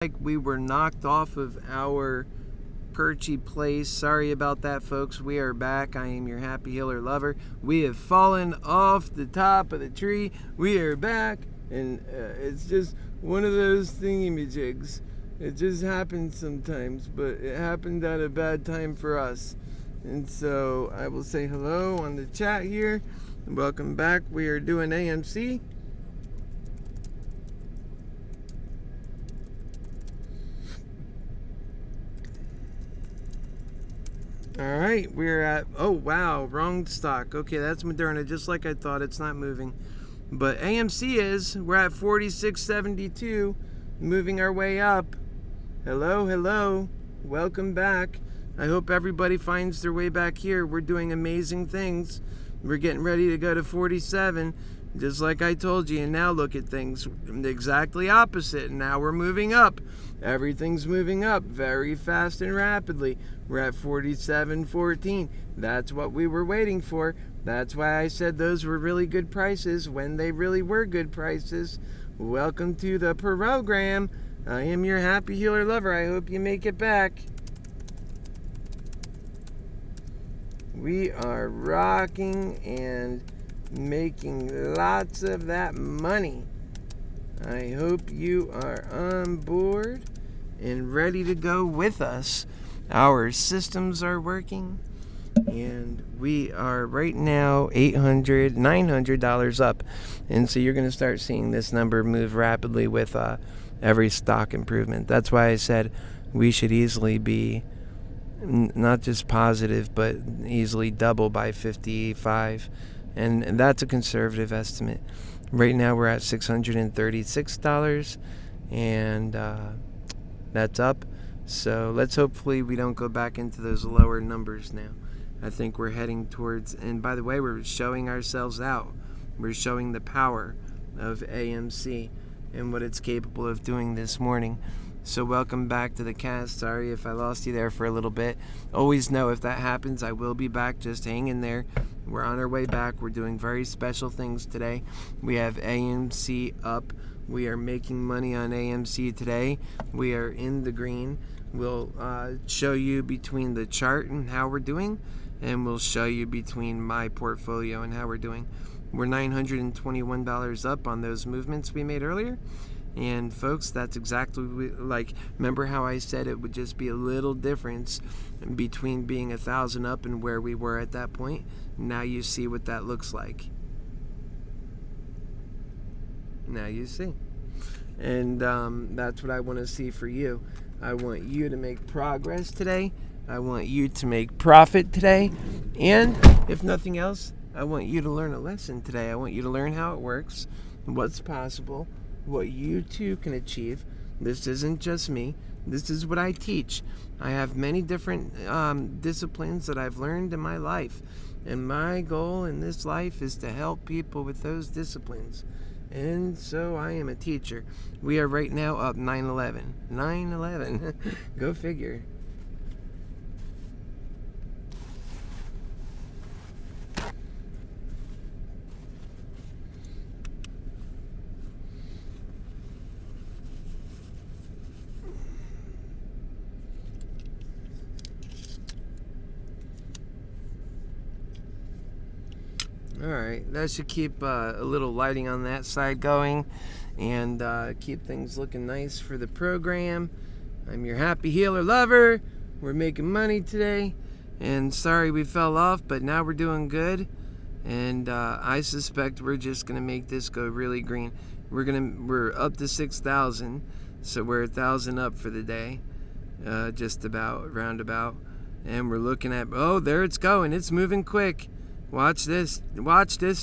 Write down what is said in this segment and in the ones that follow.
Like we were knocked off of our perchy place. Sorry about that, folks. We are back. I am your happy healer lover. We have fallen off the top of the tree. We are back, and it's just one of those thingy-majigs. It just happens sometimes, but it happened at a bad time for us. And so I will say hello on the chat here. Welcome back. We are doing AMC. All right, we're at, oh wow, wrong stock. Okay, that's Moderna, just like I thought. It's not moving. But AMC is, we're at 46.72, moving our way up. Hello, welcome back. I hope everybody finds their way back here. We're doing amazing things. We're getting ready to go to 47, just like I told you. And now look at things exactly opposite. Now we're moving up. Everything's moving up very fast and rapidly. We're at 47.14. That's what we were waiting for. That's why I said those were really good prices when they really were good prices. Welcome to the program. I am your happy healer lover. I hope you make it back. We are rocking and making lots of that money. I hope you are on board and ready to go with us. Our systems are working, and we are right now $800, $900 up. And so you're going to start seeing this number move rapidly with every stock improvement. That's why I said we should easily be not just positive, but easily double by 55. And that's a conservative estimate. Right now we're at $636, and that's up. So let's hopefully we don't go back into those lower numbers now. I think we're heading towards, and by the way, we're showing ourselves out. We're showing the power of AMC and what it's capable of doing this morning. So welcome back to the cast. Sorry if I lost you there for a little bit. Always know if that happens, I will be back. Just hang in there. We're on our way back. We're doing very special things today. We have AMC up. We are making money on AMC today. We are in the green. We'll show you between the chart and how we're doing, and we'll show you between my portfolio and how we're doing. We're $921 up on those movements we made earlier. And folks, that's exactly like, remember how I said it would just be a little difference between being 1,000 up and where we were at that point. Now you see what that looks like. Now you see. And that's what I want to see for you. I want you to make progress today. I want you to make profit today. And if nothing else, I want you to learn a lesson today. I want you to learn how it works, what's possible, what you too can achieve. This isn't just me. This is what I teach. I have many different disciplines that I've learned in my life. And my goal in this life is to help people with those disciplines. And so I am a teacher. We are right now up 911. 911. Go figure. Alright, that should keep a little lighting on that side going, and keep things looking nice for the program. I'm your happy healer lover. We're making money today, and sorry we fell off, but now we're doing good, and I suspect we're just gonna make this go really green. We're up to 6,000, so we're 1,000 up for the day, just about, roundabout, and we're looking at, oh, there it's going, it's moving quick. Watch this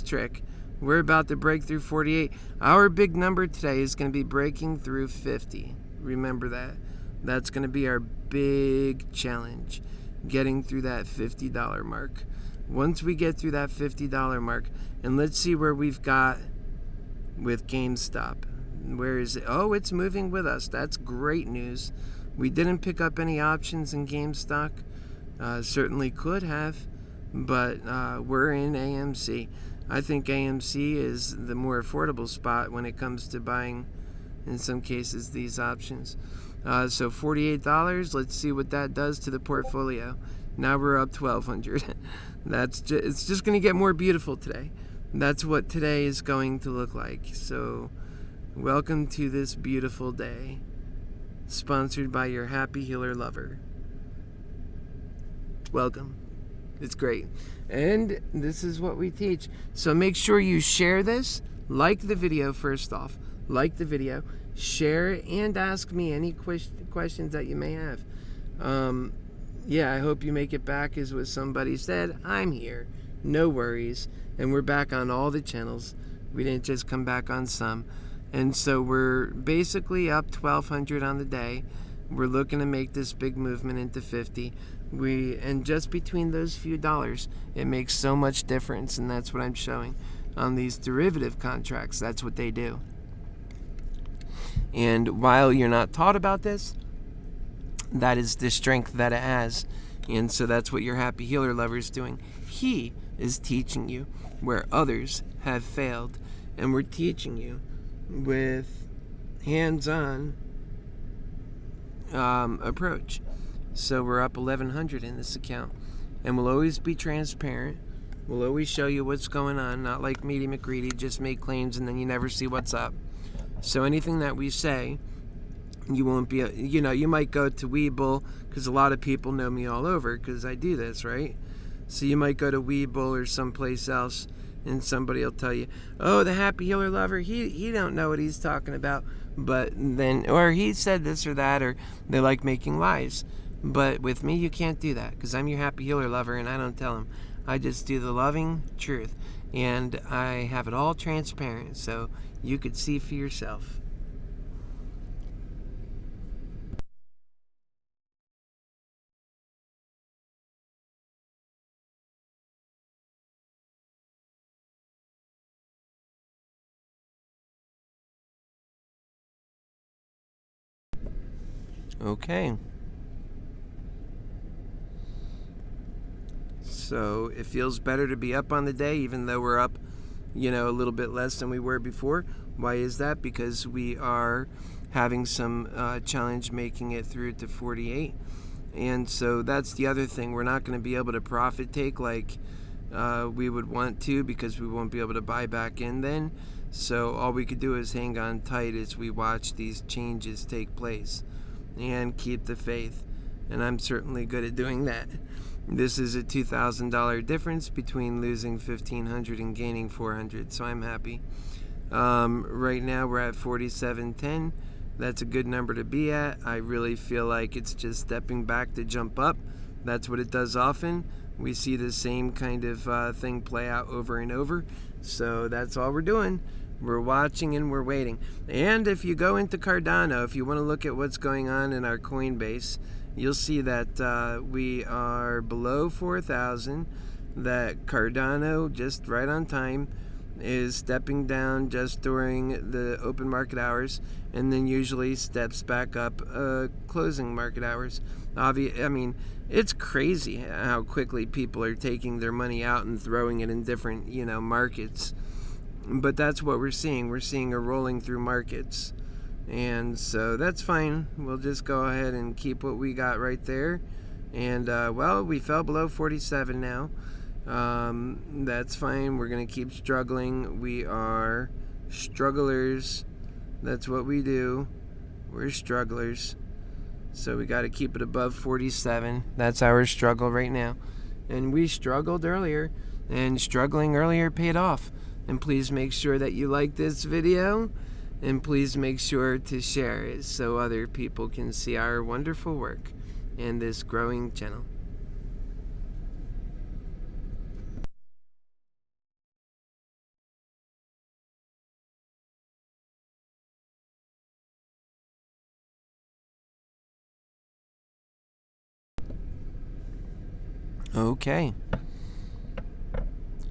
trick. We're about to break through 48. Our big number today is going to be breaking through 50. Remember that. That's going to be our big challenge, getting through that $50 mark. Once we get through that $50 mark, and let's see where we've got with GameStop. Where is it? Oh, it's moving with us. That's great news. We didn't pick up any options in GameStop. Certainly could have. But we're in AMC. I think AMC is the more affordable spot when it comes to buying, in some cases, these options. So $48. Let's see what that does to the portfolio. Now we're up $1,200. It's just going to get more beautiful today. That's what today is going to look like. So welcome to this beautiful day, sponsored by your HappyHealer lover. Welcome. It's great. And this is what we teach. So make sure you share this. Like the video first off. Like the video. Share and ask me any questions that you may have. Yeah, I hope you make it back as what somebody said. I'm here. No worries. And we're back on all the channels. We didn't just come back on some. And so we're basically up 1,200 on the day. We're looking to make this big movement into 50. And just between those few dollars, it makes so much difference, and that's what I'm showing on these derivative contracts. That's what they do. And while you're not taught about this, that is the strength that it has. And so that's what your HappyHealer lover is doing. He is teaching you where others have failed, and we're teaching you with hands-on approach. So we're up 1,100 in this account, and we'll always be transparent. We'll always show you what's going on, not like Meaty McGreedy, just make claims and then you never see what's up. So anything that we say, you won't be, you might go to Webull, because a lot of people know me all over because I do this, right? So you might go to Webull or someplace else, and somebody will tell you, oh, the HappyHealer lover, he don't know what he's talking about. But then, or he said this or that, or they like making lies. But with me, you can't do that, because I'm your HappyHealer lover, and I don't tell him. I just do the loving truth, and I have it all transparent, so you could see for yourself. Okay. So it feels better to be up on the day, even though we're up, a little bit less than we were before. Why is that? Because we are having some challenge making it through to 48. And so that's the other thing. We're not going to be able to profit take like we would want to, because we won't be able to buy back in then. So all we could do is hang on tight as we watch these changes take place and keep the faith. And I'm certainly good at doing that. This is a $2,000 difference between losing $1,500 and gaining $400, so I'm happy. Right now we're at 47.10. That's a good number to be at. I really feel like it's just stepping back to jump up. That's what it does often. We see the same kind of thing play out over and over. So that's all we're doing. We're watching and we're waiting. And if you go into Cardano, if you want to look at what's going on in our Coinbase, you'll see that we are below 4,000, that Cardano, just right on time, is stepping down just during the open market hours, and then usually steps back up closing market hours. I mean, it's crazy how quickly people are taking their money out and throwing it in different, markets. But that's what we're seeing. We're seeing a rolling through markets. And so that's fine. We'll just go ahead and keep what we got right there. And, well, we fell below 47 now. That's fine. We're going to keep struggling. We are strugglers. That's what we do. We're strugglers. So we got to keep it above 47. That's our struggle right now. And we struggled earlier, and struggling earlier paid off. And please make sure that you like this video, and please make sure to share it so other people can see our wonderful work in this growing channel. Okay.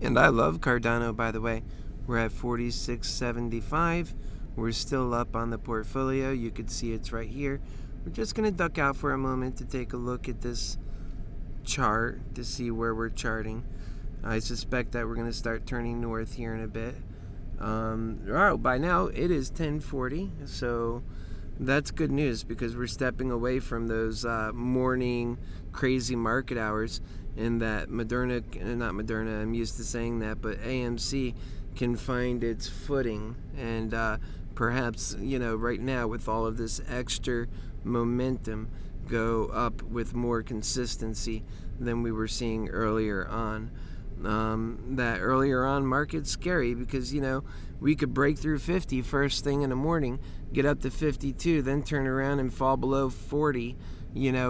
And I love Cardano, by the way. We're at 46.75. We're still up on the portfolio. You could see it's right here. We're just going to duck out for a moment to take a look at this chart to see where we're charting. I suspect that we're going to start turning north here in a bit. Oh, by now it is 10:40, so that's good news, because we're stepping away from those morning crazy market hours, and that Moderna, I'm used to saying that, but AMC can find its footing, and perhaps, right now with all of this extra momentum, go up with more consistency than we were seeing earlier on. That earlier on market's scary because, we could break through 50 first thing in the morning, get up to 52, then turn around and fall below 40,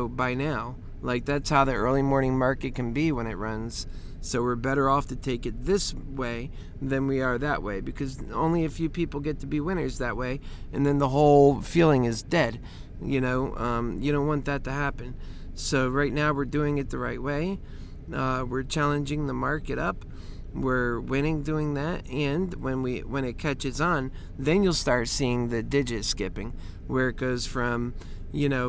by now. Like, that's how the early morning market can be when it runs. So we're better off to take it this way than we are that way, because only a few people get to be winners that way, and then the whole feeling is dead. You don't want that to happen. So right now we're doing it the right way. We're challenging the market up. We're winning doing that, and when it catches on, then you'll start seeing the digit skipping, where it goes from,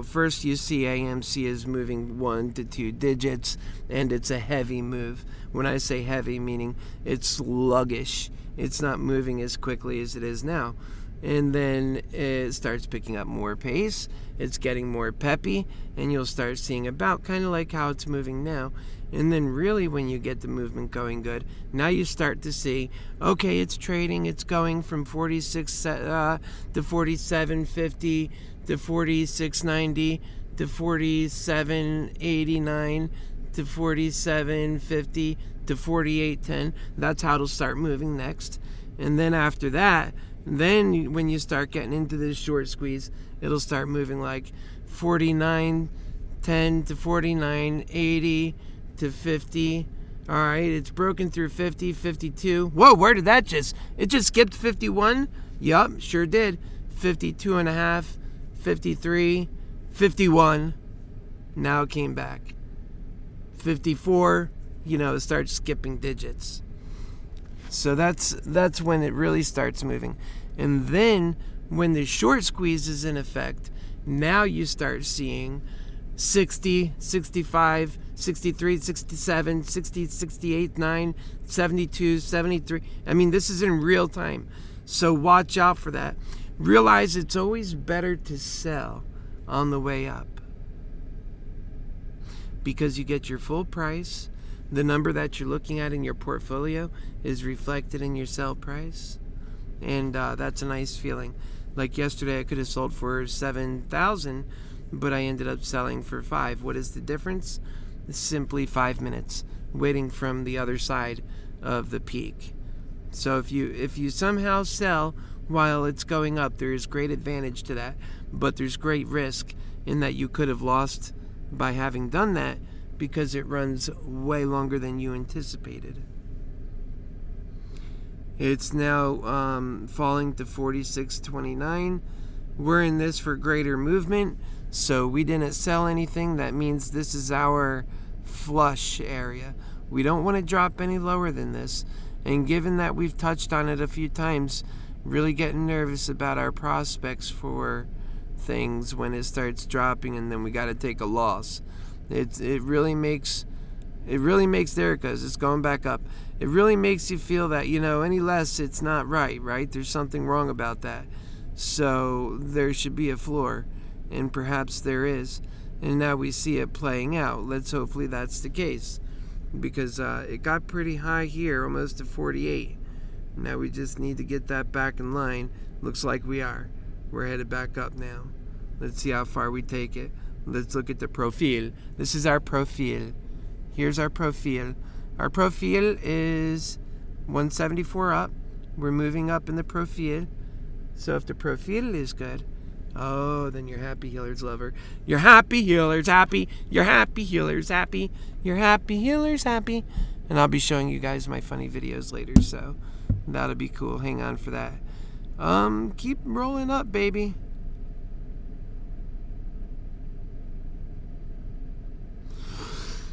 first you see AMC is moving 1 to 2 digits, and it's a heavy move. When I say heavy, meaning it's sluggish. It's not moving as quickly as it is now. And then it starts picking up more pace. It's getting more peppy, and you'll start seeing about kind of like how it's moving now. And then really when you get the movement going good, now you start to see, okay, it's trading. It's going from 46 to 47.50 to 46.90 to 47.89 to 47.50 to 48.10. That's how it'll start moving next. And then after that, then when you start getting into this short squeeze, it'll start moving like 49.10 to 49.80 to 50. All right, it's broken through 50, 52. Whoa, where did that it just skipped 51? Yup, sure did. 52 and a half, 53, 51. Now it came back. 54, it starts skipping digits. So that's when it really starts moving. And then when the short squeeze is in effect, now you start seeing 60, 65, 63, 67, 60, 68, 9, 72, 73. I mean, this is in real time. So watch out for that. Realize it's always better to sell on the way up, because you get your full price. The number that you're looking at in your portfolio is reflected in your sell price. And that's a nice feeling. Like yesterday, I could have sold for 7,000, but I ended up selling for 5. What is the difference? It's simply 5 minutes waiting from the other side of the peak. So if you somehow sell while it's going up, there is great advantage to that, but there's great risk in that you could have lost by having done that, because it runs way longer than you anticipated. It's now falling to 46.29. We're in this for greater movement, so we didn't sell anything. That means this is our flush area. We don't want to drop any lower than this. And given that we've touched on it a few times, really getting nervous about our prospects for things when it starts dropping, and then we got to take a loss. It really makes there, because it's going back up. It really makes you feel that, any less, it's not right? There's something wrong about that. So there should be a floor, and perhaps there is. And now we see it playing out. Hopefully that's the case, because it got pretty high here, almost to 48. Now we just need to get that back in line. Looks like we are. We're headed back up now. Let's see how far we take it. Let's look at the profile. This is our profile. Here's our profile. Our profile is 174 up. We're moving up in the profile. So if the profile is good, then your happy healer's lover. Your happy healer's happy. Your happy healer's happy. Your happy healer's happy. And I'll be showing you guys my funny videos later, so that'll be cool. Hang on for that. Keep rolling up, baby.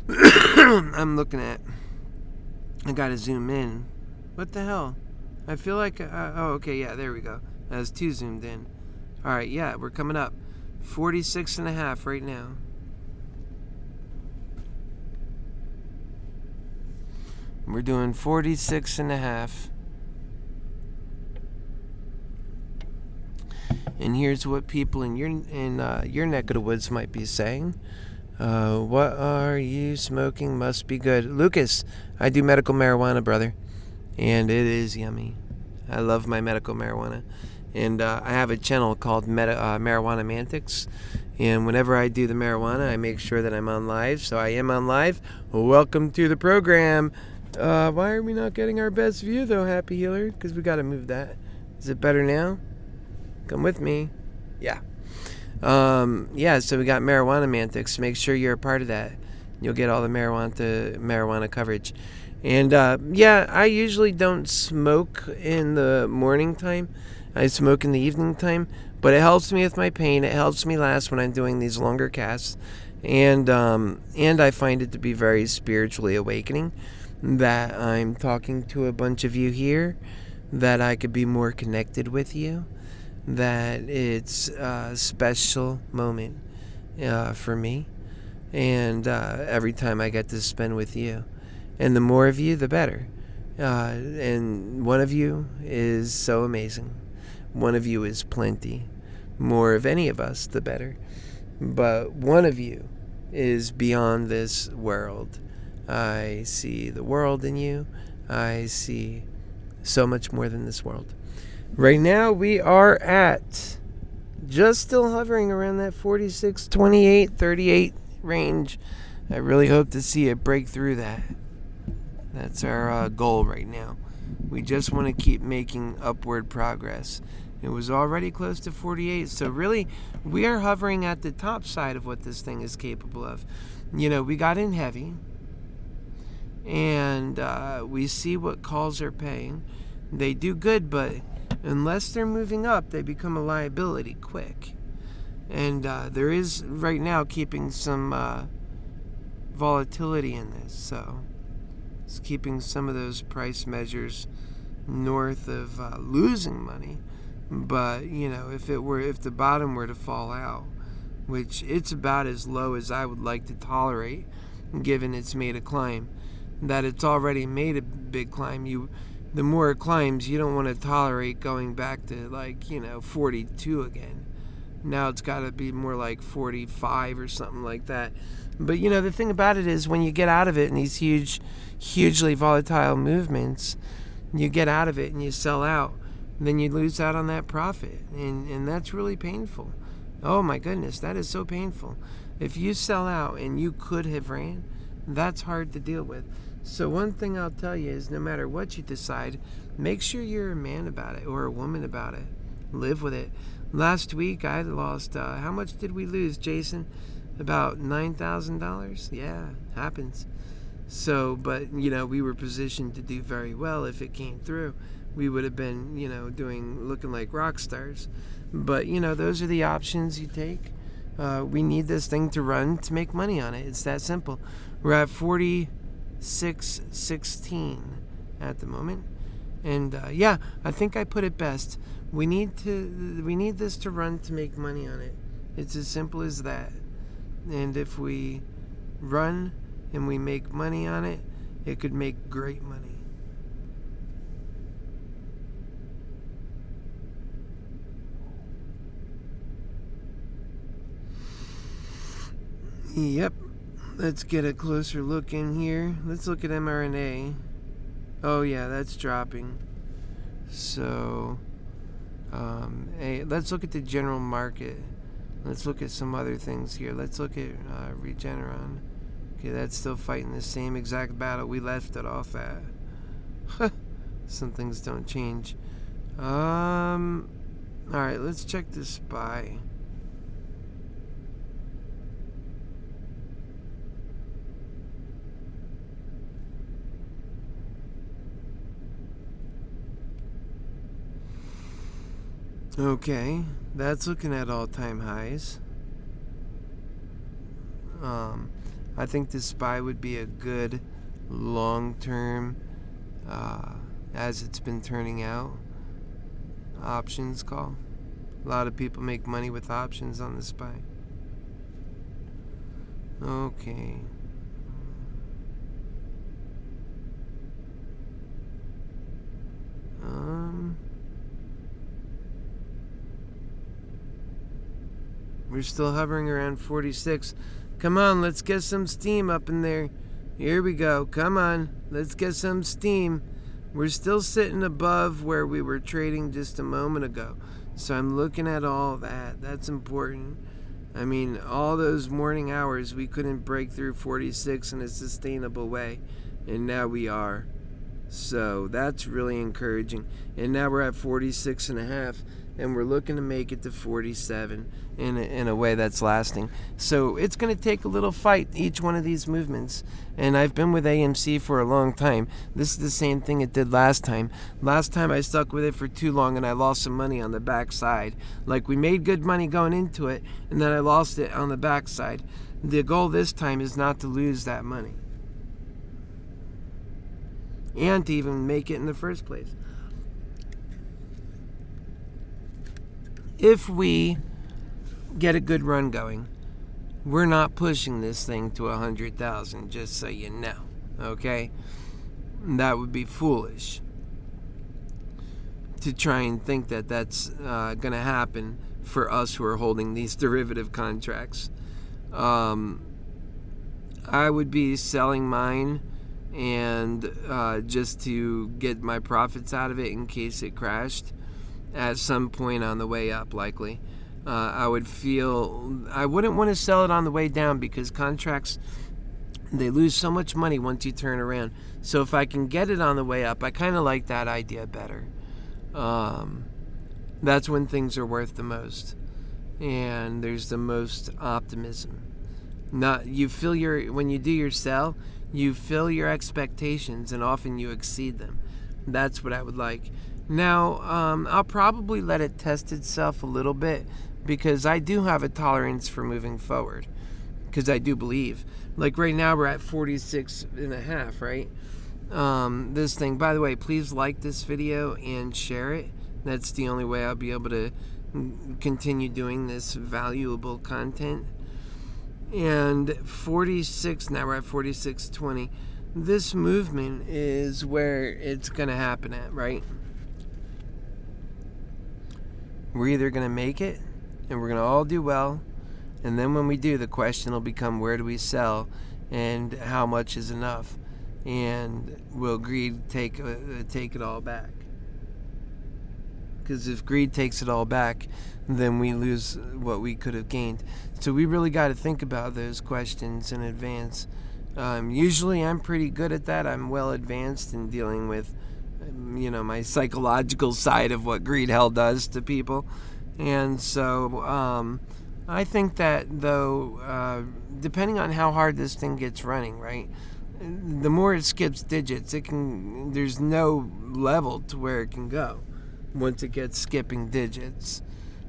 I'm looking at. I gotta zoom in. What the hell? I feel like. Okay, yeah, there we go. I was too zoomed in. All right, yeah, we're coming up. 46.5 right now. We're doing 46.5. And here's what people in your neck of the woods might be saying. What are you smoking? Must be good. Lucas, I do medical marijuana, brother. And it is yummy. I love my medical marijuana. And I have a channel called MoneyMantics. And whenever I do the marijuana, I make sure that I'm on live. So I am on live. Welcome to the program. Why are we not getting our best view, though, HappyHealer? Because we got to move that. Is it better now? Come with me. Yeah. So we got MoneyMantics. Make sure you're a part of that. You'll get all the marijuana coverage. And I usually don't smoke in the morning time. I smoke in the evening time, but it helps me with my pain. It helps me last when I'm doing these longer casts, and I find it to be very spiritually awakening that I'm talking to a bunch of you here, that I could be more connected with you, that it's a special moment for me, and every time I get to spend with you. And the more of you, the better. And one of you is so amazing. One of you is plenty. More of any of us, the better. But one of you is beyond this world. I see the world in you. I see so much more than this world. Right now, we are at just still hovering around that 46, 28, 38 range. I really hope to see it break through that. That's our goal right now. We just want to keep making upward progress. It was already close to 48, so really we are hovering at the top side of what this thing is capable of. We got in heavy, and we see what calls are paying. They do good, but unless they're moving up, they become a liability quick. And there is right now keeping some volatility in this, so it's keeping some of those price measures north of losing money. But if the bottom were to fall out, which it's about as low as I would like to tolerate, given it's made a climb, that it's already made a big climb. The more it climbs, you don't want to tolerate going back to 42 again. Now it's got to be more like 45 or something like that. But the thing about it is, when you get out of it in these hugely volatile movements, you get out of it and you sell out, then you lose out on that profit, and that's really painful. Oh my goodness, that is so painful. If you sell out and you could have ran, that's hard to deal with. So one thing I'll tell you is, no matter what you decide, make sure you're a man about it or a woman about it. Live with it. Last week I lost, how much did we lose, Jason? About $9,000? Yeah, happens. So, but, we were positioned to do very well if it came through. We would have been, looking like rock stars. But, those are the options you take. We need this thing to run to make money on it. It's that simple. We're at 46.16 at the moment. And, I think I put it best. We need this to run to make money on it. It's as simple as that. And if we run and we make money on it, it could make great money. Yep. Let's get a closer look in here. Let's look at mRNA. Oh yeah, that's dropping. So, let's look at the general market. Let's look at some other things here. Let's look at Regeneron. Okay, that's still fighting the same exact battle we left it off at. Some things don't change. Alright, let's check the SPY. Okay, that's looking at all-time highs. I think the SPY would be a good long-term, as it's been turning out, options call. A lot of people make money with options on the SPY. Okay. We're still hovering around 46. Come on, let's get some steam up in there. Here we go. Come on, let's get some steam. We're still sitting above where we were trading just a moment ago. So I'm looking at all that. That's important. I mean, all those morning hours, we couldn't break through 46 in a sustainable way. And now we are. So that's really encouraging. And now we're at 46 and a half. And we're looking to make it to 47 in a way that's lasting. So it's going to take a little fight, each one of these movements. And I've been with AMC for a long time. This is the same thing it did last time. Last time I stuck with it for too long and I lost some money on the backside. Like, we made good money going into it, and then I lost it on the backside. The goal this time is not to lose that money, and to even make it in the first place. If we get a good run going, we're not pushing this thing to 100,000, just so you know, okay? That would be foolish to try and think that that's going to happen for us who are holding these derivative contracts. I would be selling mine and just to get my profits out of it in case it crashed at some point on the way up, likely. I wouldn't want to sell it on the way down, because contracts, they lose so much money once you turn around. So if I can get it on the way up, I kind of like that idea better. That's when things are worth the most, and there's the most optimism. When you do your sell, you fill your expectations, and often you exceed them. That's what I would like. Now, I'll probably let it test itself a little bit, because I do have a tolerance for moving forward, because I do believe. Like right now we're at 46 and a half, right? This thing, by the way, please like this video and share it. That's the only way I'll be able to continue doing this valuable content. And 46, now we're at 46.20. This movement is where it's going to happen at, right? We're either going to make it, and we're going to all do well, and then when we do, the question will become, where do we sell, and how much is enough, and will greed take it all back? Because if greed takes it all back, then we lose what we could have gained. So we really got to think about those questions in advance. Usually I'm pretty good at that. I'm well advanced in dealing with my psychological side of what greed hell does to people. And so I think that, though, depending on how hard this thing gets running, right, the more it skips digits, there's no level to where it can go once it gets skipping digits.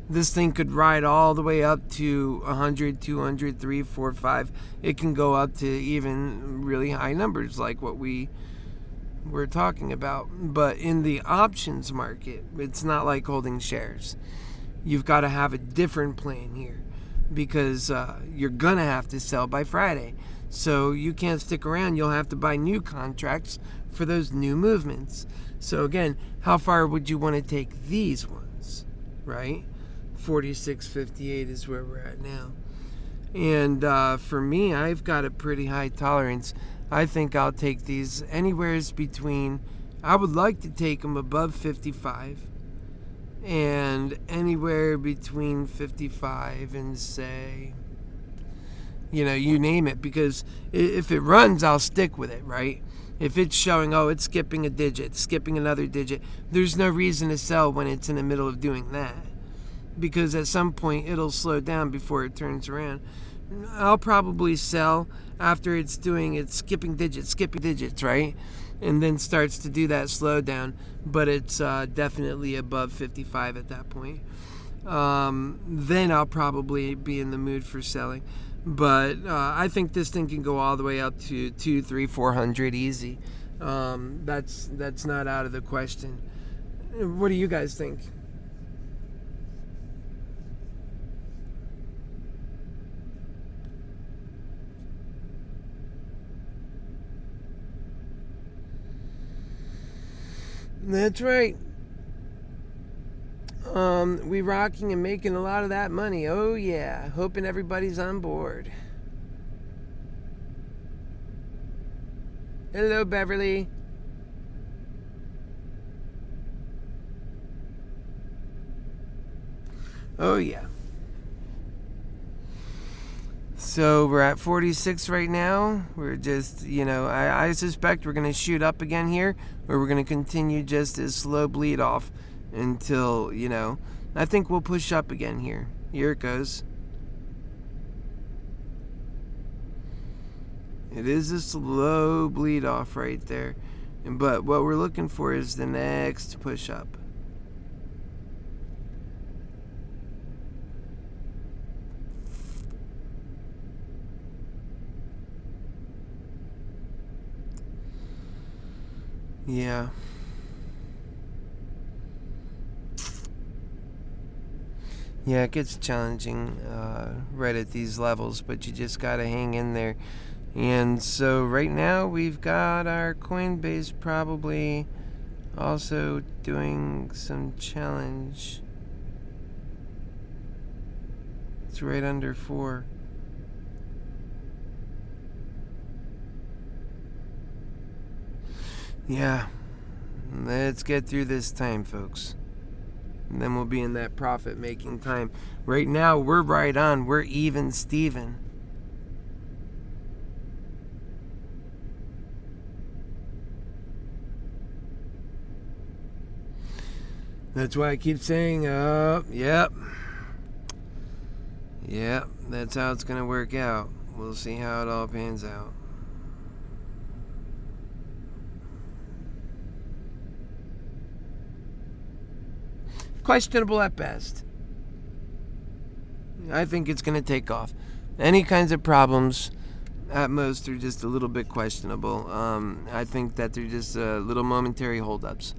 This thing could ride all the way up to 100, 200, 3, 4, 5. It can go up to even really high numbers like what we're talking about. But in the options market, it's not like holding shares. You've got to have a different plan here, because you're going to have to sell by Friday. So you can't stick around. You'll have to buy new contracts for those new movements. So again, how far would you want to take these ones, right? 46.58 is where we're at now. And for me, I've got a pretty high tolerance. I think I'll take these anywhere between, I would like to take them above 55, and anywhere between 55 and, say, you name it, because if it runs, I'll stick with it, right? If it's showing, it's skipping a digit, skipping another digit, there's no reason to sell when it's in the middle of doing that, because at some point it'll slow down before it turns around. I'll probably sell after it's skipping digits, right? And then starts to do that slowdown, but it's definitely above 55 at that point. Then I'll probably be in the mood for selling. But I think this thing can go all the way up to 200, 300, 400 easy. That's not out of the question. What do you guys think? That's right. We rocking and making a lot of that money. Oh yeah, hoping everybody's on board. Hello, Beverly. Oh yeah. So we're at 46 right now. We're just, I suspect we're going to shoot up again here, or we're going to continue just a slow bleed off until, I think we'll push up again here. Here it goes. It is a slow bleed off right there. But what we're looking for is the next push up. Yeah. Yeah, it gets challenging right at these levels, but you just gotta hang in there. And so right now we've got our Coinbase probably also doing some challenge. It's right under 4. Yeah, let's get through this time, folks. And then we'll be in that profit-making time. Right now, we're right on. We're even Steven. That's why I keep saying, yep. Yep, that's how it's going to work out. We'll see how it all pans out. Questionable at best. I think it's going to take off. Any kinds of problems, at most, are just a little bit questionable. I think that they're just little momentary holdups.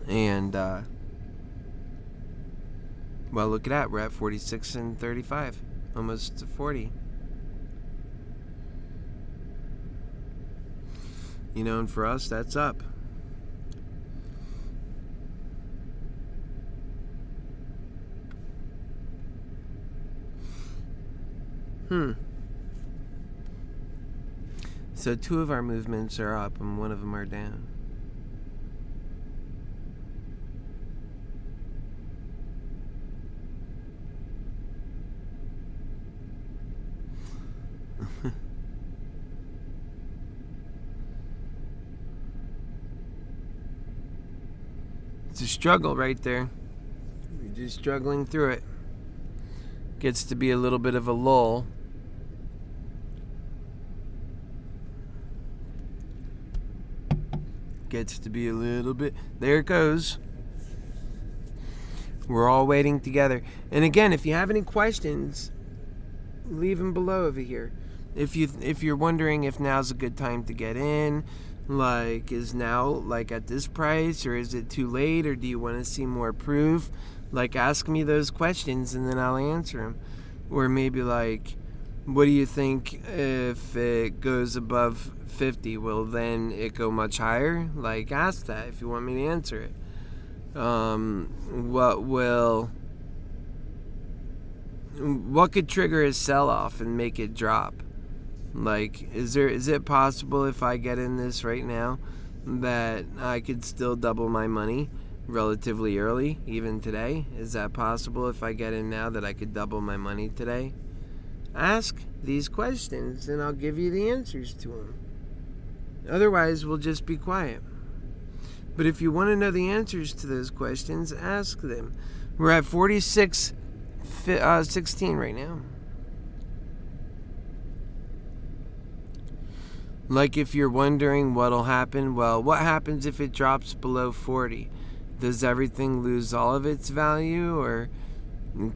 And, well, look at that. We're at 46 and 35. Almost to 40. And for us, that's up. So 2 of our movements are up and 1 of them are down. It's a struggle right there. You're just struggling through it. Gets to be a little bit of a lull. Gets to be a little bit. There it goes. We're all waiting together. And again, if you have any questions, leave them below over here. If you're wondering if now's a good time to get in, like is now like at this price, or is it too late, or do you want to see more proof? Like, ask me those questions and then I'll answer them. Or maybe like, what do you think if it goes above 50? Will then it go much higher? Like, ask that if you want me to answer it. What could trigger a sell-off and make it drop? Like, is it possible if I get in this right now that I could still double my money relatively early, even today? Is that possible if I get in now that I could double my money today? Ask these questions and I'll give you the answers to them. Otherwise, we'll just be quiet. But if you want to know the answers to those questions, ask them. We're at 46.16 right now. Like, if you're wondering what'll happen, well, what happens if it drops below 40? Does everything lose all of its value, or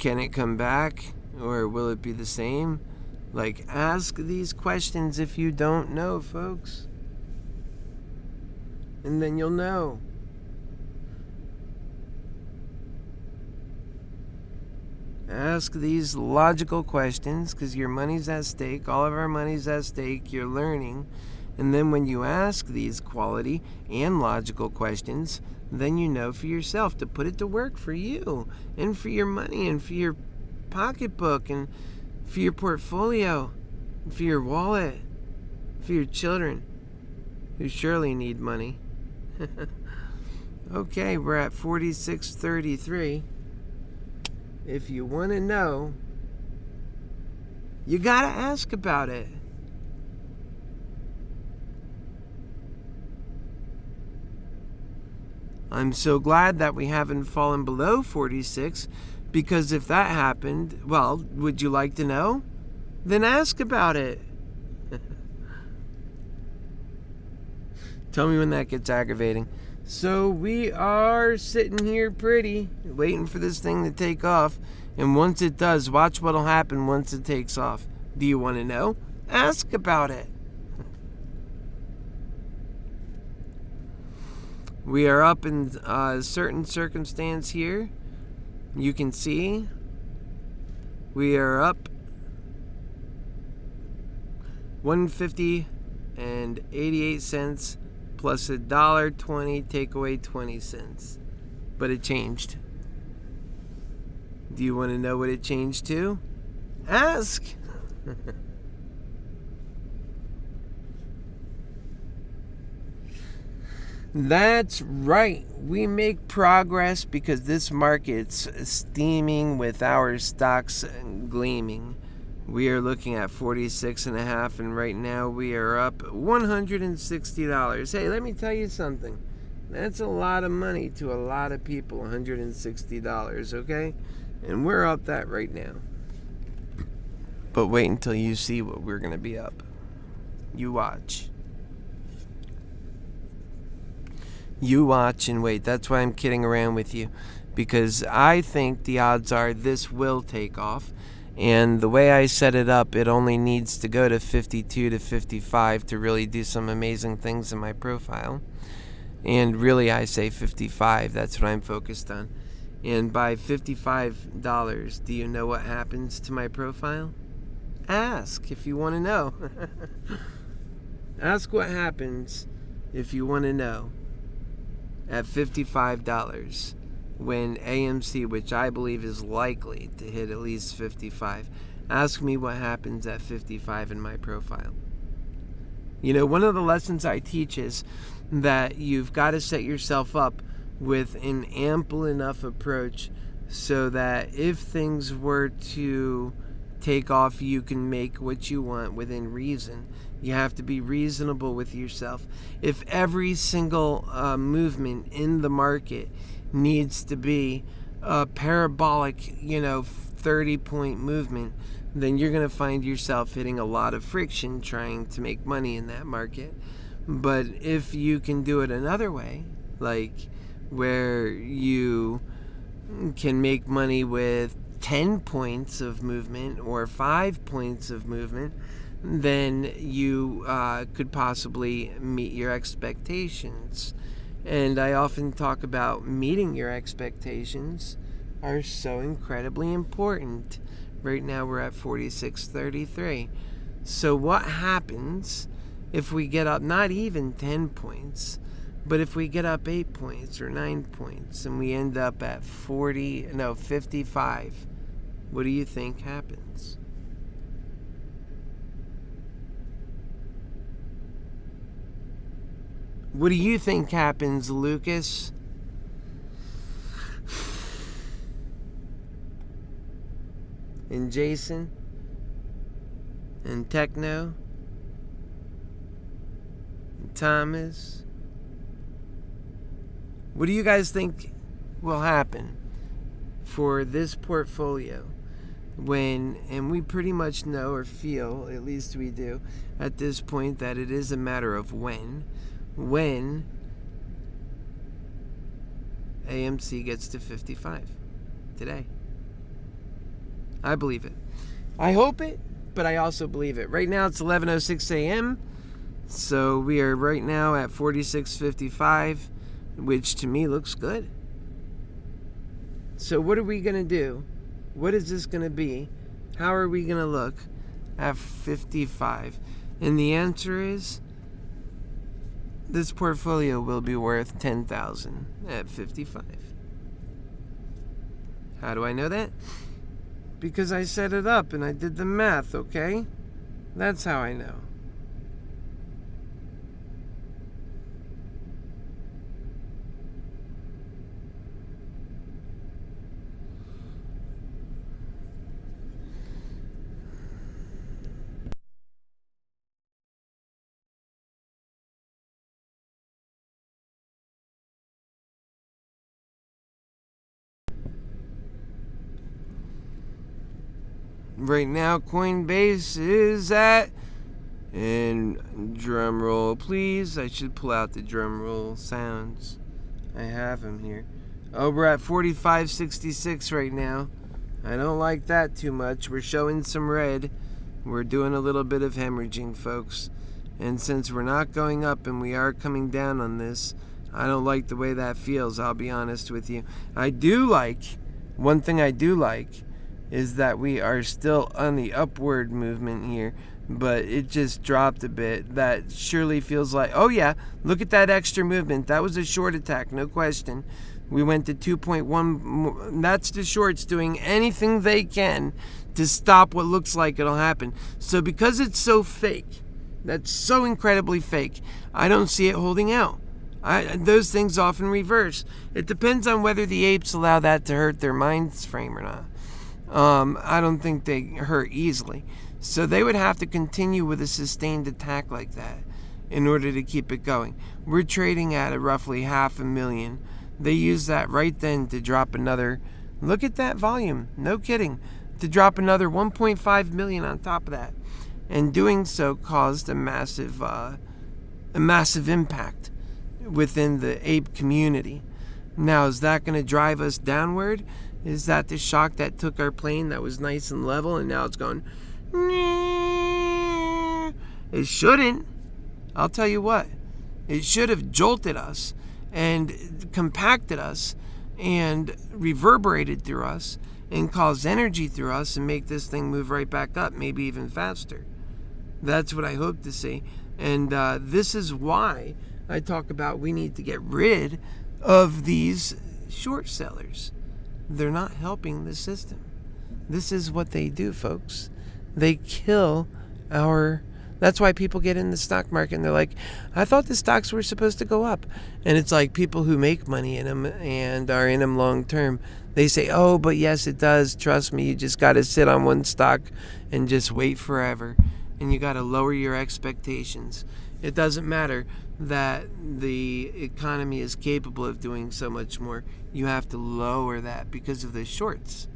can it come back, or will it be the same? Like, ask these questions if you don't know, folks. And then you'll know. Ask these logical questions, because your money's at stake. All of our money's at stake. You're learning. And then when you ask these quality and logical questions, then you know for yourself to put it to work for you and for your money and for your pocketbook and for your portfolio, and for your wallet, for your children who surely need money. Okay, we're at 46.33. If you want to know, you got to ask about it. I'm so glad that we haven't fallen below 46, because if that happened, well, would you like to know? Then ask about it. Tell me when that gets aggravating. So we are sitting here pretty, waiting for this thing to take off. And once it does, watch what'll happen once it takes off. Do you want to know? Ask about it. We are up in a certain circumstance here. You can see we are up 150 and 88 cents plus $1.20, take away 20 cents. But it changed. Do you want to know what it changed to? Ask. That's right. We make progress because this market's steaming with our stocks gleaming. We are looking at 46.5, and right now we are up $160. Hey, let me tell you something. That's a lot of money to a lot of people, $160, okay? And we're up that right now. But wait until you see what we're going to be up. You watch. You watch and wait. That's why I'm kidding around with you. Because I think the odds are this will take off. And the way I set it up, it only needs to go to 52 to 55 to really do some amazing things in my profile. And really, I say 55. That's what I'm focused on. And by $55, do you know what happens to my profile? Ask if you want to know. Ask what happens if you want to know. At $55, when AMC, which I believe is likely to hit at least 55, ask me what happens at 55 in my profile. You know, one of the lessons I teach is that you've got to set yourself up with an ample enough approach so that if things were to take off, you can make what you want within reason. You have to be reasonable with yourself. If every single movement in the market needs to be a parabolic, 30-point movement, then you're going to find yourself hitting a lot of friction trying to make money in that market. But if you can do it another way, like where you can make money with 10 points of movement or 5 points of movement, then you could possibly meet your expectations. And I often talk about meeting your expectations are so incredibly important. Right now we're at 46.33. So what happens if we get up not even 10 points, but if we get up 8 points or 9 points and we end up at 55? What do you think happens? What do you think happens, Lucas? And Jason? And Techno? And Thomas? What do you guys think will happen for this portfolio when, and we pretty much know or feel, at least we do, at this point, that it is a matter of when AMC gets to 55 today. I believe it. I hope it, but I also believe it. Right now it's 11:06 a.m. So we are right now at 46.55, which to me looks good. So what are we going to do? What is this going to be? How are we going to look at 55? And the answer is this portfolio will be worth $10,000 at 55. How do I know that? Because I set it up and I did the math, okay? That's how I know. Right now, Coinbase is at, and drum roll please, I should pull out the drum roll sounds. I have them here. Oh, we're at 45.66 right now. I don't like that too much. We're showing some red. We're doing a little bit of hemorrhaging, folks. And since we're not going up and we are coming down on this, I don't like the way that feels, I'll be honest with you. One thing I do like is that we are still on the upward movement here, but it just dropped a bit. That surely feels like, oh yeah, look at that extra movement. That was a short attack, no question. We went to 2.1. That's the shorts doing anything they can to stop what looks like it'll happen. So because it's so fake, that's so incredibly fake, I don't see it holding out. Those things often reverse. It depends on whether the apes allow that to hurt their mind frame or not. I don't think they hurt easily. So they would have to continue with a sustained attack like that in order to keep it going. We're trading at a roughly 500,000. They use that right then to drop another, look at that volume, no kidding, to drop another 1.5 million on top of that. And doing so caused a massive impact within the ape community. Now, is that going to drive us downward? Is that the shock that took our plane that was nice and level and now it's going? It shouldn't. I'll tell you what. It should have jolted us and compacted us and reverberated through us and caused energy through us and make this thing move right back up, maybe even faster. That's what I hope to see. And this is why I talk about we need to get rid of these short sellers. They're not helping the system. This is what they do, folks. They kill our... That's why people get in the stock market and they're like, I thought the stocks were supposed to go up. And it's like people who make money in them and are in them long term. They say, oh, but yes, it does. Trust me, you just got to sit on one stock and just wait forever. And you got to lower your expectations. It doesn't matter that the economy is capable of doing so much more. You have to lower that because of the shorts.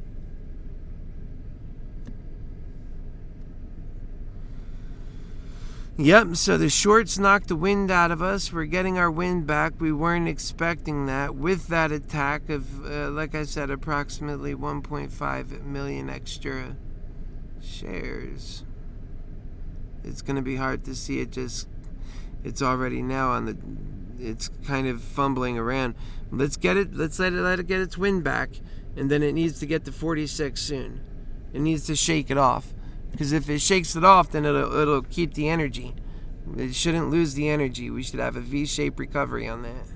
Yep, so the shorts knocked the wind out of us. We're getting our wind back. We weren't expecting that with that attack of, like I said, approximately 1.5 million extra shares. It's going to be hard to see it it's already now on the, it's kind of fumbling around. Let's let it get its wind back, and then it needs to get to 46 soon. It needs to shake it off, because if it shakes it off, then it'll keep the energy. It shouldn't lose the energy. We should have a V-shaped recovery on that.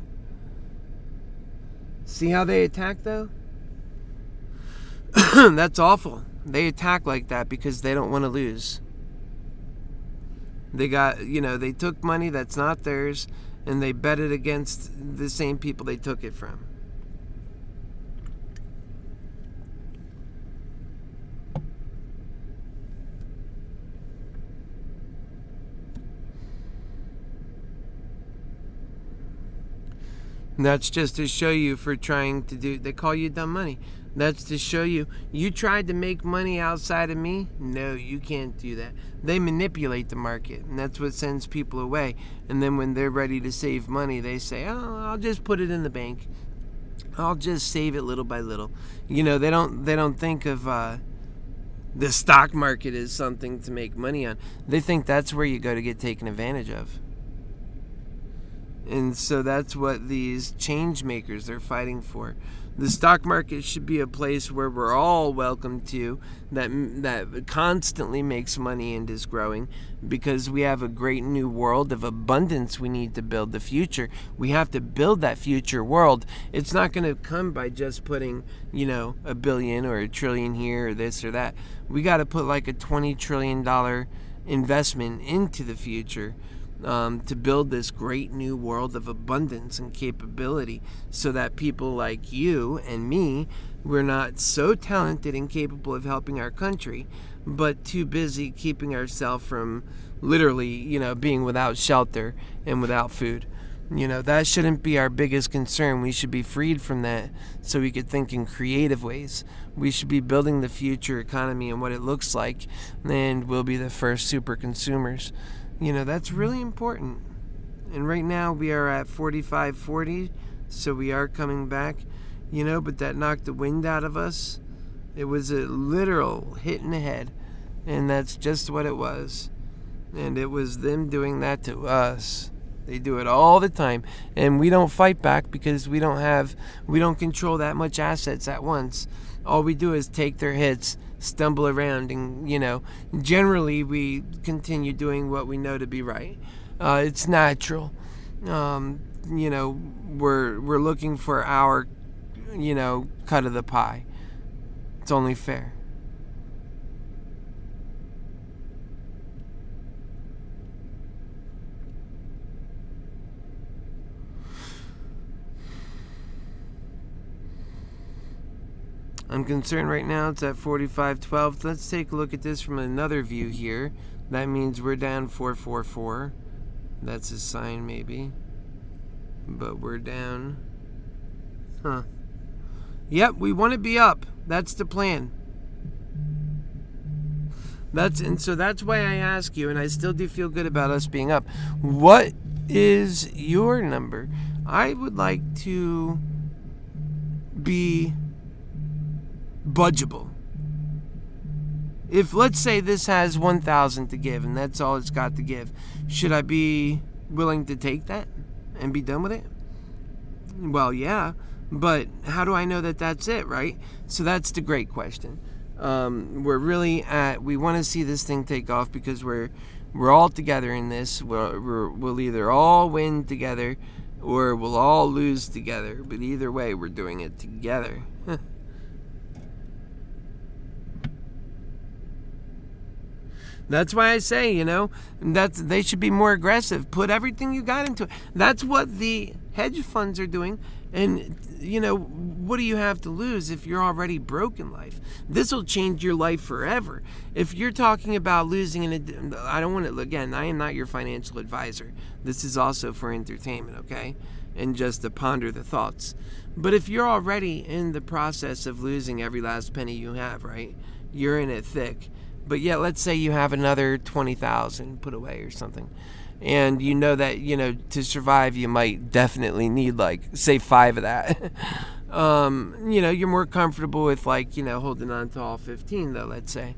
See how they attack though? That's awful. They attack like that because they don't want to lose. They got, they took money that's not theirs and they bet it against the same people they took it from. And that's just to show you for trying to do, they call you dumb money. That's to show you tried to make money outside of me. No, you can't do that. They manipulate the market, and that's what sends people away. And then when they're ready to save money, they say, oh, I'll just put it in the bank. I'll just save it little by little. They don't think of the stock market as something to make money on. They think that's where you go to get taken advantage of. And so that's what these change makers are fighting for. The stock market should be a place where we're all welcome to, that constantly makes money and is growing, because we have a great new world of abundance we need to build the future. We have to build that future world. It's not going to come by just putting, $1 billion or $1 trillion here or this or that. We got to put like a $20 trillion investment into the future to build this great new world of abundance and capability, so that people like you and me, we're not so talented and capable of helping our country, but too busy keeping ourselves from literally, being without shelter and without food. That shouldn't be our biggest concern. We should be freed from that so we could think in creative ways. We should be building the future economy and what it looks like, and we'll be the first super consumers. That's really important. And right now we are at 45.40, so we are coming back, but that knocked the wind out of us. It was a literal hit in the head, and that's just what it was. And it was them doing that to us. They do it all the time, and we don't fight back because we don't control that much assets at once. All we do is take their hits, stumble around, and generally we continue doing what we know to be right. It's natural. We're looking for our cut of the pie. It's only fair. I'm concerned right now it's at 45.12. Let's take a look at this from another view here. That means we're down 444. That's a sign maybe. But we're down. Yep, we want to be up. That's the plan. So that's why I ask you, and I still do feel good about us being up. What is your number? I would like to be budgeable. If, let's say, this has 1,000 to give and that's all it's got to give, should I be willing to take that and be done with it? Well, yeah, but how do I know that that's it, right? So that's the great question. We're really we want to see this thing take off because we're all together in this. We'll either all win together or we'll all lose together, but either way we're doing it together. That's why I say, they should be more aggressive. Put everything you got into it. That's what the hedge funds are doing. And, what do you have to lose if you're already broke in life? This will change your life forever. If you're talking about losing I don't want to, again, I am not your financial advisor. This is also for entertainment, okay? And just to ponder the thoughts. But if you're already in the process of losing every last penny you have, right? You're in it thick. But yet, let's say you have another 20,000 put away or something. And you know that, to survive, you might definitely need, say 5 of that. You're more comfortable with, holding on to all 15, though, let's say.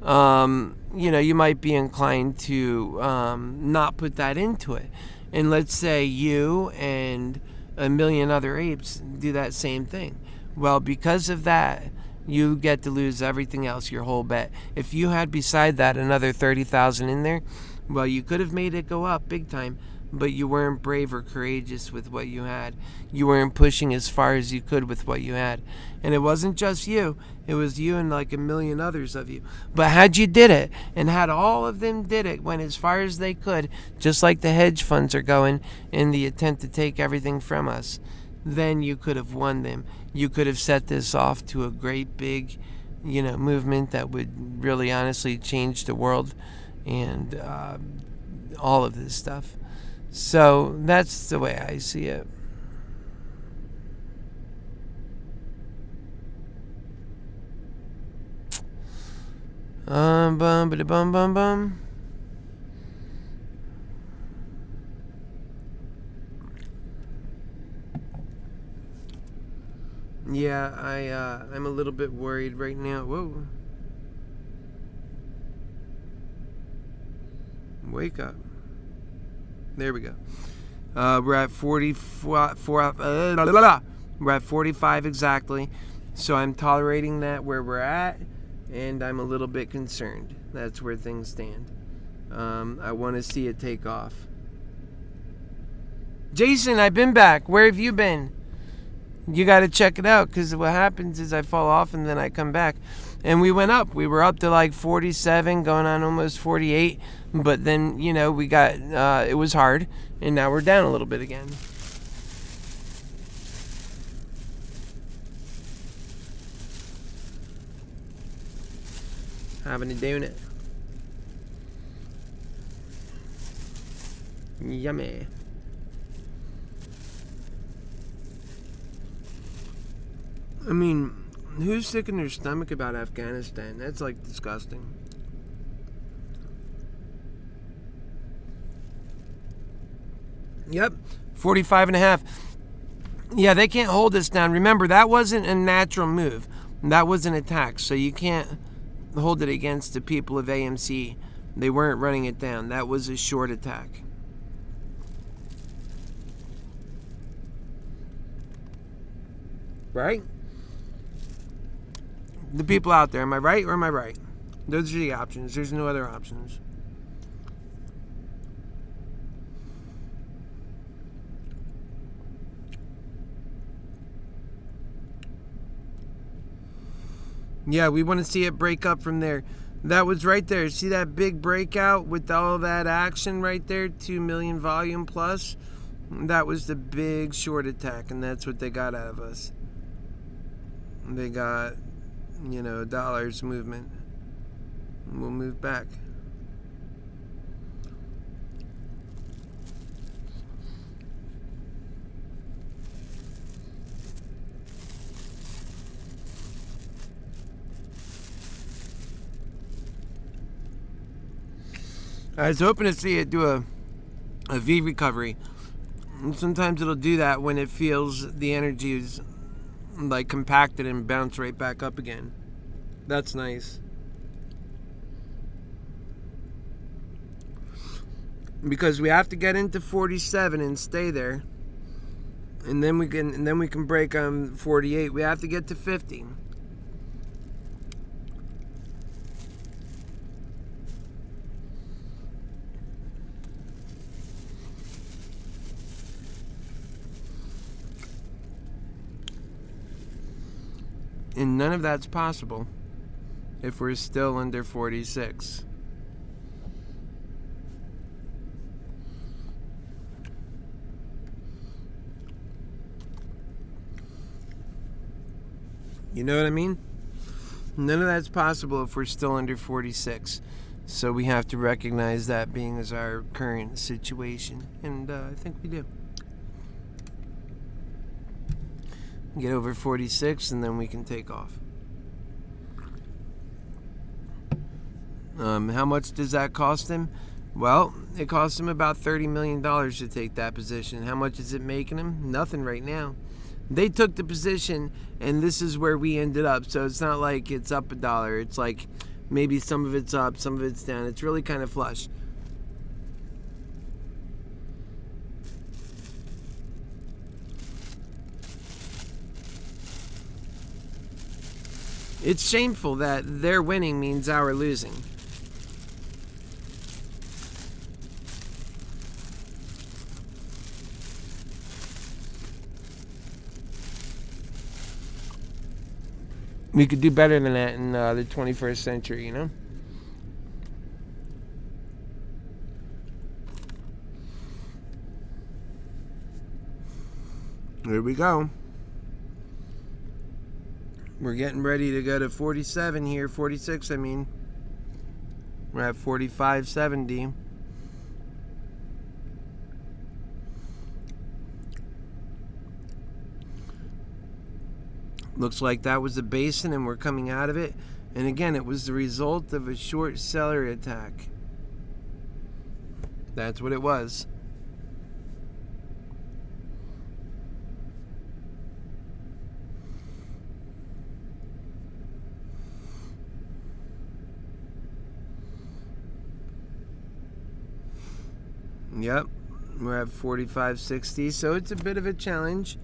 You might be inclined to not put that into it. And let's say you and a million other apes do that same thing. Well, because of that, you get to lose everything else, your whole bet. If you had beside that another 30,000 in there, well, you could have made it go up big time, but you weren't brave or courageous with what you had. You weren't pushing as far as you could with what you had. And it wasn't just you. It was you and a million others of you. But had you did it, and had all of them did it, went as far as they could, just like the hedge funds are going in the attempt to take everything from us, then you could have won them. You could have set this off to a great big, movement that would really honestly change the world and all of this stuff. So that's the way I see it. Bum. Yeah, I'm a little bit worried right now. Whoa. Wake up. There we go. We're at 44. We're at 45 exactly. So I'm tolerating that where we're at, and I'm a little bit concerned. That's where things stand. I want to see it take off. Jason, I've been back. Where have you been? You got to check it out, because what happens is I fall off and then I come back. And we went up. We were up to like 47, going on almost 48. But then, we got, it was hard. And now we're down a little bit again. Having a donut. Yummy. I mean, who's sick in their stomach about Afghanistan? That's like disgusting. Yep, 45.5. Yeah, they can't hold us down. Remember, that wasn't a natural move. That was an attack, so you can't hold it against the people of AMC. They weren't running it down. That was a short attack. Right? The people out there, am I right or am I right? Those are the options. There's no other options. Yeah, we want to see it break up from there. That was right there. See that big breakout with all that action right there? 2 million volume plus? That was the big short attack, and that's what they got out of us. They got, dollars movement. We'll move back. I was hoping to see it do a V recovery. And sometimes it'll do that when it feels the energy is like compacted and bounce right back up again. That's nice. Because we have to get into 47 and stay there. And then we can break on 48. We have to get to 50. And none of that's possible if we're still under 46. You know what I mean? None of that's possible if we're still under 46. So we have to recognize that being as our current situation. And I think we do. Get over 46 and then we can take off. How much does that cost him? Well, it cost him about $30 million to take that position. How much is it making him? Nothing right now. They took the position and this is where we ended up. So it's not like it's up $1. It's like maybe some of it's up, some of it's down. It's really kind of flush. It's shameful that their winning means our losing. We could do better than that in the 21st century, Here we go. We're getting ready to go to 47 here, 46 I mean. We're at 45.70. Looks like that was the basin and we're coming out of it. And again, it was the result of a short seller attack. That's what it was. Yep, we're at 45.60, so it's a bit of a challenge.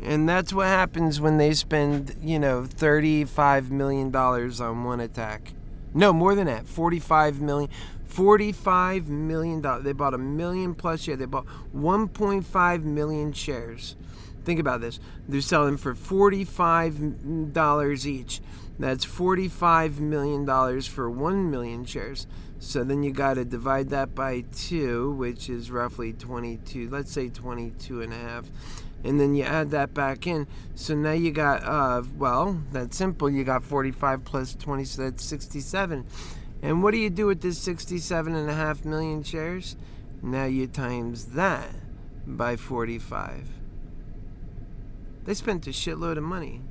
And that's what happens when they spend, $35 million on one attack. No, more than that. $45 million. $45 million. They bought 1 million plus shares. They bought 1.5 million shares. Think about this. They're selling for $45 each. That's $45 million for 1 million shares. So then you got to divide that by 2, which is roughly 22. Let's say 22 and a half. And then you add that back in. So now you got, that's simple. You got 45 plus 20, so that's 67. And what do you do with this 67.5 million shares? Now you times that by 45. They spent a shitload of money.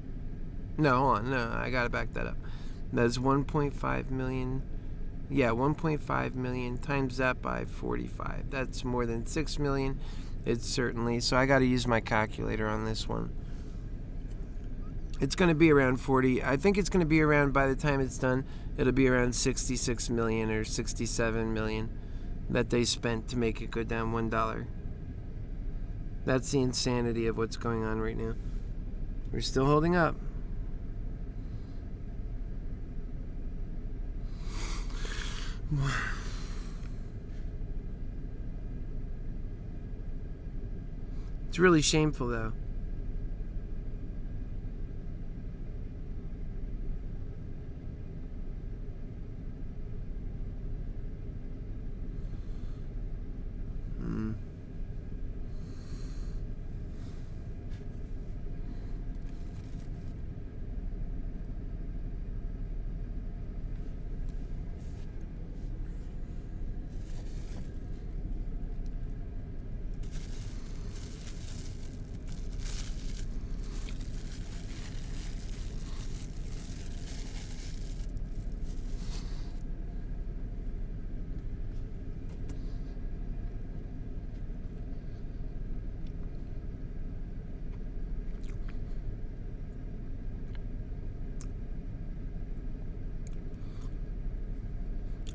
No, hold on. No, I got to back that up. That's 1.5 million. Yeah, 1.5 million times that by 45. That's more than 6 million. It's certainly, so I got to use my calculator on this one. It's going to be around 40. I think it's going to be around, by the time it's done, it'll be around 66 million or 67 million that they spent to make it go down $1. That's the insanity of what's going on right now. We're still holding up. It's really shameful, though.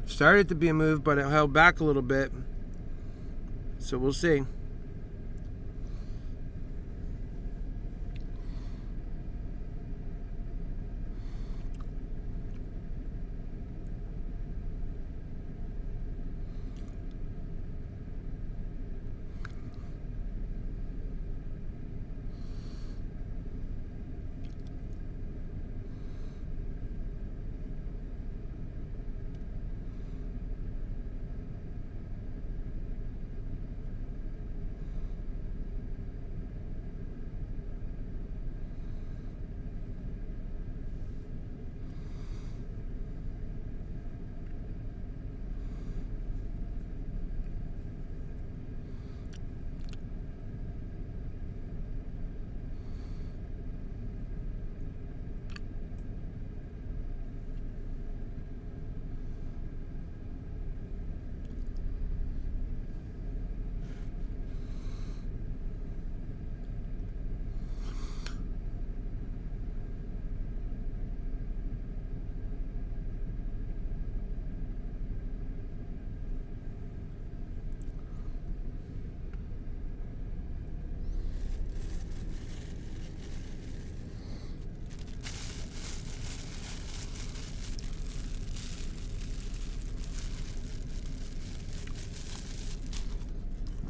Started to be a move, but it held back a little bit. So we'll see.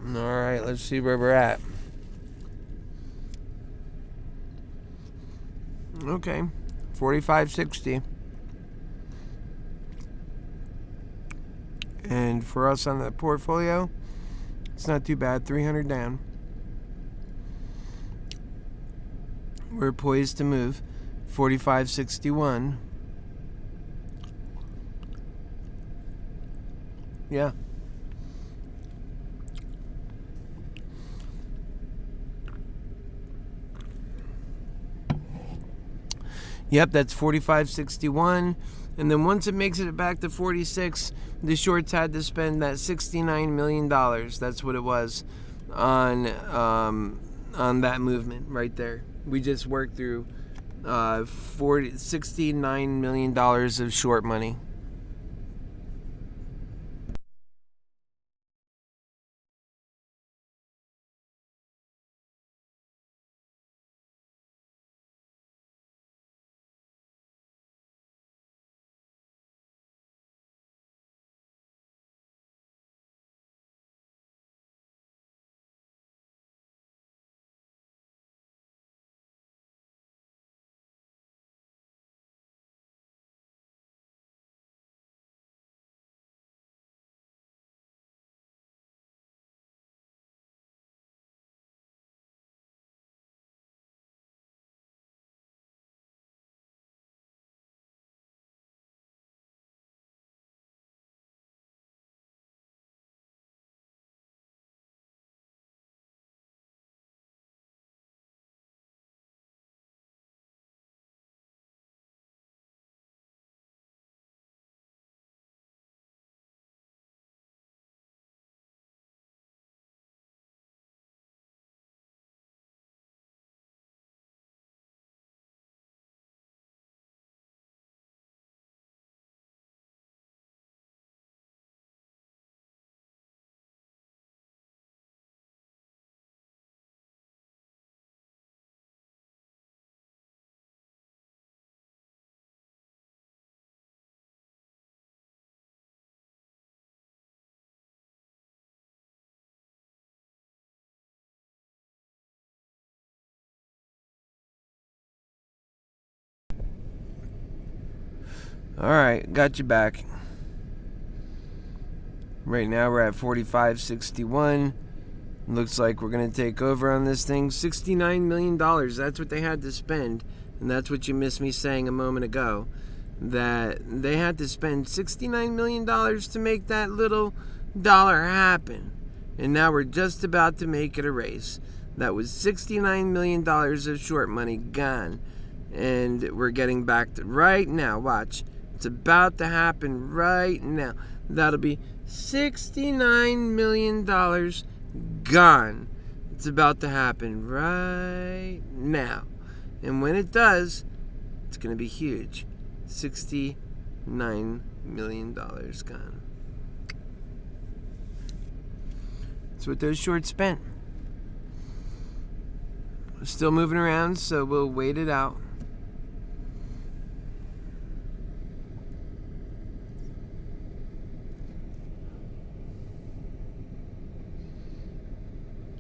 All right, let's see where we're at. Okay, 45.60. And for us on the portfolio, it's not too bad. 300 down. We're poised to move. 45.61. Yeah. Yep, that's 45.61. And then once it makes it back to 46, the shorts had to spend that $69 million. That's what it was on that movement right there. We just worked through $69 million of short money. Alright, got you back. Right now we're at 45.61. Looks like we're going to take over on this thing. $69 million. That's what they had to spend. And that's what you missed me saying a moment ago. That they had to spend $69 million to make that little dollar happen. And now we're just about to make it a race. That was $69 million of short money gone. And we're getting back to right now. Watch. It's about to happen right now. That'll be $69 million gone. It's about to happen right now. And when it does, it's going to be huge. $69 million gone. That's what those shorts spent. We're still moving around, so we'll wait it out.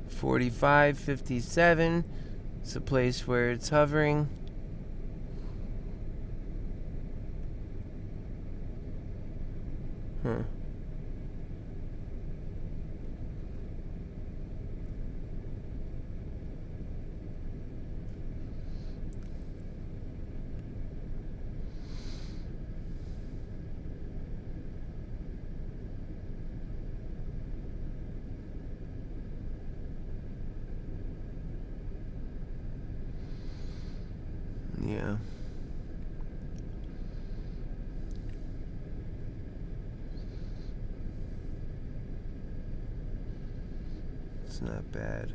$45.57. It's a place where it's hovering. Yeah. It's not bad.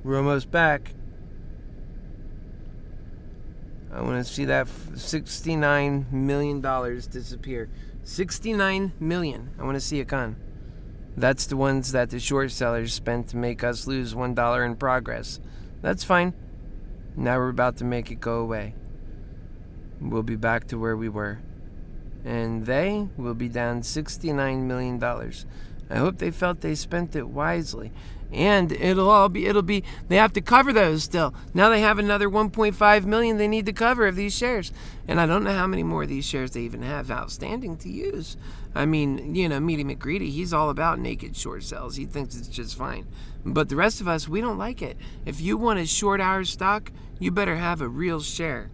We're almost back. I want to see that $69 million disappear. $69 million. I want to see it gone. That's the ones that the short sellers spent to make us lose $1 in progress. That's fine. Now we're about to make it go away. We'll be back to where we were. And they will be down $69 million. I hope they felt they spent it wisely. And it'll be, they have to cover those still. Now they have another 1.5 million they need to cover of these shares. And I don't know how many more of these shares they even have outstanding to use. I mean, Meaty McGreedy, he's all about naked short sells. He thinks it's just fine. But the rest of us, we don't like it. If you want a short hour stock, you better have a real share.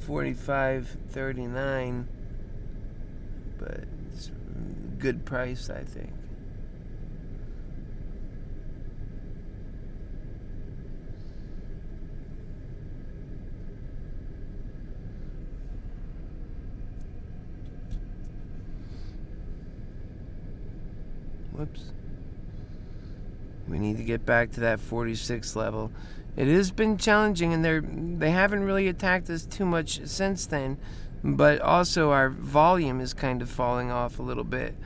$45.39, but it's a good price, I think. Whoops. We need to get back to that 46 level. It has been challenging, and they haven't really attacked us too much since then, but also our volume is kind of falling off a little bit.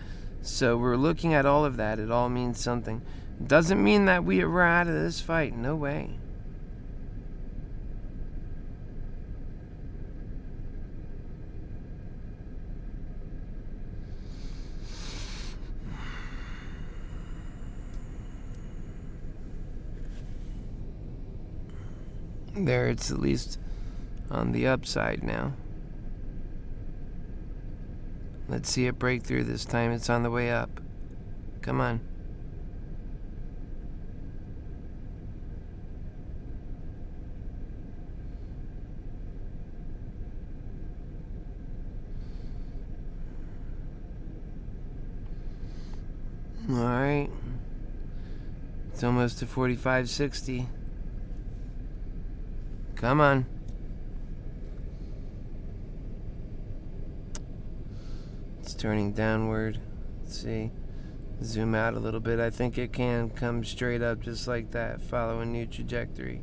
So we're looking at all of that. It all means something. It doesn't mean that we're out of this fight. No way. There, it's at least on the upside now. Let's see it break through this time. It's on the way up. Come on. All right. It's almost to 45.60. Come on. It's turning downward. Let's see. Zoom out a little bit. I think it can come straight up just like that. Follow a new trajectory.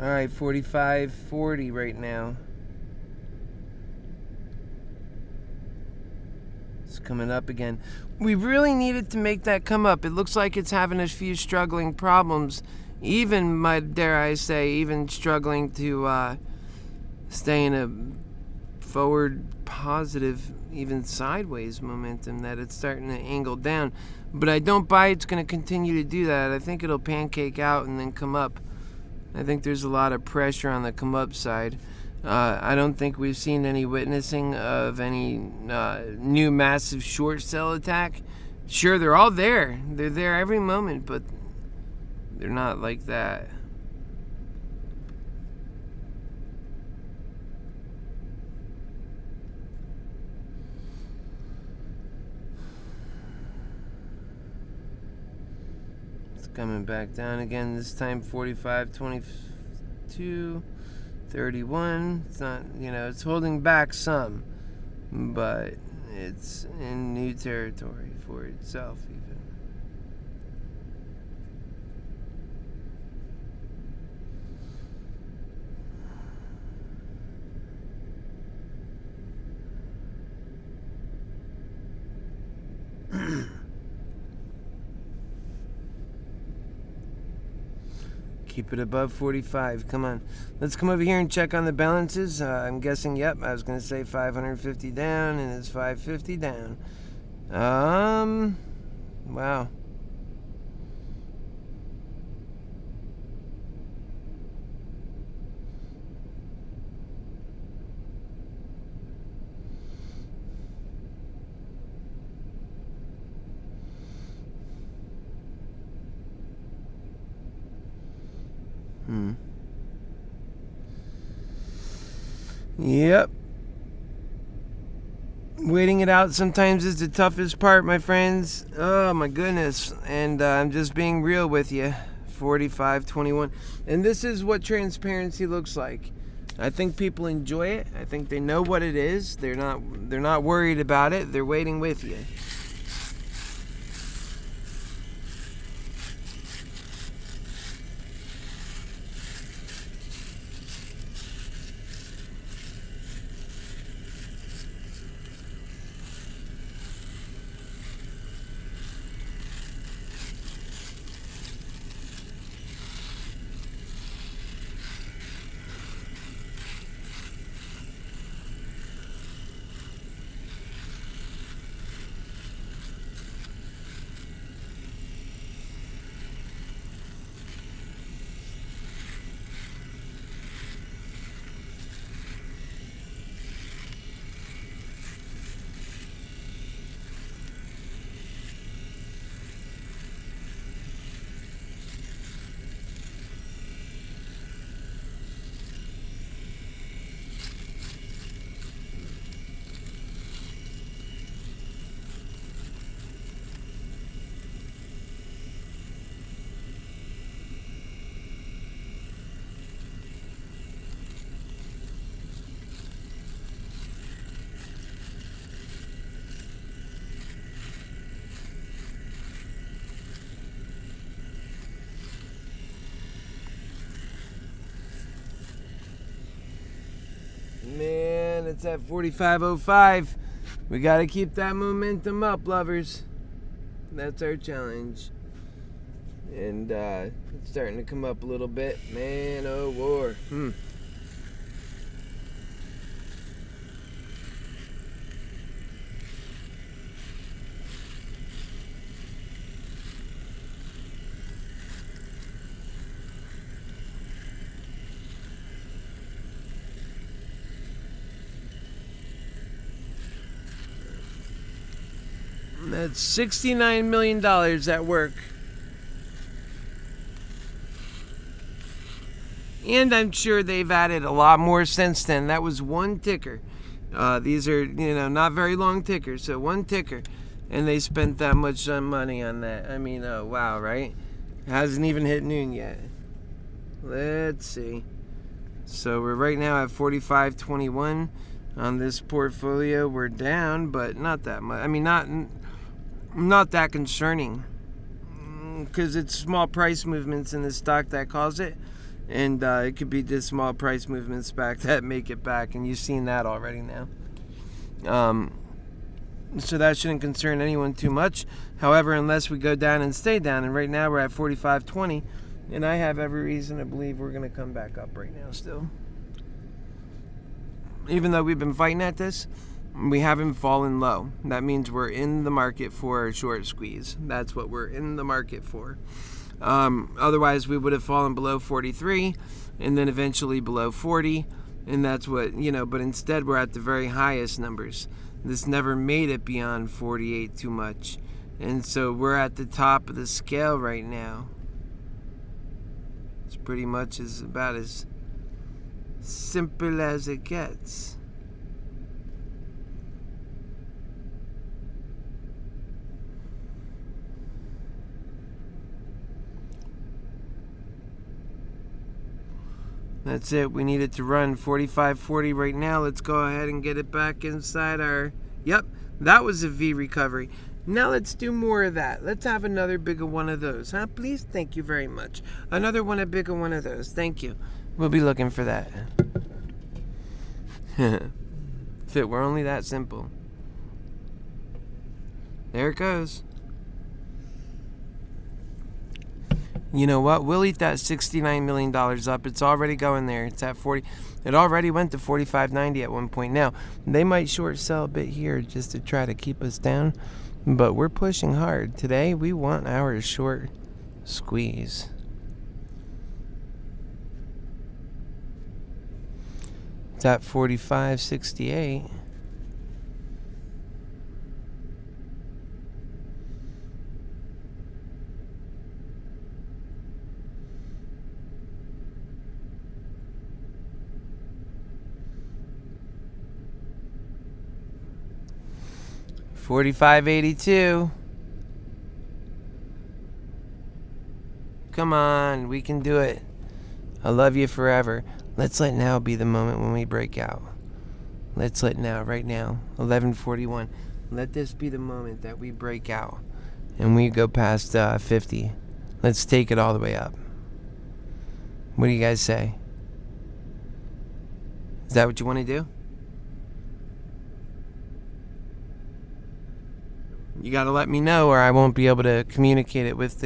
All right, 45.40 right now. It's coming up again. We really needed to make that come up. It looks like it's having a few struggling problems. Even, dare I say, even struggling to stay in a forward positive, even sideways momentum, that it's starting to angle down. But I don't buy it's going to continue to do that. I think it'll pancake out and then come up. I think there's a lot of pressure on the come up side. I don't think we've seen any witnessing of any new massive short sell attack. Sure, they're all there. They're there every moment, but they're not like that. Coming back down again, this time 45.22, 31. It's not, it's holding back some, but it's in new territory for itself even. Keep it above 45. Come on. Let's come over here and check on the balances. I'm guessing, yep, I was going to say 550 down, and it's 550 down. Wow. Yep. Waiting it out sometimes is the toughest part, my friends. Oh my goodness. And I'm just being real with you. 45.21. And this is what transparency looks like. I think people enjoy it. I think they know what it is. They're not worried about it. They're waiting with you. It's at 45.05. We got to keep that momentum up, lovers. That's our challenge. And it's starting to come up a little bit. Man, oh war. That's $69 million at work. And I'm sure they've added a lot more since then. That was one ticker. These are, not very long tickers. So one ticker. And they spent that much money on that. I mean, wow, right? Hasn't even hit noon yet. Let's see. So we're right now at 45.21 on this portfolio. We're down, but not that much. I mean, not that concerning. Because it's small price movements in the stock that cause it. And it could be just small price movements back that make it back. And you've seen that already now. So that shouldn't concern anyone too much. However, unless we go down and stay down. And right now we're at 45.20. And I have every reason to believe we're going to come back up right now still. Even though we've been fighting at this, we haven't fallen low. That means we're in the market for a short squeeze. That's what we're in the market for. Otherwise, we would have fallen below 43 and then eventually below 40. And that's what, but instead we're at the very highest numbers. This never made it beyond 48 too much. And so we're at the top of the scale right now. It's pretty much about as simple as it gets. That's it. We need it to run 45.40 right now. Let's go ahead and get it back inside our... Yep, that was a V recovery. Now let's do more of that. Let's have another bigger one of those, huh? Please? Thank you very much. Another one, a bigger one of those. Thank you. We'll be looking for that. If it were only that simple. There it goes. You know what? We'll eat that $69 million up. It's already going there. It's at 40. It already went to 45.90 at one point. Now, they might short sell a bit here just to try to keep us down. But we're pushing hard. Today, we want our short squeeze. It's at 45.68. $45.82. Come on, we can do it. I love you forever. Let's let now be the moment when we break out. Let's let now, right now, 11:41. Let this be the moment that we break out and we go past 50. Let's take it all the way up. What do you guys say? Is that what you want to do? You got to let me know or I won't be able to communicate it with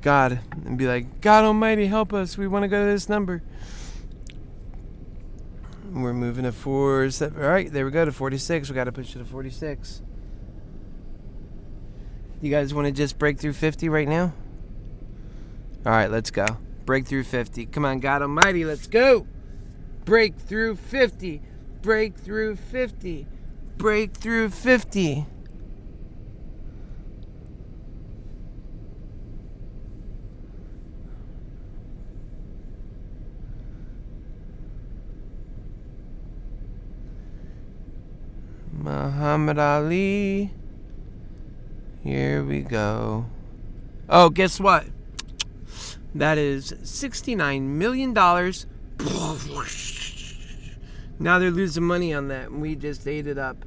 God and be like, God Almighty, help us. We want to go to this number. We're moving to 47. All right, there we go to 46. We got to push it to 46. You guys want to just break through 50 right now? All right, let's go. Break through 50. Come on, God Almighty, let's go. Break through 50. Break through 50. Break through 50. Muhammad Ali. Here we go. Oh, guess what? That is $69 million. Now they're losing money on that, and we just ate it up.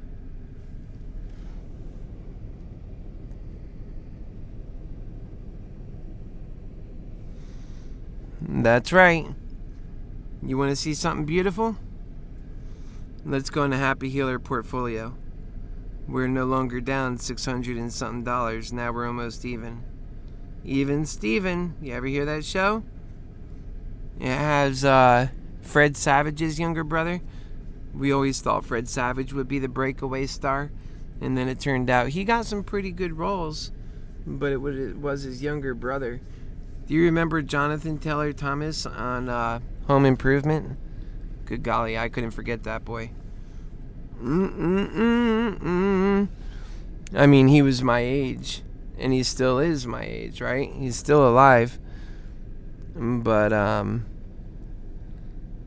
That's right. You want to see something beautiful? Let's go into HappyHealer portfolio. We're no longer down $600 and something. Now we're almost even. Even Steven. You ever hear that show? It has Fred Savage's younger brother. We always thought Fred Savage would be the breakaway star. And then it turned out he got some pretty good roles. But it was his younger brother. Do you remember Jonathan Taylor Thomas on Home Improvement? Good golly, I couldn't forget that boy. I mean, he was my age. And he still is my age, right? He's still alive. But, and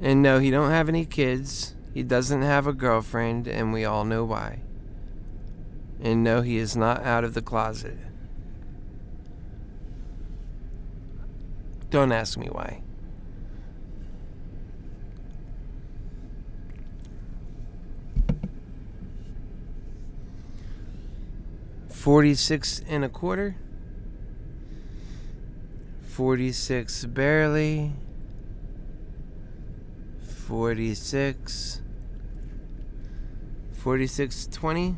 no, he don't have any kids. He doesn't have a girlfriend, and we all know why. And no, he is not out of the closet. Don't ask me why. $46.25. 46 barely. 46. 46.20.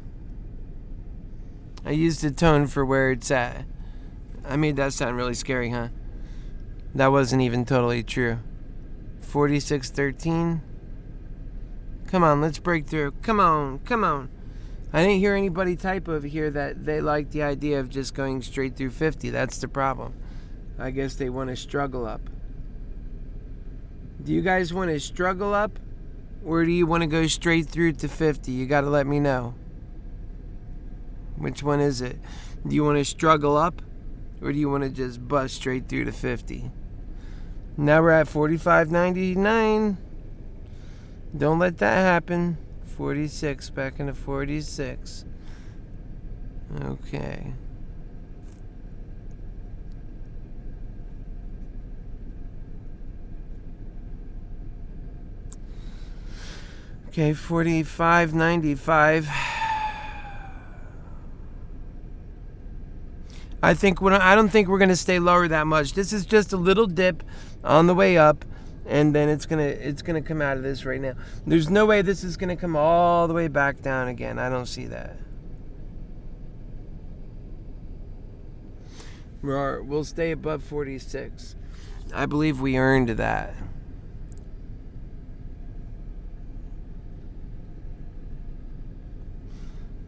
I used the tone for where it's at. I made that sound really scary, huh? That wasn't even totally true. 46.13. Come on, let's break through. Come on, come on. I didn't hear anybody type over here that they like the idea of just going straight through 50. That's the problem. I guess they want to struggle up. Do you guys want to struggle up? Or do you want to go straight through to 50? You got to let me know. Which one is it? Do you want to struggle up? Or do you want to just bust straight through to 50? Now we're at 45.99. Don't let that happen. 46, back into 46. Okay. Okay, 45.95. I don't think we're gonna stay lower that much. This is just a little dip on the way up, and then it's gonna come out of this right now. There's no way this is gonna come all the way back down again. I don't see that. We'll stay above 46. I believe we earned that.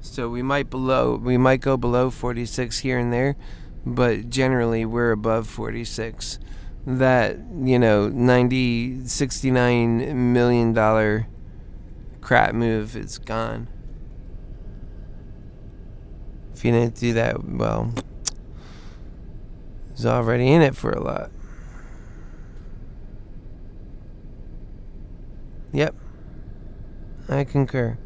So we might go below 46 here and there, but generally we're above 46. That, $69 million crap move is gone. If you didn't do that, well, it's already in it for a lot. Yep, I concur.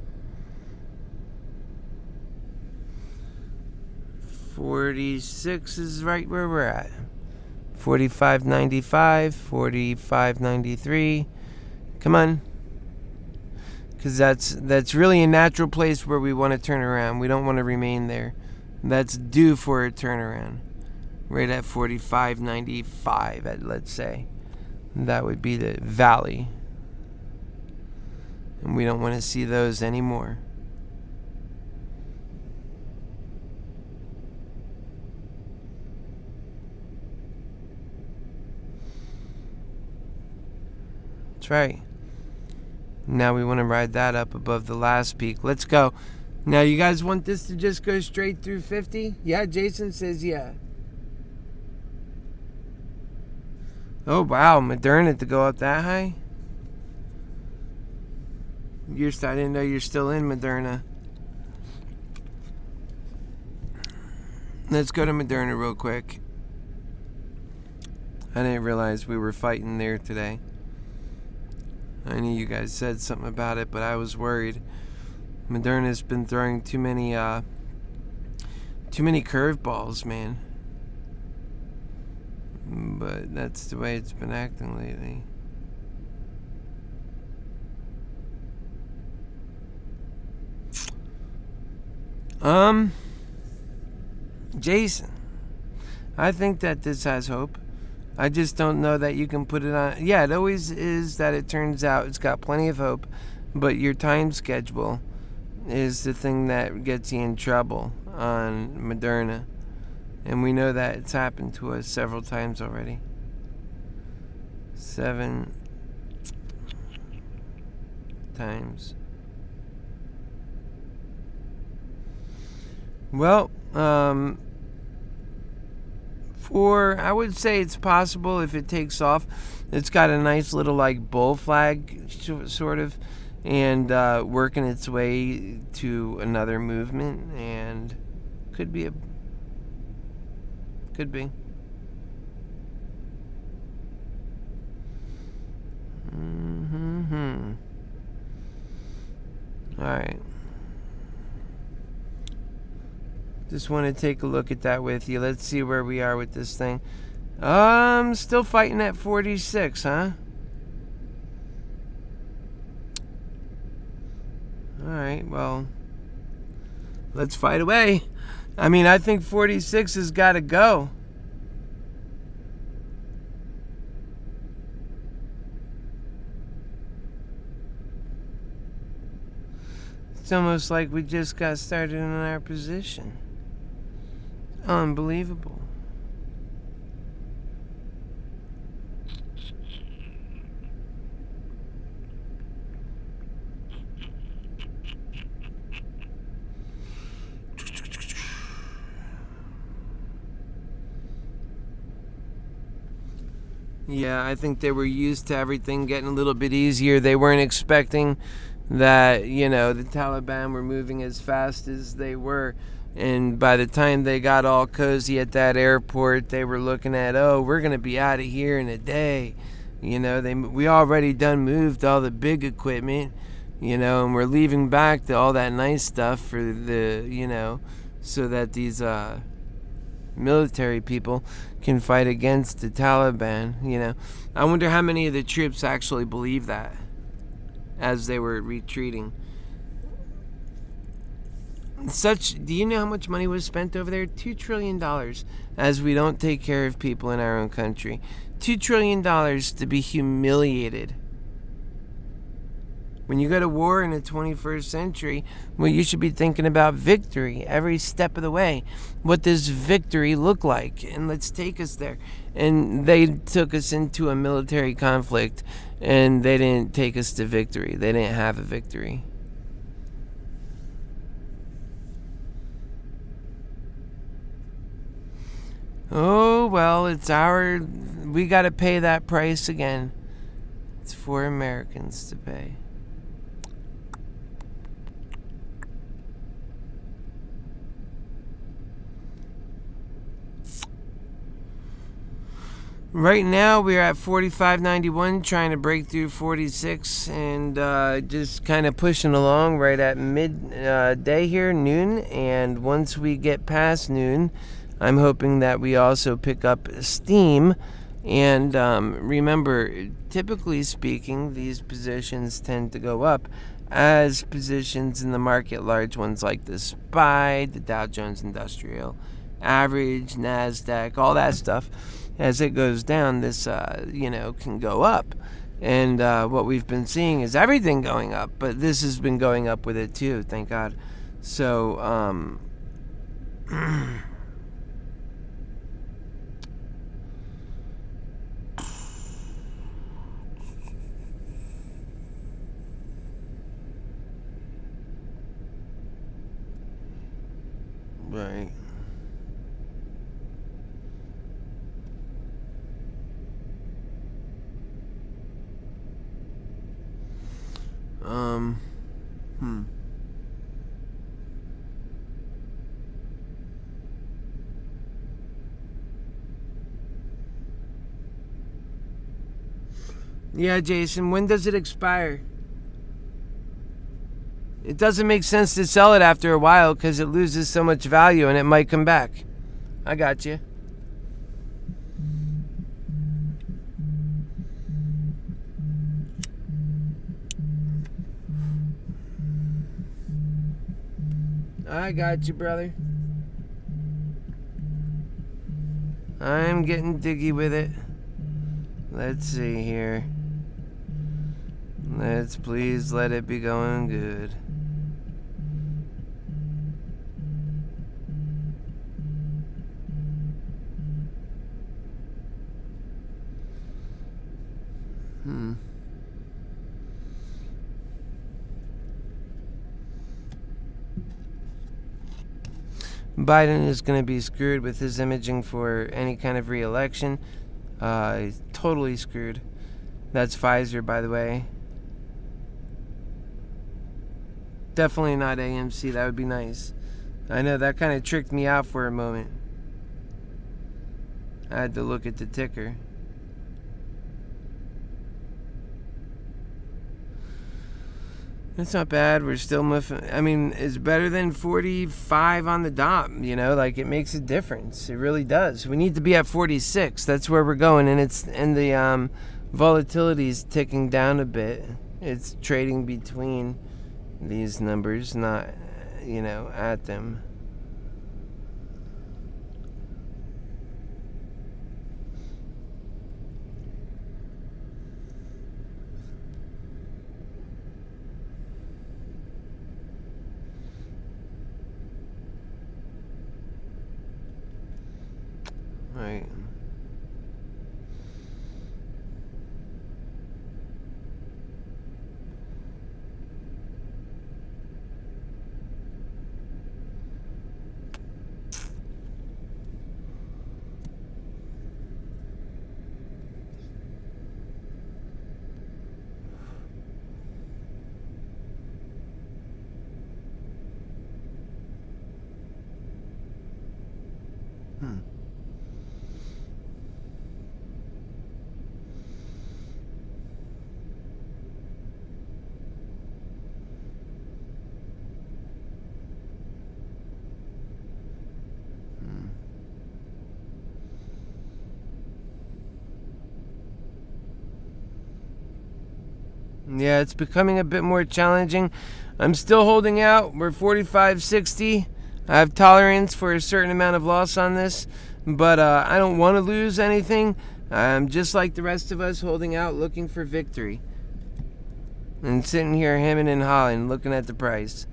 46 is right where we're at. 45.95, 45.93. Come on. Because that's really a natural place where we want to turn around. We don't want to remain there. That's due for a turnaround. Right at 45.95, let's say. That would be the valley. And we don't want to see those anymore. That's right. Now we want to ride that up above the last peak. Let's go. Now you guys want this to just go straight through 50? Yeah, Jason says yeah. Oh wow, Moderna to go up that high? I didn't know you're still in Moderna. Let's go to Moderna real quick. I didn't realize we were fighting there today. I knew you guys said something about it, but I was worried. Moderna's been throwing too many curveballs, man. But that's the way it's been acting lately. Jason, I think that this has hope. I just don't know that you can put it on. Yeah, it always is that it turns out it's got plenty of hope, but your time schedule is the thing that gets you in trouble on Moderna. And we know that it's happened to us several times already. 7 times. Well, I would say it's possible if it takes off. It's got a nice little like bull flag sort of, and working its way to another movement, and could be. All right. Just want to take a look at that with you. Let's see where we are with this thing. Still fighting at 46, huh? Alright, well, let's fight away. I mean, I think 46 has got to go. It's almost like we just got started in our position. Unbelievable. Yeah, I think they were used to everything getting a little bit easier. They weren't expecting that, the Taliban were moving as fast as they were. And by the time they got all cozy at that airport, they were looking at, we're going to be out of here in a day. We already done moved all the big equipment, and we're leaving back all that nice stuff for the, so that these military people can fight against the Taliban, I wonder how many of the troops actually believe that as they were retreating. Do you know how much money was spent over there? $2 trillion, as we don't take care of people in our own country. $2 trillion to be humiliated. When you go to war in the 21st century, well, you should be thinking about victory every step of the way. What does victory look like? And let's take us there. And they took us into a military conflict, and they didn't take us to victory. They didn't have a victory. Oh, well, we got to pay that price again. It's for Americans to pay. Right now, we're at 45.91, trying to break through 46, and just kind of pushing along right at midday here, noon. And once we get past noon, I'm hoping that we also pick up steam. And remember, typically speaking, these positions tend to go up as positions in the market, large ones like the SPY, the Dow Jones Industrial Average, NASDAQ, all that stuff. As it goes down, this, can go up. And what we've been seeing is everything going up, but this has been going up with it too, thank God. So, right. Yeah, Jason, when does it expire? It doesn't make sense to sell it after a while because it loses so much value and it might come back. I got you. I got you, brother. I'm getting diggy with it. Let's see here. Let's please let it be going good. Biden is going to be screwed with his imaging for any kind of re-election. He's totally screwed. That's Pfizer, by the way. Definitely not AMC. That would be nice. I know that kind of tricked me out for a moment. I had to look at the ticker. It's not bad. We're still moving. I mean, it's better than 45 on the dot. You know, like it makes a difference. It really does. We need to be at 46. That's where we're going, and the volatility is ticking down a bit. It's trading between these numbers, not, at them. Right. Yeah, it's becoming a bit more challenging. I'm still holding out. We're 45.60. I have tolerance for a certain amount of loss on this, but I don't want to lose anything. I'm just like the rest of us, holding out, looking for victory. And sitting here hemming and hawing, looking at the price.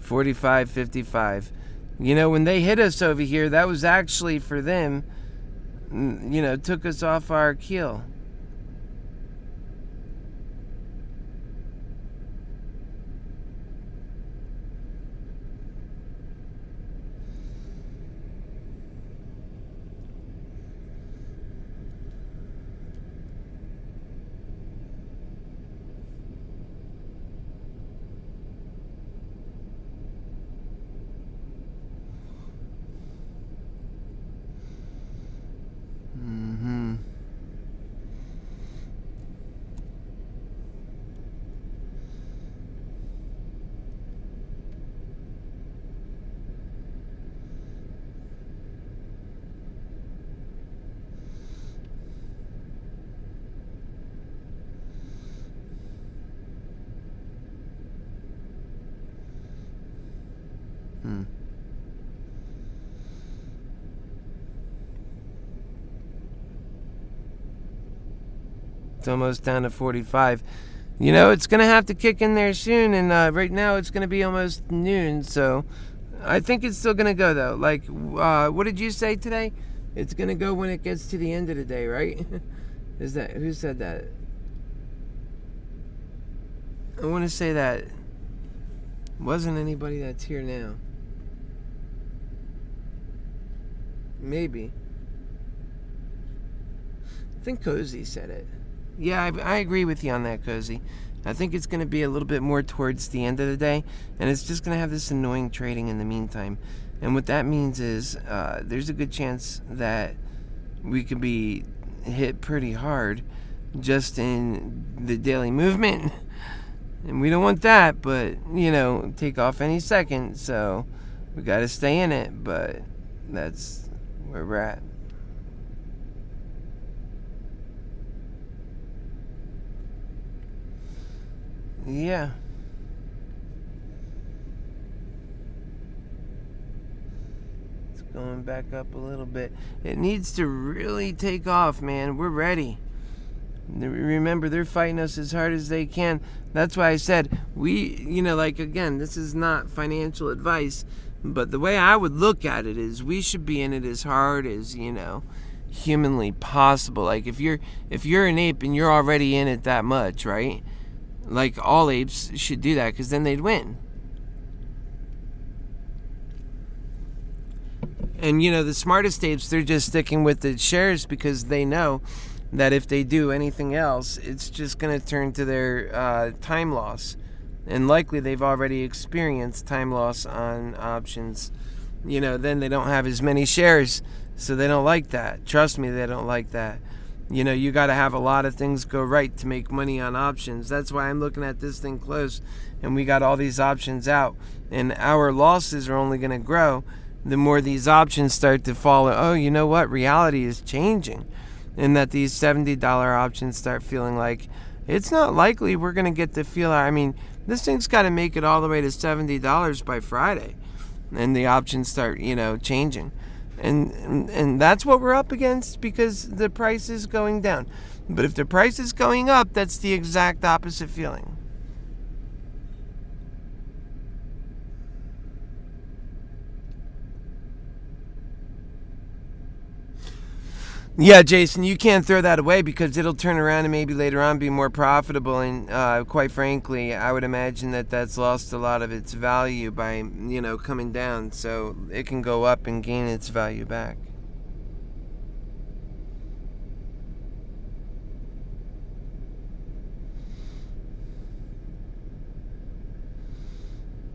45.55. When they hit us over here, that was actually for them, took us off our keel. It's almost down to 45. It's going to have to kick in there soon, and right now it's going to be almost noon, so I think it's still going to go, though. Like, what did you say today? It's going to go when it gets to the end of the day, right? Who said that? I want to say that wasn't anybody that's here now. Maybe. I think Cozy said it. Yeah, I agree with you on that, Cozy. I think it's going to be a little bit more towards the end of the day, and it's just going to have this annoying trading in the meantime. And what that means is there's a good chance that we could be hit pretty hard just in the daily movement. And we don't want that, but, take off any second, so we got to stay in it, but that's where we're at. Yeah. It's going back up a little bit. It needs to really take off, man. We're ready. Remember, they're fighting us as hard as they can. That's why I said, again, this is not financial advice, but the way I would look at it is we should be in it as hard as, humanly possible. Like if you're an ape and you're already in it that much, right? Like all apes should do that, because then they'd win. And the smartest apes, they're just sticking with the shares because they know that if they do anything else, it's just going to turn to their time loss. And likely they've already experienced time loss on options. Then they don't have as many shares, so they don't like that. Trust me, they don't like that. You got to have a lot of things go right to make money on options. That's why I'm looking at this thing close, and we got all these options out. And our losses are only going to grow the more these options start to fall. Oh, you know what? Reality is changing. And that these $70 options start feeling like it's not likely we're going to get the feel. I mean, this thing's got to make it all the way to $70 by Friday. And the options start, changing. And that's what we're up against, because the price is going down. But if the price is going up, that's the exact opposite feeling. Yeah, Jason, you can't throw that away, because it'll turn around and maybe later on be more profitable. And quite frankly, I would imagine that that's lost a lot of its value by, coming down. So it can go up and gain its value back.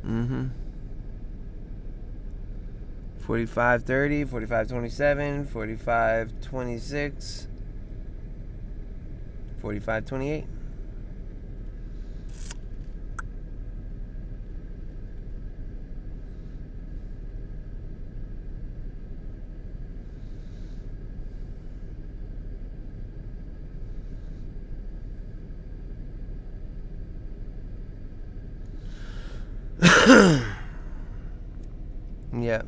Mm-hmm. 45.30, 45.27, 45.26, 45.28. Yeah.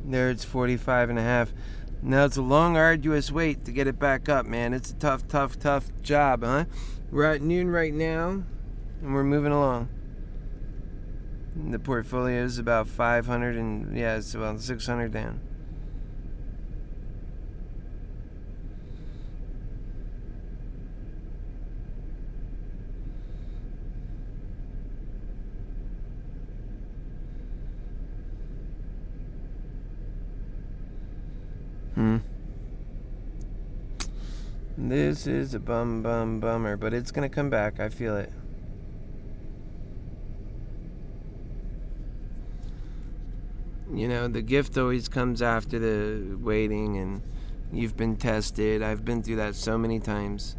There it's 45.5. Now it's a long, arduous wait to get it back up, man. It's a tough job, huh? We're at noon right now, and we're moving along. The portfolio is about 500, and yeah, it's about 600 down. This is a bummer, but it's gonna come back. I feel it. The gift always comes after the waiting, and you've been tested. I've been through that so many times.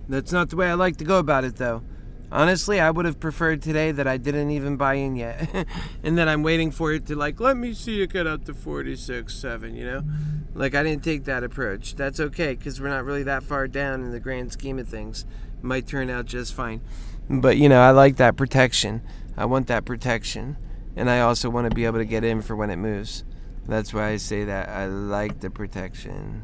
That's not the way I like to go about it, though. Honestly, I would have preferred today that I didn't even buy in yet. And that I'm waiting for it to, like, let me see it get up to 46.7, you know? Like, I didn't take that approach. That's okay, because we're not really that far down in the grand scheme of things. It might turn out just fine. But, you know, I like that protection. I want that protection. And I also want to be able to get in for when it moves. That's why I say that. I like the protection.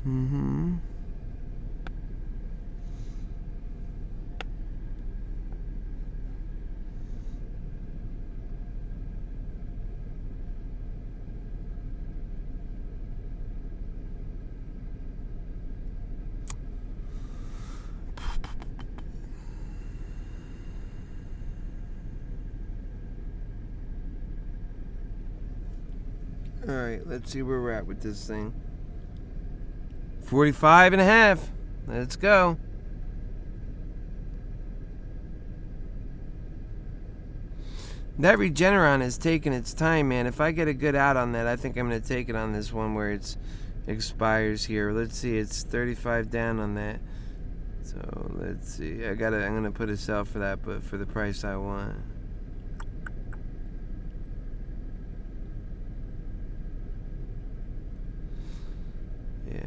Mm-hmm. All right, let's see where we're at with this thing. 45.5. Let's go. That Regeneron is taking its time, man. If I get a good out on that, I think I'm going to take it on this one where it expires here. Let's see, it's 35 down on that. So let's see. I'm going to put a sell for that, but for the price I want. Yeah.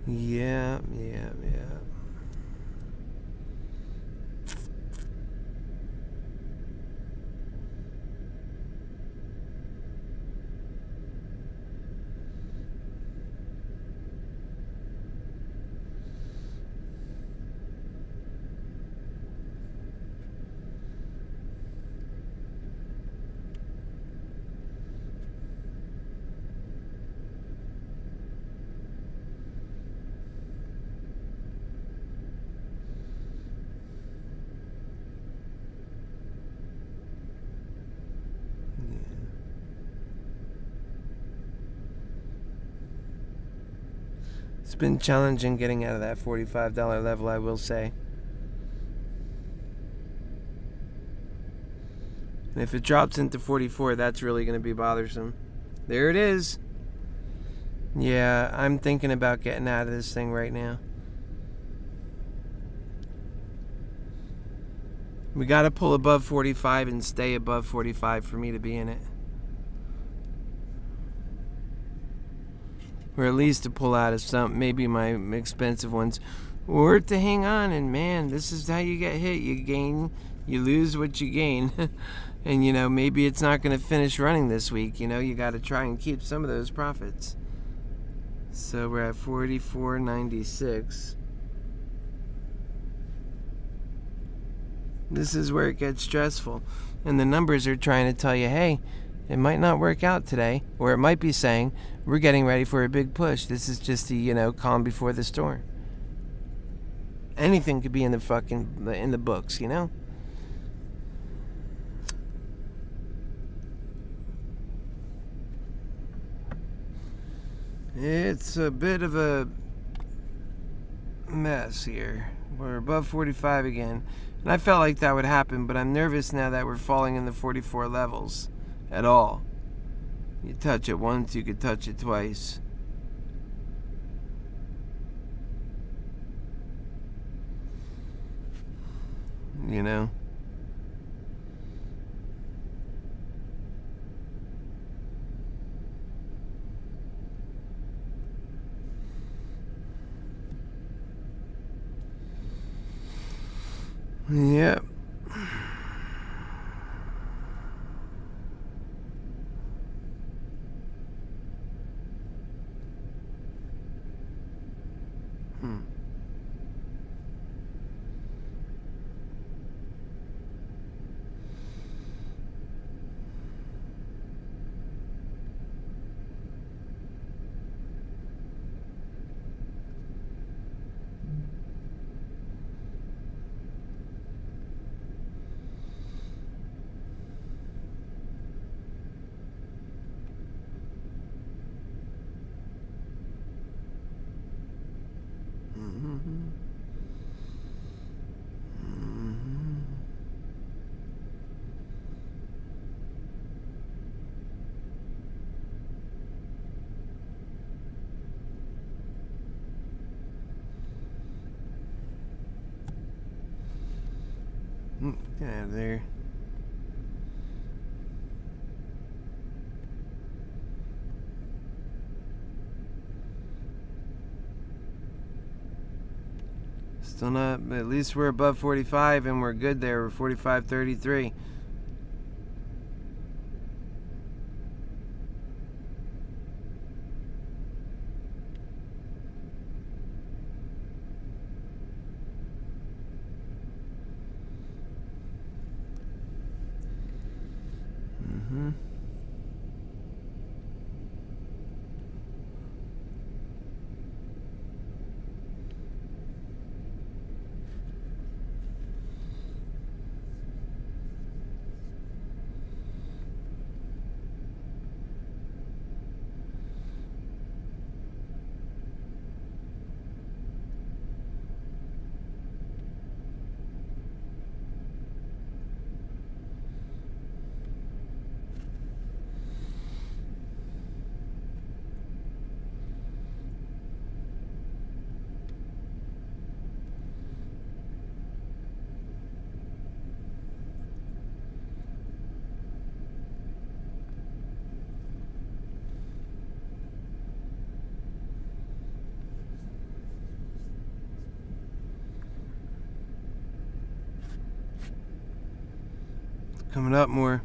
Yeah. It's been challenging getting out of that $45 level, I will say. And if it drops into 44, that's really going to be bothersome. There it is. Yeah, I'm thinking about getting out of this thing right now. We got to pull above 45 and stay above 45 for me to be in it. Or at least to pull out of some, maybe my expensive ones. Or to hang on, and man, this is how you get hit. You lose what you gain. And, you know, maybe it's not going to finish running this week. You know, you got to try and keep some of those profits. So we're at 44.96. This is where it gets stressful. And the numbers are trying to tell you, hey, it might not work out today. Or it might be saying, we're getting ready for a big push. This is just the, you know, calm before the storm. Anything could be in the books, you know? It's a bit of a mess here. We're above 45 again. And I felt like that would happen, but I'm nervous now that we're falling in the 44 levels at all. You touch it once, you could touch it twice. You know? Yep. Get out of there. Still not, but at least we're above 45 and we're good there. We're 45.33. Coming up more.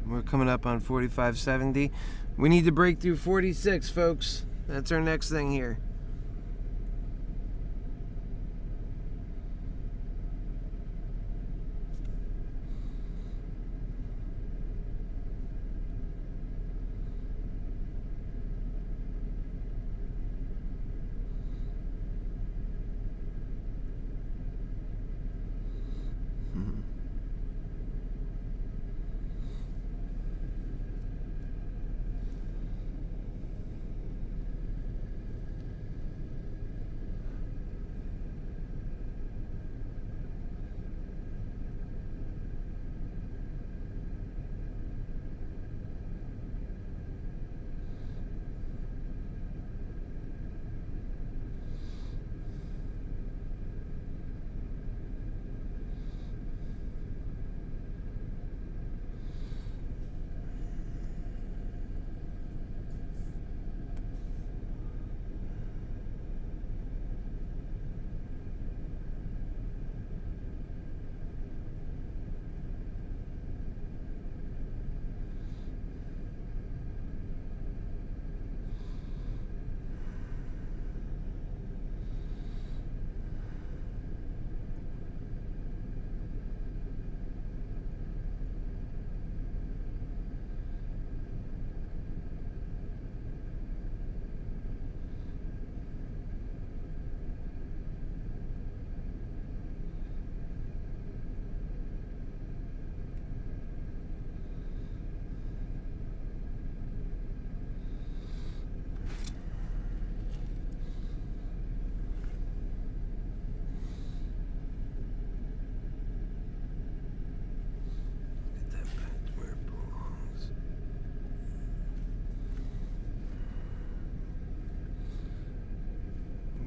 We're coming up on 45.70. We need to break through 46, folks. That's our next thing here.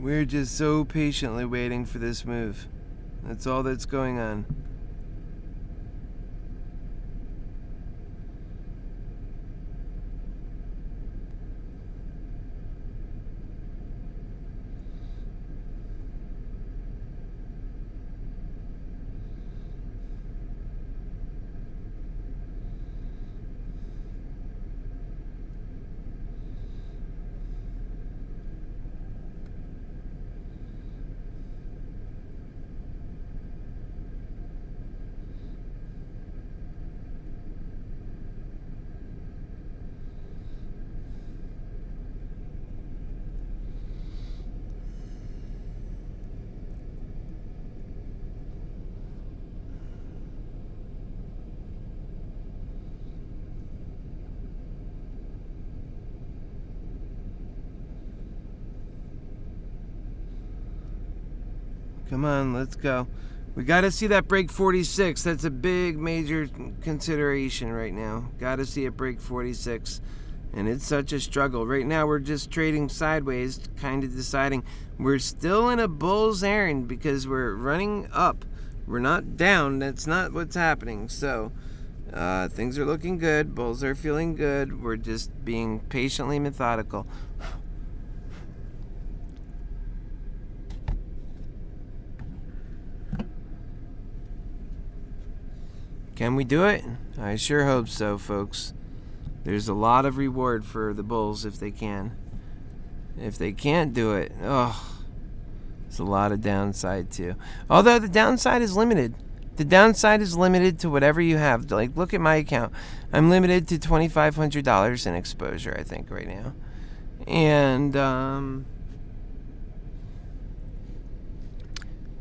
We're just so patiently waiting for this move. That's all that's going on. Come on, let's go. We got to see that break 46. That's a big, major consideration right now. Got to see it break 46. And it's such a struggle. Right now, we're just trading sideways, kind of deciding. We're still in a bull's errand because we're running up. We're not down. That's not what's happening. So, things are looking good. Bulls are feeling good. We're just being patiently methodical. Can we do it? I sure hope so, folks. There's a lot of reward for the bulls if they can. If they can't do it, it's a lot of downside too. Although the downside is limited. The downside is limited to whatever you have. Like, look at my account. I'm limited to $2,500 in exposure, I think, right now. And,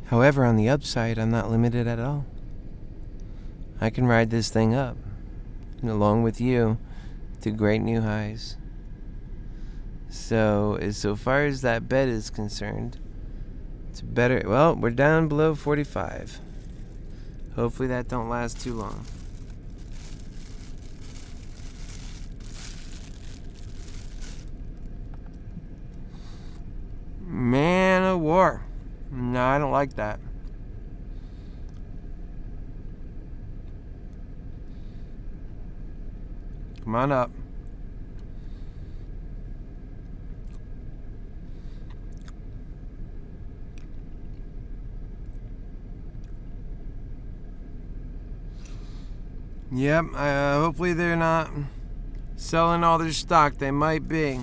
however, on the upside, I'm not limited at all. I can ride this thing up, and along with you, to great new highs. So far as that bet is concerned, it's better. Well, we're down below 45. Hopefully that don't last too long. Man of war. No, I don't like that. Come on up. Yep, hopefully they're not selling all their stock. They might be.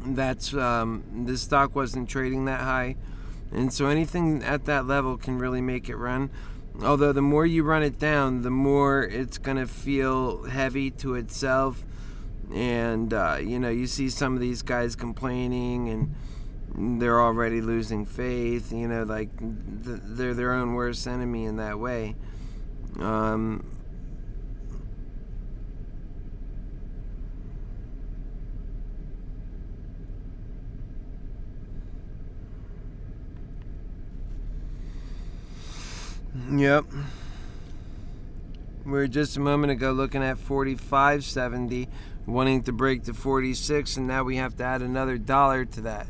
That's this stock wasn't trading that high, and so anything at that level can really make it run. Although the more you run it down, the more it's gonna feel heavy to itself. And you see some of these guys complaining, and they're already losing faith. Like they're their own worst enemy in that way. Yep. We were just a moment ago looking at 45.70, wanting to break to 46, and now we have to add another dollar to that.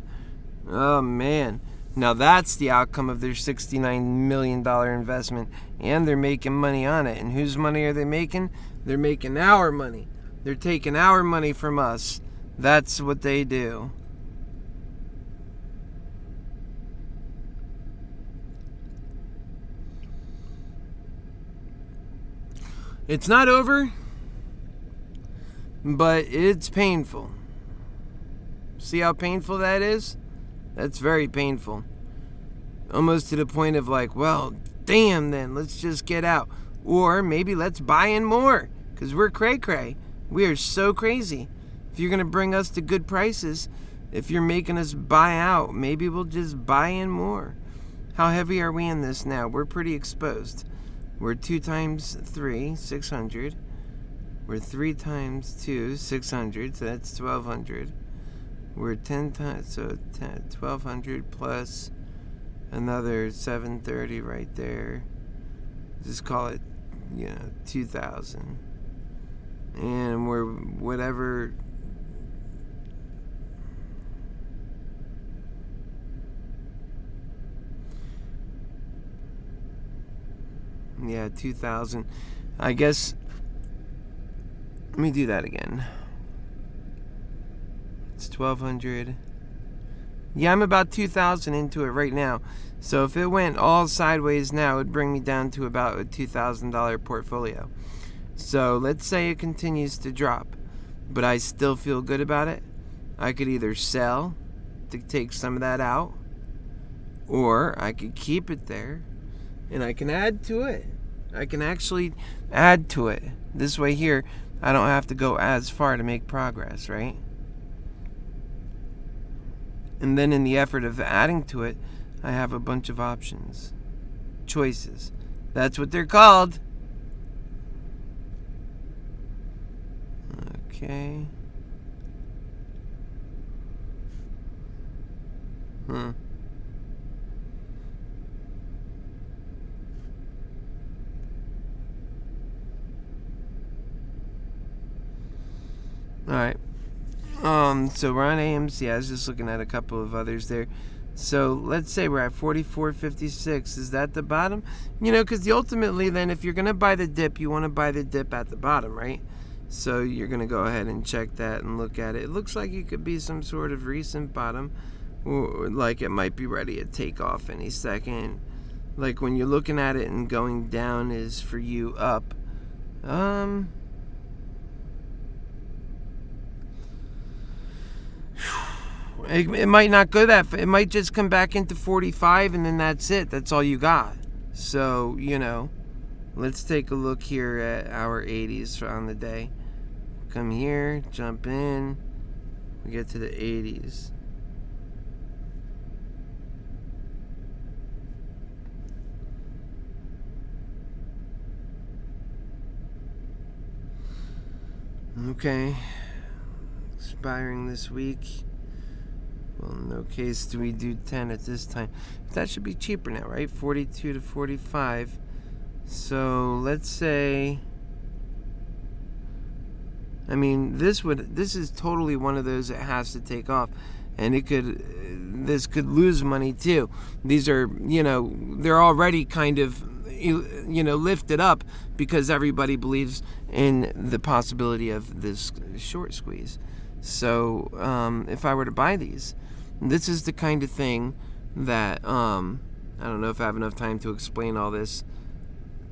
Oh man. Now that's the outcome of their $69 million investment, and they're making money on it. And whose money are they making? They're making our money. They're taking our money from us. That's what they do. It's not over, but it's painful. See how painful that is? That's very painful. Almost to the point of like, well, damn then, let's just get out. Or maybe let's buy in more, because we're cray-cray. We are so crazy. If you're going to bring us to good prices, if you're making us buy out, maybe we'll just buy in more. How heavy are we in this now? We're pretty exposed. We're 2 times 3, 600. We're 3 times 2, 600, so that's 1,200. we're 10 times, so 1200 plus another 730 right there. Just call it, 2,000. And we're whatever. Yeah, 2,000. I guess. Let me do that again. It's 1,200. Yeah, I'm about 2,000 into it right now. So if it went all sideways now, it would bring me down to about a $2,000 portfolio. So let's say it continues to drop, but I still feel good about it. I could either sell to take some of that out, or I could keep it there and I can add to it. I can actually add to it. This way here, I don't have to go as far to make progress, right? And then in the effort of adding to it, I have a bunch of options. Choices. That's what they're called. Okay. Alright. So we're on AMC. I was just looking at a couple of others there. So let's say we're at 44.56. Is that the bottom? Because ultimately then if you're going to buy the dip, you want to buy the dip at the bottom, right? So you're going to go ahead and check that and look at it. It looks like it could be some sort of recent bottom. Or like it might be ready to take off any second. Like when you're looking at it and going down is for you up. It might not go that far. It might just come back into 45 and then that's it. That's all you got. So, let's take a look here at our 80s on the day. Come here, jump in. We get to the 80s. Okay. Expiring this week. Well, in no case do we do 10 at this time. That should be cheaper now, right? 42 to 45. So let's say, this is totally one of those that has to take off, and this could lose money too. These are, they're already kind of, lifted up because everybody believes in the possibility of this short squeeze. So if I were to buy these, this is the kind of thing that I don't know if I have enough time to explain all this,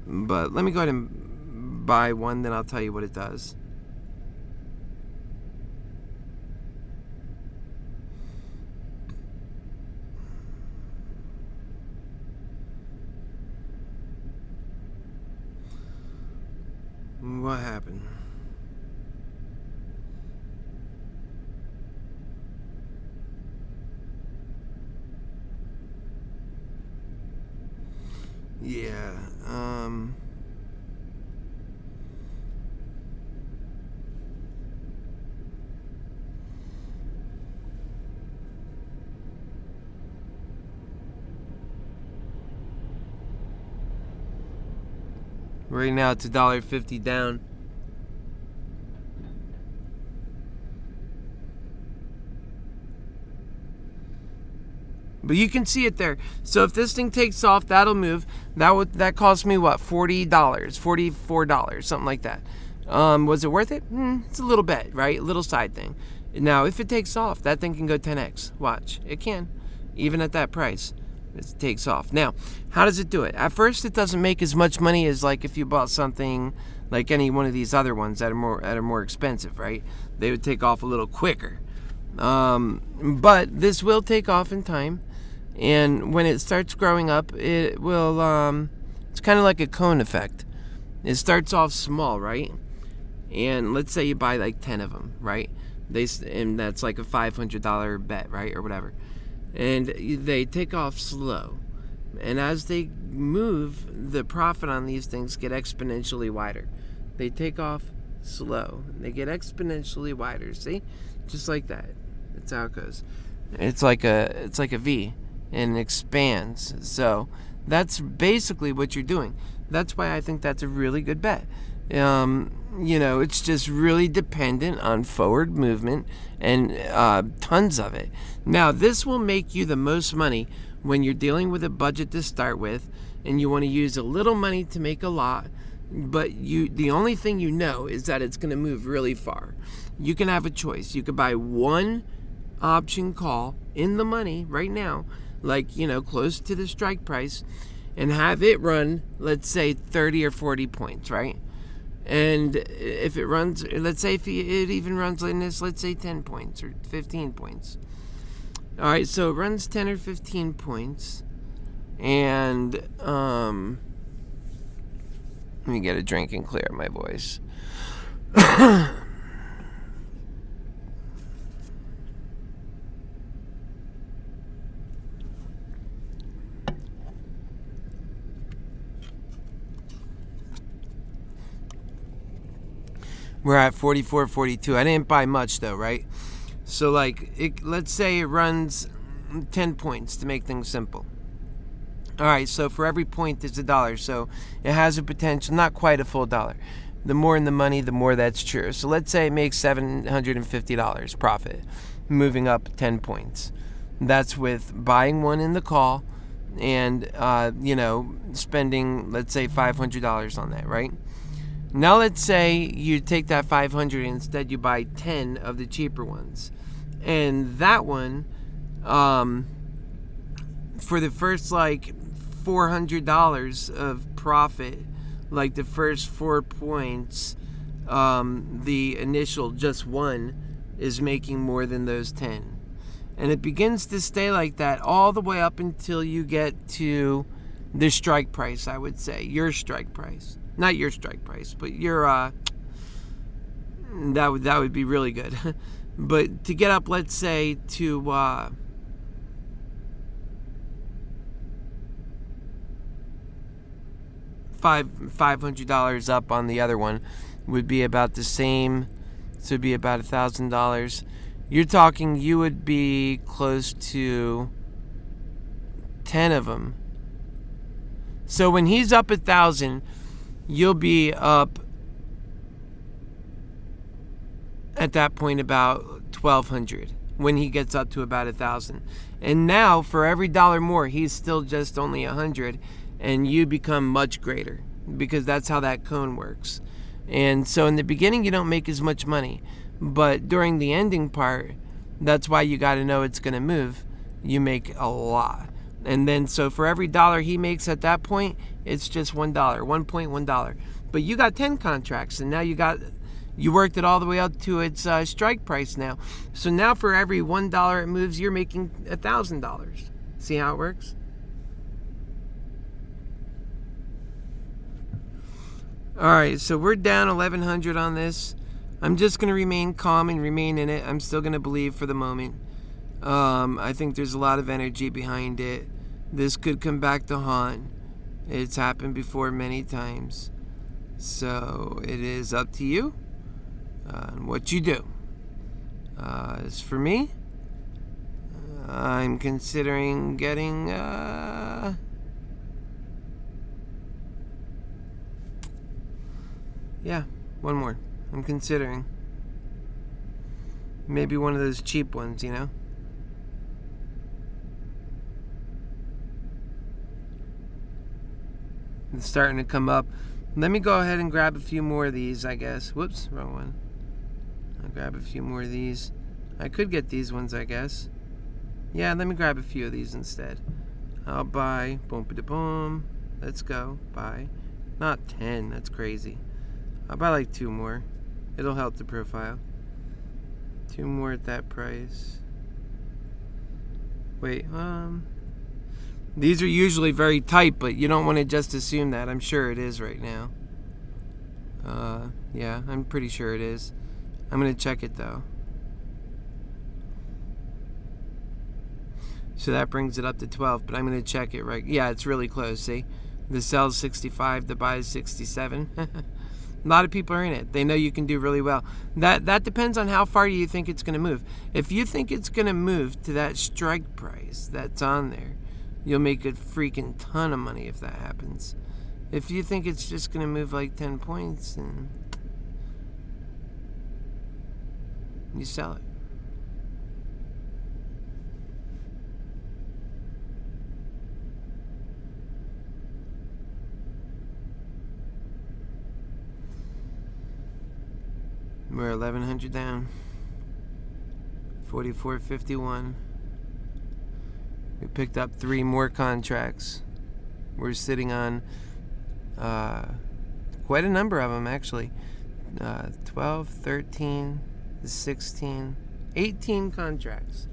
but let me go ahead and buy one, then I'll tell you what it does. What happened? Yeah, right now it's $1.50 down. But you can see it there. So if this thing takes off, that'll move. That cost me what? $40, $44, something like that. Was it worth it? It's a little bit, right? A little side thing. Now, if it takes off, that thing can go 10x. Watch, it can, even at that price. It takes off. Now, how does it do it? At first, it doesn't make as much money as like if you bought something like any one of these other ones that are more expensive, right? They would take off a little quicker. But this will take off in time. And when it starts growing up, it will, it's kind of like a cone effect. It starts off small, right? And let's say you buy like 10 of them, right? And that's like a $500 bet, right? Or whatever. And they take off slow. And as they move, the profit on these things get exponentially wider. They take off slow. They get exponentially wider, see? Just like that. That's how it goes. It's like a V, and it expands. So that's basically what you're doing. That's why I think that's a really good bet. It's just really dependent on forward movement and tons of it. Now, this will make you the most money when you're dealing with a budget to start with, and you want to use a little money to make a lot. But the only thing is that it's going to move really far. You can have a choice. You could buy one option call in the money right now, like, close to the strike price, and have it run, let's say, 30 or 40 points, right? And if it runs, let's say if it even runs like this, let's say 10 points or 15 points. All right, so it runs 10 or 15 points, and let me get a drink and clear my voice. We're at 44, 42. I didn't buy much though, right? So let's say it runs 10 points to make things simple. All right, so for every point is $1. So it has a potential, not quite a full dollar. The more in the money, the more that's true. So let's say it makes $750 profit, moving up 10 points. That's with buying one in the call and, spending, let's say, $500 on that, right? Now let's say you take that 500 and instead you buy 10 of the cheaper ones. And that one, for the first $400 of profit, like the first 4 points, the initial just one is making more than those 10. And it begins to stay like that all the way up until you get to the strike price, I would say. Your strike price. Not your strike price, but your that would be really good. But to get up, let's say, to $500 up on the other one would be about the same. So it'd be about $1,000. You're talking you would be close to 10 of them. So when he's up 1,000, you'll be up at that point about 1,200 when he gets up to about 1,000. And now for every dollar more, he's still just only 100, and you become much greater because that's how that cone works. And so in the beginning, you don't make as much money, but during the ending part, that's why you got to know it's going to move. You make a lot. And then so for every dollar he makes at that point, it's just $1, $1.1. But you got 10 contracts, and now you worked it all the way up to its strike price now. So now for every $1 it moves, you're making $1,000. See how it works? All right, so we're down 1,100 on this. I'm just going to remain calm and remain in it. I'm still going to believe for the moment. I think there's a lot of energy behind it. This could come back to haunt. It's happened before many times. So it is up to you and what you do. As for me, I'm considering getting one more. I'm considering maybe one of those cheap ones, It's starting to come up. Let me go ahead and grab a few more of these, I guess. Whoops, wrong one. I'll grab a few more of these. I could get these ones, I guess. Yeah, let me grab a few of these instead. I'll buy, boom-ba-da-boom. Let's go, buy. Not 10, that's crazy. I'll buy like 2 more. It'll help the profile. 2 more at that price. Wait, these are usually very tight, but you don't want to just assume that. I'm sure it is right now. Yeah, I'm pretty sure it is. I'm going to check it, though. So that brings it up to 12, but I'm going to check it right. Yeah, it's really close, see? The sell's 65, the buy is 67. A lot of people are in it. They know you can do really well. That depends on how far you think it's going to move. If you think it's going to move to that strike price that's on there, you'll make a freaking ton of money if that happens. If you think it's just going to move like 10 points, then you sell it. We're 1,100 down. 44.51. We picked up 3 more contracts. We're sitting on quite a number of them, actually. 12, 13, 16, 18 contracts.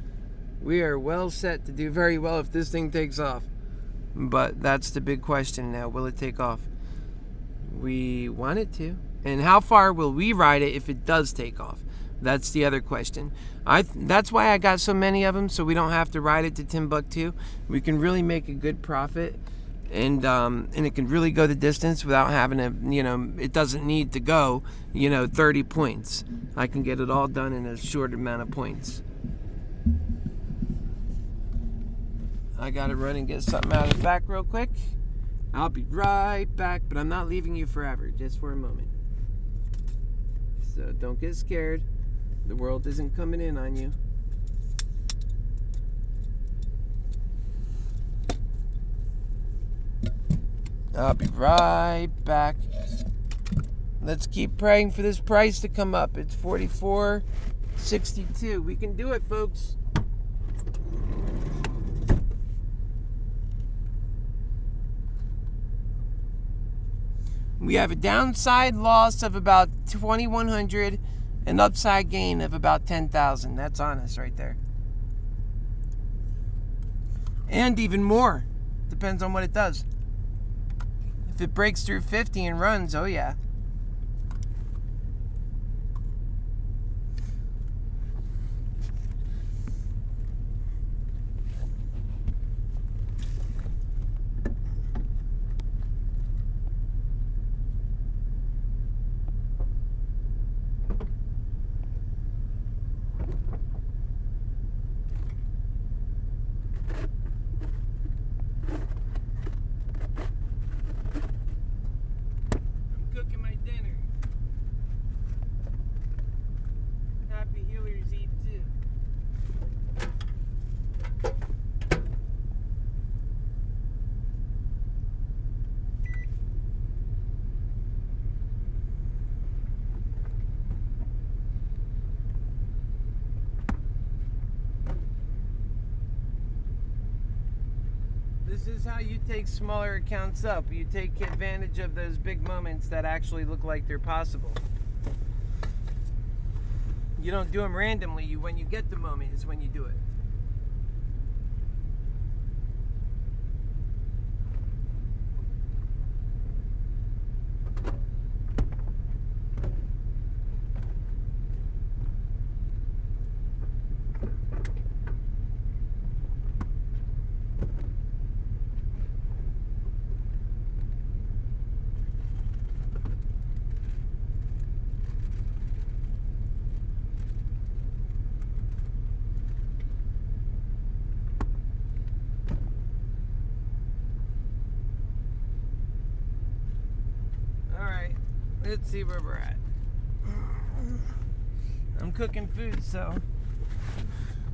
We are well set to do very well if this thing takes off. But that's the big question now. Will it take off? We want it to. And how far will we ride it if it does take off? That's the other question. That's why I got so many of them, so we don't have to ride it to Timbuktu. We can really make a good profit, and it can really go the distance without having to, it doesn't need to go, 30 points. I can get it all done in a short amount of points. I gotta run and get something out of the back real quick. I'll be right back, but I'm not leaving you forever, just for a moment. So don't get scared. The world isn't coming in on you. I'll be right back. Let's keep praying for this price to come up. It's 44.62. We can do it, folks. We have a downside loss of about 2,100, an upside gain of about 10,000. That's on us right there. And even more. Depends on what it does. If it breaks through 50 and runs, oh yeah. Cooking my dinner. HappyHealers eat too. This is how you take smaller accounts up. You take advantage of those big moments that actually look like they're possible. You don't do them randomly. When you get the moment is when you do it. Let's see where we're at. I'm cooking food, so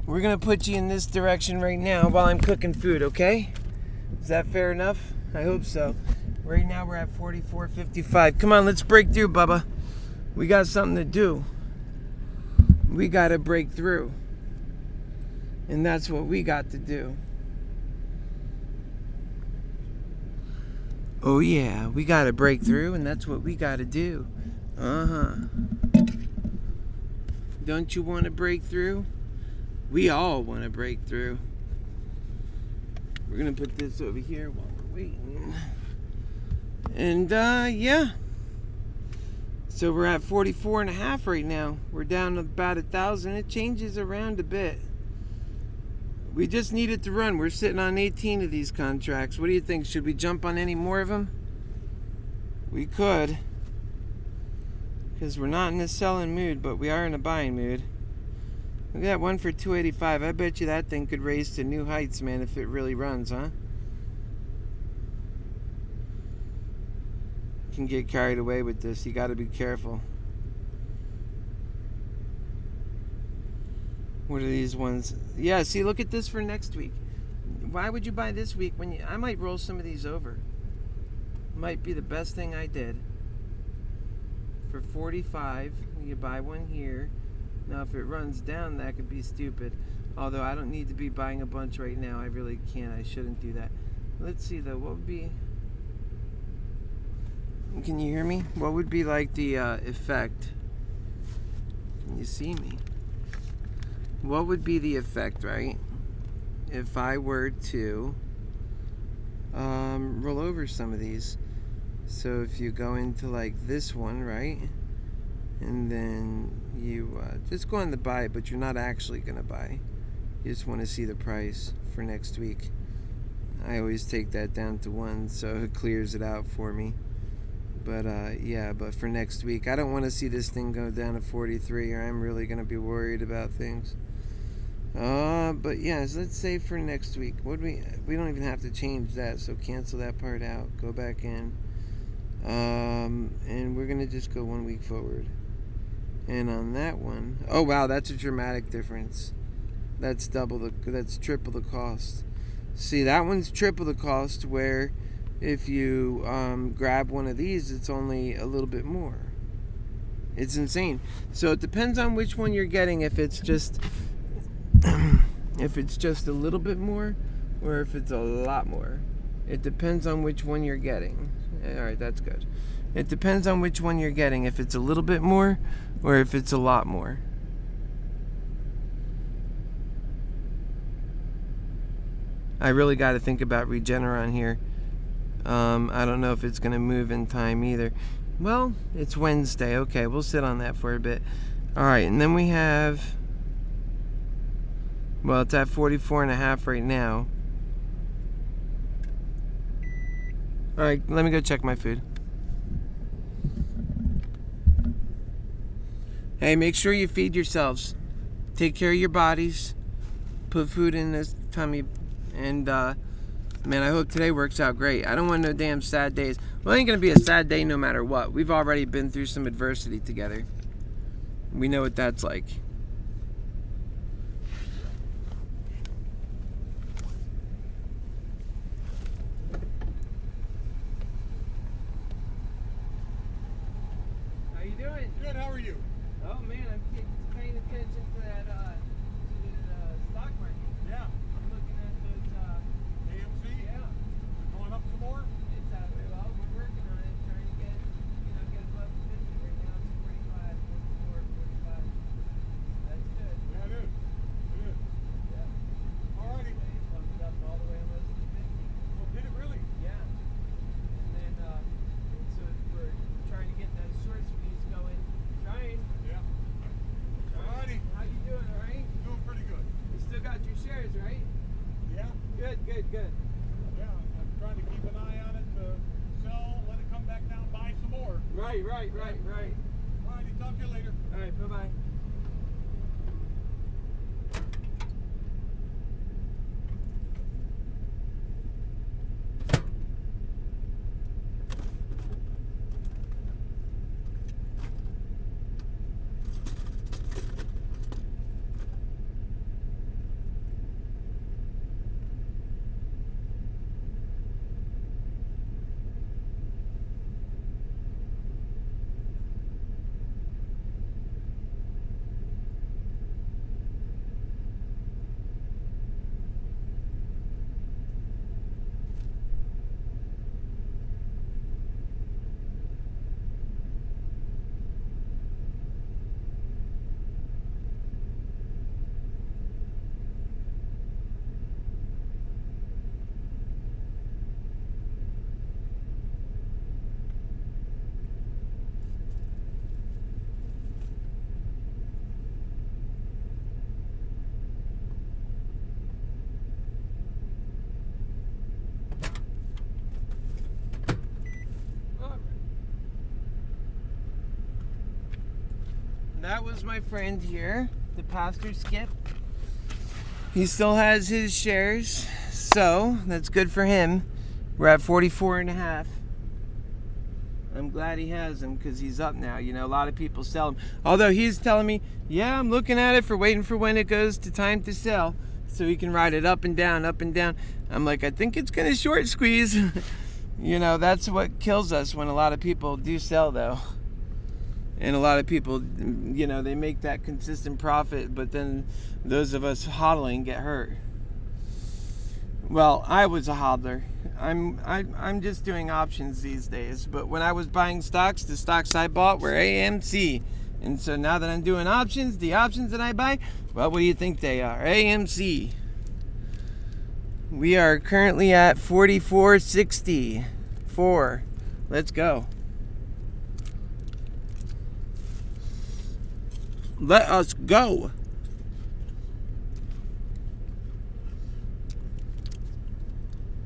we're gonna put you in this direction right now while I'm cooking food, okay? Is that fair enough? I hope so. Right now we're at 44.55. Come on, let's break through, Bubba. We got something to do. We gotta break through. And that's what we got to do. Oh yeah, we gotta break through, and that's what we gotta do. Don't you want to break through? We all want to break through. We're gonna put this over here while we're waiting. And yeah. So we're at 44.5 right now. We're down about 1,000. It changes around a bit. We just need it to run. We're sitting on 18 of these contracts. What do you think? Should we jump on any more of them? We could. because we're not in a selling mood, but we are in a buying mood. Look at that one for 285. I bet you that thing could raise to new heights, man, if it really runs, huh? You can get carried away with this. You got to be careful. What are these ones? Yeah, see, look at this for next week. Why would you buy this week when you... I might roll some of these over. Might be the best thing I did. For 45, you buy one here. Now, if it runs down, that could be stupid. Although I don't need to be buying a bunch right now. I really can't. I shouldn't do that. Let's see, though. What would be... Can you hear me? What would be like the effect? Can you see me? What would be the effect, right? If I were to roll over some of these. So if you go into like this one, right? And then you just go on the buy, but you're not actually going to buy. You just want to see the price for next week. I always take that down to 1, so it clears it out for me. But yeah, but for next week, I don't want to see this thing go down to 43, or I'm really going to be worried about things. But yeah, so let's say for next week, we don't even have to change that, so cancel that part out, go back in. And we're going to just go 1 week forward. And on that one, oh wow, that's a dramatic difference. That's triple the cost. See, that one's triple the cost, where if you grab one of these, it's only a little bit more. It's insane. So it depends on which one you're getting, if it's just if it's just a little bit more, or if it's a lot more. It depends on which one you're getting. Alright, that's good. It depends on which one you're getting, if it's a little bit more or if it's a lot more. I really got to think about Regeneron here. I don't know if it's going to move in time either. Well, it's Wednesday. Okay, we'll sit on that for a bit. Alright, and then we have... Well, it's at 44.5 right now. Alright, let me go check my food. Hey, make sure you feed yourselves. Take care of your bodies. Put food in this tummy. And, man, I hope today works out great. I don't want no damn sad days. Well, it ain't going to be a sad day no matter what. We've already been through some adversity together. We know what that's like. How you doing? Good, how are you? Oh, man, I'm paying attention to that, to the stock market. Yeah. I'm looking at those, AMC? yeah. We're going up some more? It's well, we're working on it, trying to get above 50. Right now it's 45, 44, 45. That's good. Yeah, it is. It is. Yeah. Alrighty. It bumped up all the way almost to 50. Well, did it really? Yeah. And then, so we're trying to get that short squeeze going. Trying. Yeah. Alrighty. How you doing, all right? Doing pretty good. You still got your shares, right? Yeah? Good, good, good. Yeah. I'm trying to keep an eye on it to sell, let it come back down, buy some more. Right. Alrighty, talk to you later. All right, bye-bye. that was my friend here, the Pastor Skip. He still has his shares, so that's good for him. We're at 44.5. I'm glad he has them because he's up now. You know, a lot of people sell them. Although he's telling me, yeah, I'm looking at it for waiting for when it goes to time to sell so he can ride it up and down, up and down. I'm like, I think it's going to short squeeze. You know, that's what kills us when a lot of people do sell, though. And a lot of people, you know, they make that consistent profit, but then those of us hodling get hurt. Well, I was a hodler. I'm just doing options these days. But when I was buying stocks, the stocks I bought were AMC. And so now that I'm doing options, the options that I buy, well, what do you think they are? AMC. We are currently at 44.64. Let's go. Let us go.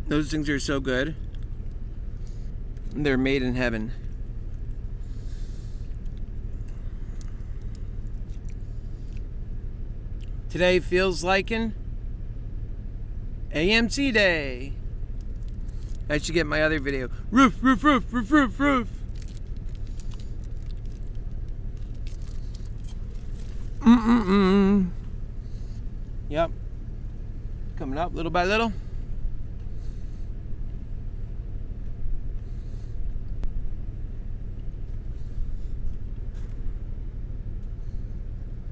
Those things are so good. They're made in heaven. Today feels like an AMC day. I should get my other video. Roof, roof, roof, roof, roof, roof. Yep. Coming up little by little.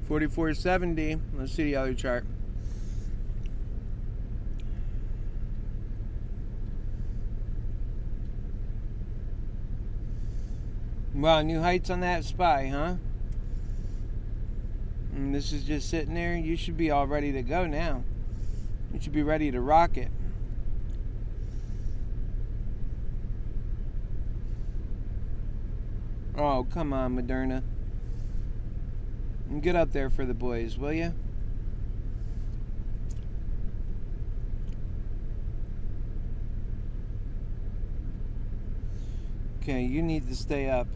$44.70. Let's see the other chart. Wow, new heights on that SPY, huh? And this is just sitting there. You should be all ready to go now. You should be ready to rock it. Oh, come on, Moderna. Get up there for the boys, will you? Okay, you need to stay up.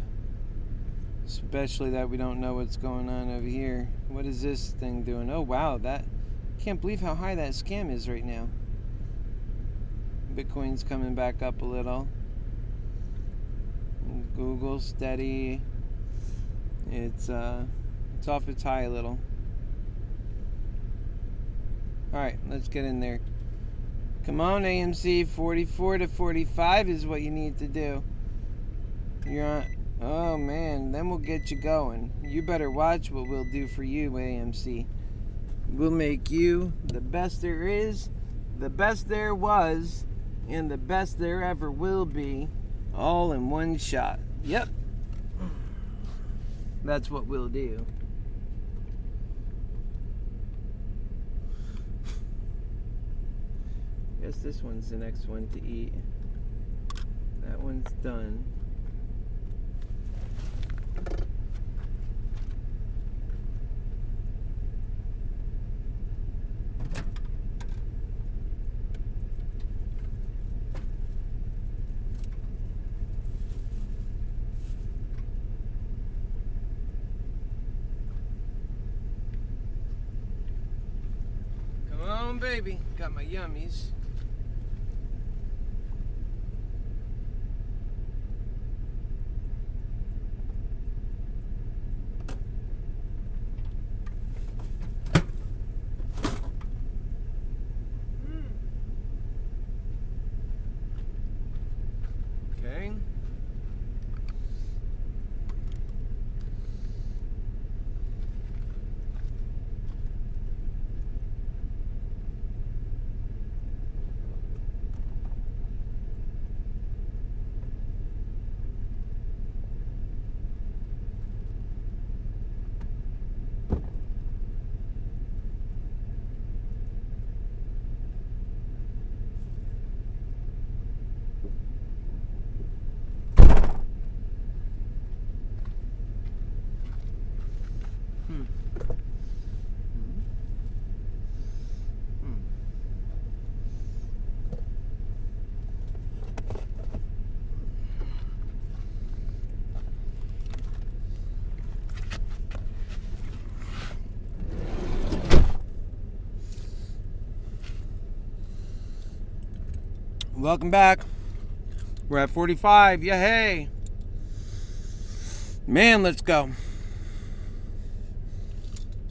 Especially that we don't know what's going on over here. What is this thing doing? Oh, wow, that... Can't believe how high that scam is right now. Bitcoin's coming back up a little. Google steady. It's off its high a little. Alright, let's get in there. Come on, AMC. 44 to 45 is what you need to do. You're on... Oh, man. Then we'll get you going. You better watch what we'll do for you, AMC. We'll make you the best there is, the best there was, and the best there ever will be, all in one shot. Yep. That's what we'll do. Guess this one's the next one to eat. That one's done. Come on, baby. Got my yummies. Okay. Welcome back. We're at 45. Yeah, hey. Man, let's go.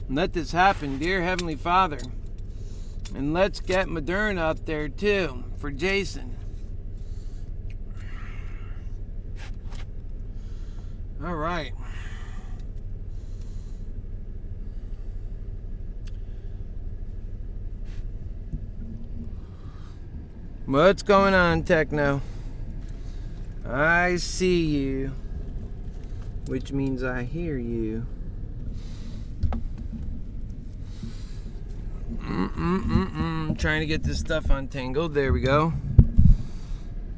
Let this happen, dear Heavenly Father. And let's get Moderna up there too for Jason. All right. What's going on, Techno? I see you, which means I hear you. Trying to get this stuff untangled. There we go.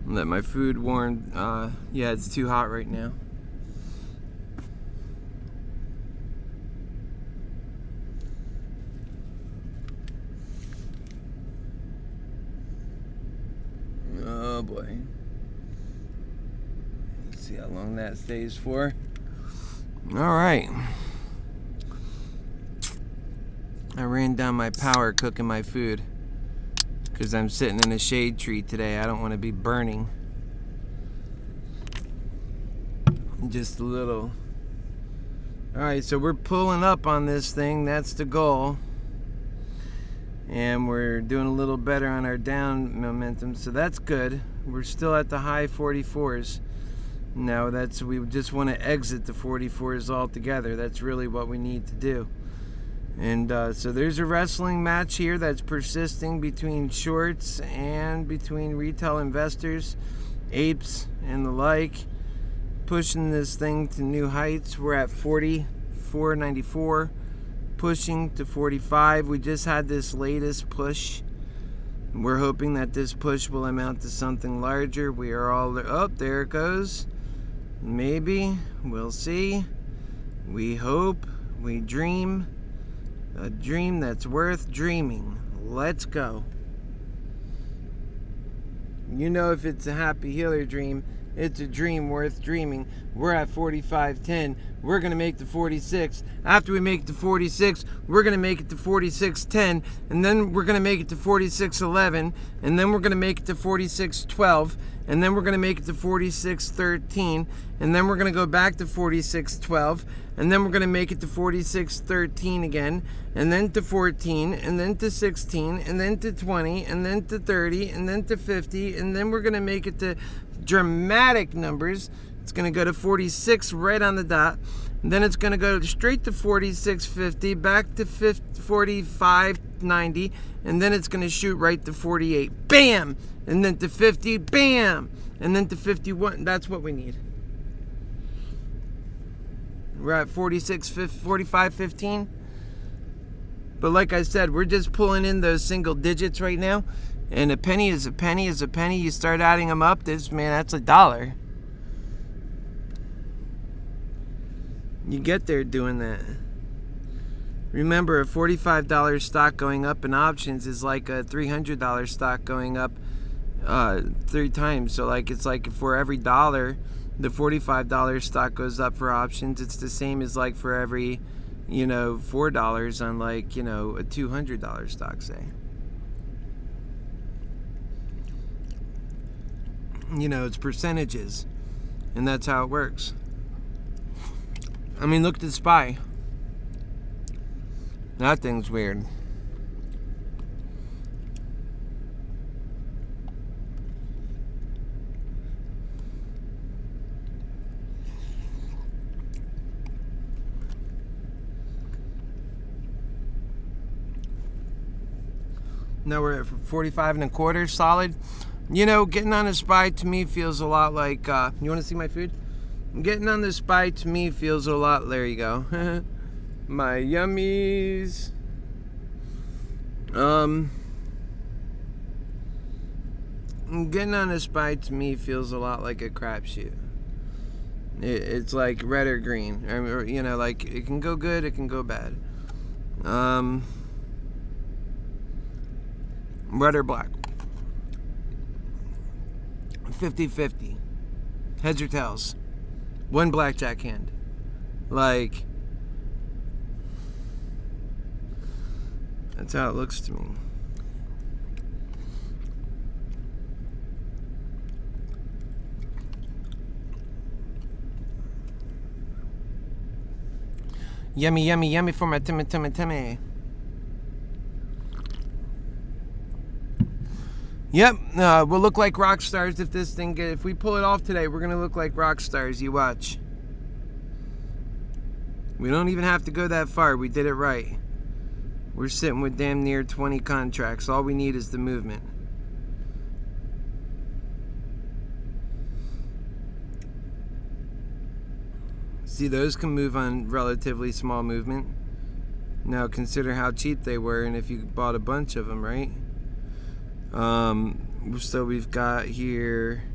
Let my food warm. Yeah, it's too hot right now. Oh boy. Let's see how long that stays for. All right. I ran down my power cooking my food because I'm sitting in a shade tree today. I don't want to be burning. Just a little. All right, so we're pulling up on this thing. That's the goal. And we're doing a little better on our down momentum, so that's good. We're still at the high 44s. Now we just want to exit the 44s altogether. That's really what we need to do. And so there's a wrestling match here that's persisting between shorts and between retail investors, apes and the like, pushing this thing to new heights. We're at 44.94, pushing to 45. We just had this latest push. We're hoping that this push will amount to something larger. We are all oh, there it goes. Maybe, we'll see. We hope, we dream. A dream that's worth dreaming. Let's go. You know, if it's a happy healer dream, it's a dream worth dreaming. We're at 45.10. We're going to make the 46. After we make the 46, we're going to make it to 46.10. And then we're going to make it to 46.11. And then we're going to make it to 46.12. And then we're going to make it to 46.13. And then we're going to go back to 46.12. And then we're going to make it to 46.13 again. And then to 14. And then to 16. And then to 20. And then to 30. And then to 50. And then we're going to make it to dramatic numbers. It's going to go to 46 right on the dot. And then it's going to go straight to 46.50, back to 45.90, and then it's going to shoot right to 48. Bam! And then to 50. Bam! And then to 51. That's what we need. We're at 45.15. But like I said, we're just pulling in those single digits right now. And a penny is a penny is a penny. You start adding them up, that's $1. You get there doing that. Remember, a $45 stock going up in options is like a $300 stock going up 3 times. So like it's like for every dollar the $45 stock goes up for options, it's the same as like for every, $4 on like, a $200 stock, say. It's percentages, and that's how it works. I mean, look at the SPY. That thing's weird. Now we're at 45.25 solid. Getting on a SPY to me feels a lot like, you want to see my food? Getting on the SPY to me feels a lot, there you go. My yummies. Getting on a SPY to me feels a lot like a crapshoot. It's like red or green. Like it can go good, it can go bad. Red or black. 50-50. Heads or tails. One blackjack hand. Like, that's how it looks to me. Yummy, yummy, yummy for my tummy. Yep, we'll look like rock stars if this thing if we pull it off today, we're gonna look like rock stars. You watch. We don't even have to go that far. We did it right. We're sitting with damn near 20 contracts. All we need is the movement. See, those can move on relatively small movement. Now consider how cheap they were, and if you bought a bunch of them, right? So we've got here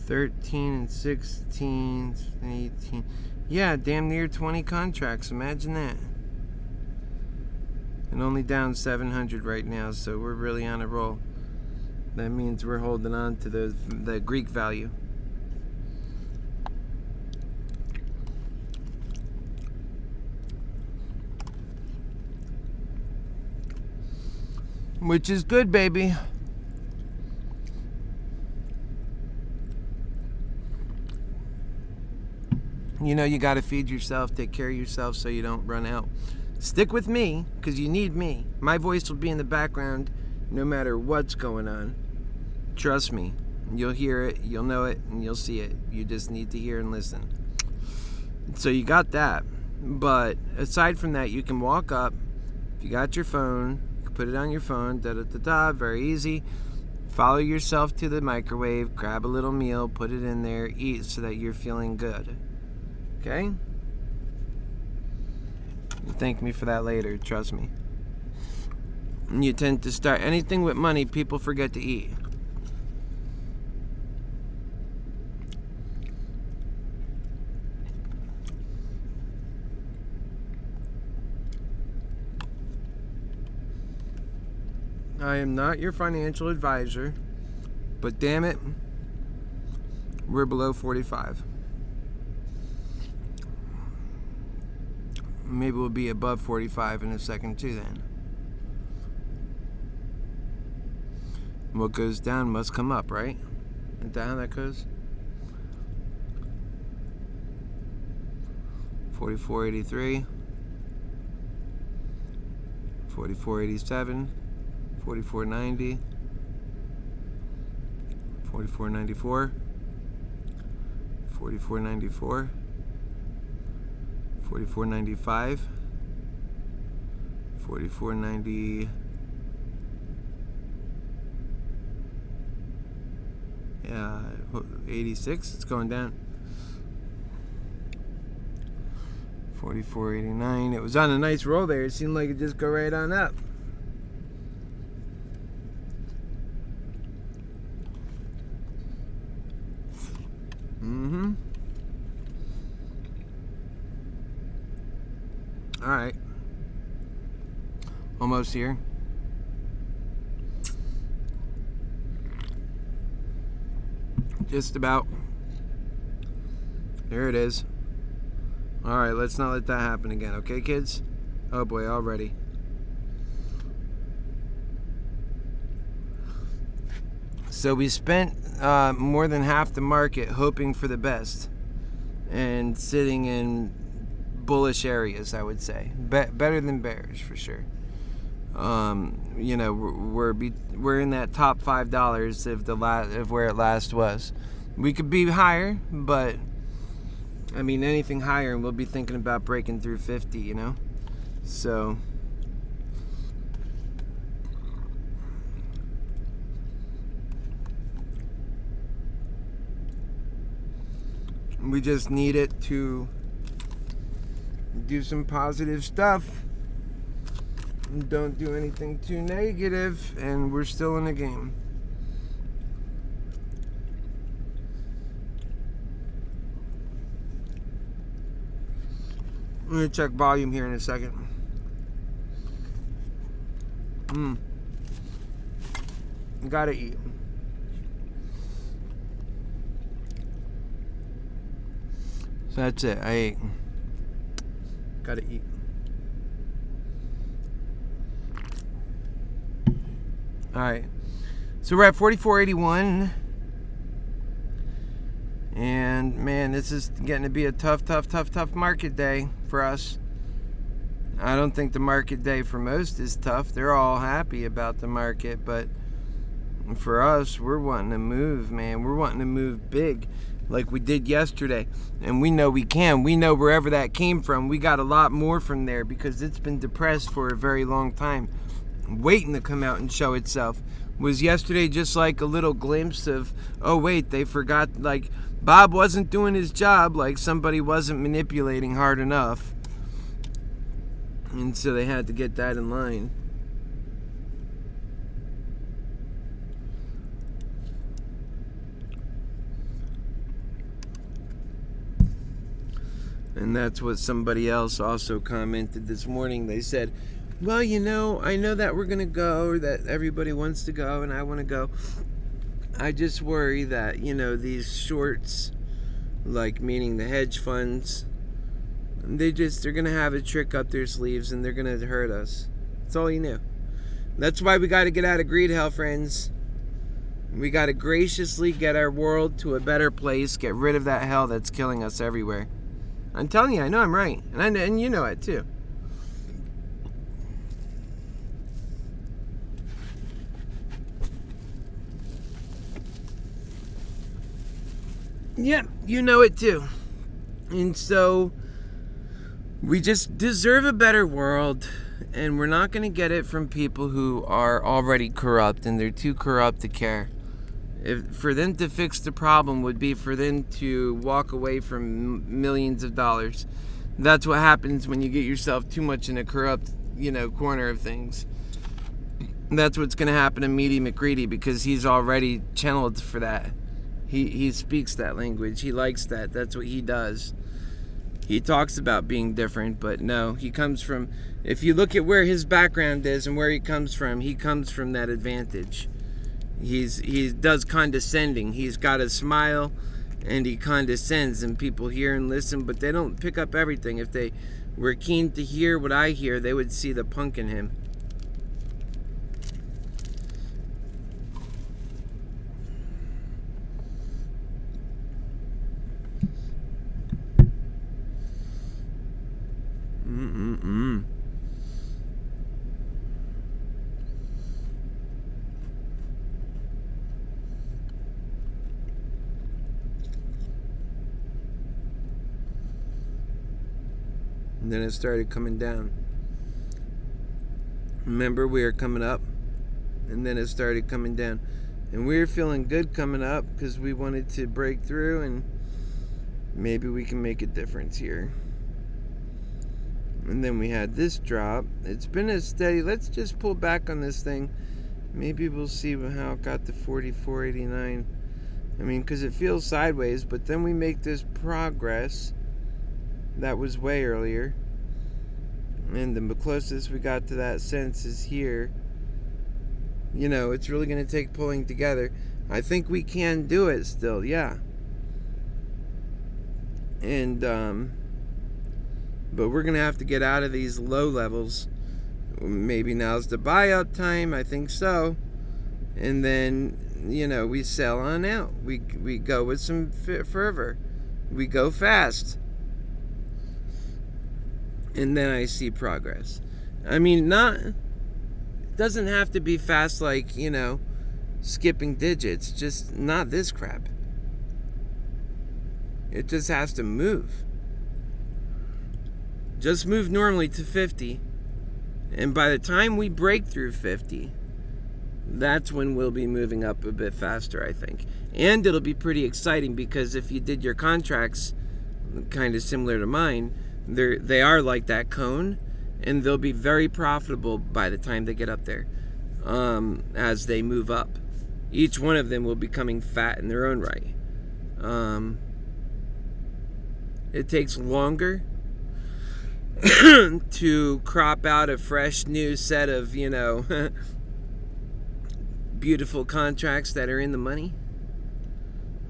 13 and 16 and 18. Yeah, damn near 20 contracts. Imagine that. And only down 700 right now, so we're really on a roll. That means we're holding on to the Greek value. Which is good, baby. You know, you got to feed yourself, take care of yourself so you don't run out. Stick with me, because you need me. My voice will be in the background no matter what's going on. Trust me. You'll hear it, you'll know it, and you'll see it. You just need to hear and listen. So you got that. But aside from that, you can walk up. If you got your phone, you can put it on your phone. Very easy. Follow yourself to the microwave, grab a little meal, put it in there, eat so that you're feeling good. Okay? You thank me for that later, trust me. You tend to start anything with money, people forget to eat. I am not your financial advisor, but damn it, we're below 45. Maybe we'll be above 45 in a second too then. What goes down must come up, right? Isn't that how that goes? 44.83, 44.87, 44.90, 44.94, 44.94, 44.95, 44.90, 86, it's going down. 44.89, it was on a nice roll there. It seemed like it just go right on up. All right, almost here. Just about. There it is. All right, let's not let that happen again, okay, kids? Oh boy, already. So we spent more than half the market hoping for the best and sitting in bullish areas, I would say. Better than bearish for sure. You know, we're in that top $5 of where it last was. We could be higher, but I mean anything higher, and we'll be thinking about breaking through 50. You know, so. We just need it to do some positive stuff. Don't do anything too negative, and we're still in the game. I'm gonna check volume here in a second. Gotta eat. So that's it. I ate. Gotta eat. Alright. So we're at 44.81. And man, this is getting to be a tough market day for us. I don't think the market day for most is tough. They're all happy about the market, but for us, we're wanting to move, man. We're wanting to move big like we did yesterday. And we know we can. We know wherever that came from, we got a lot more from there because it's been depressed for a very long time, waiting to come out and show itself. Was yesterday just like a little glimpse of, oh wait, they forgot, like Bob wasn't doing his job, like somebody wasn't manipulating hard enough, and so they had to get that in line. And that's what somebody else also commented this morning. They said, well, you know, I know that we're going to go, or that everybody wants to go, and I want to go. I just worry that, you know, these shorts, like meaning the hedge funds, they're going to have a trick up their sleeves and they're going to hurt us. That's all you knew. That's why we got to get out of greed hell, friends. We got to graciously get our world to a better place, get rid of that hell that's killing us everywhere. I'm telling you, I know I'm right. And you know it too. Yeah, you know it too. And so we just deserve a better world, and we're not going to get it from people who are already corrupt, and they're too corrupt to care. For them to fix the problem would be for them to walk away from millions of dollars. That's what happens when you get yourself too much in a corrupt, corner of things. That's what's going to happen to Meaty McGreedy, because he's already channeled for that. He speaks that language. He likes that. That's what he does. He talks about being different, but no, he comes from, if you look at where his background is and where he comes from that advantage. He does condescending. He's got a smile and he condescends, and people hear and listen, but they don't pick up everything. If they were keen to hear what I hear, they would see the punk in him. And then it started coming down. Remember, we were coming up, and then it started coming down. And we were feeling good coming up because we wanted to break through, and maybe we can make a difference here. And then we had this drop. It's been a steady. Let's just pull back on this thing. Maybe we'll see how it got to 44.89. I mean, because it feels sideways, but then we make this progress. That was way earlier. And the closest we got to that sense is here. It's really going to take pulling together. I think we can do it still, yeah. And, but we're going to have to get out of these low levels. Maybe now's the buy-up time. I think so. And then, we sell on out. We go with some fervor. We go fast. And then I see progress. I mean, it doesn't have to be fast like, skipping digits. Just not this crap. It just has to move. Just move normally to 50. And by the time we break through 50, that's when we'll be moving up a bit faster, I think. And it'll be pretty exciting, because if you did your contracts kind of similar to mine, they are like that cone, and they'll be very profitable by the time they get up there, as they move up. Each one of them will be becoming fat in their own right. It takes longer to crop out a fresh new set of, beautiful contracts that are in the money.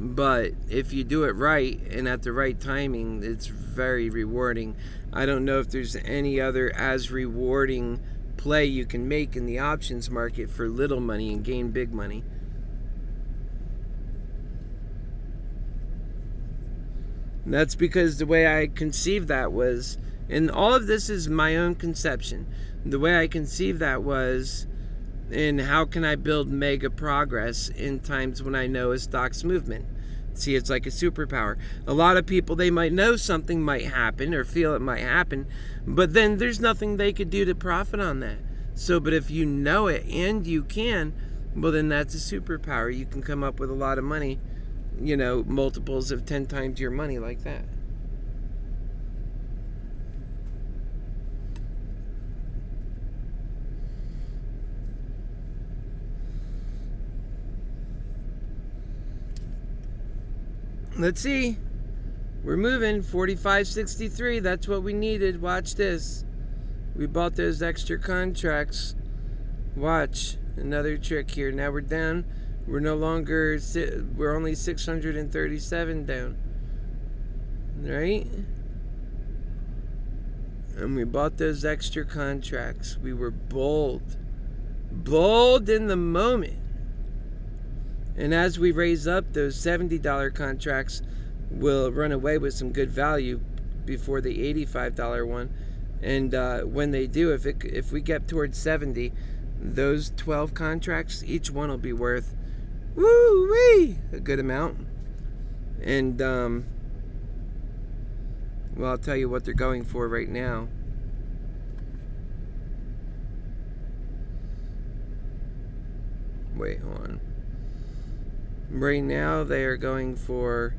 But if you do it right and at the right timing, it's very rewarding. I don't know if there's any other as rewarding play you can make in the options market for little money and gain big money. That's because the way I conceived that was, and all of this is my own conception, the way I conceived that was, and how can I build mega progress in times when I know a stock's movement? See, it's like a superpower. A lot of people, they might know something might happen or feel it might happen, but then there's nothing they could do to profit on that. So, but if you know it and you can, well, then that's a superpower. You can come up with a lot of money, you know, multiples of 10 times your money like that. Let's see. We're moving. 45.63. That's what we needed. Watch this. We bought those extra contracts. Watch. Another trick here. Now we're down. We're no longer... We're only 637 down. Right? And we bought those extra contracts. We were bold. Bold in the moment. And as we raise up, those $70 contracts will run away with some good value before the $85 one. And when they do, if we get towards 70, those 12 contracts, each one will be worth woo-wee, a good amount. And well, I'll tell you what they're going for right now. Wait, hold on. Right now they are going for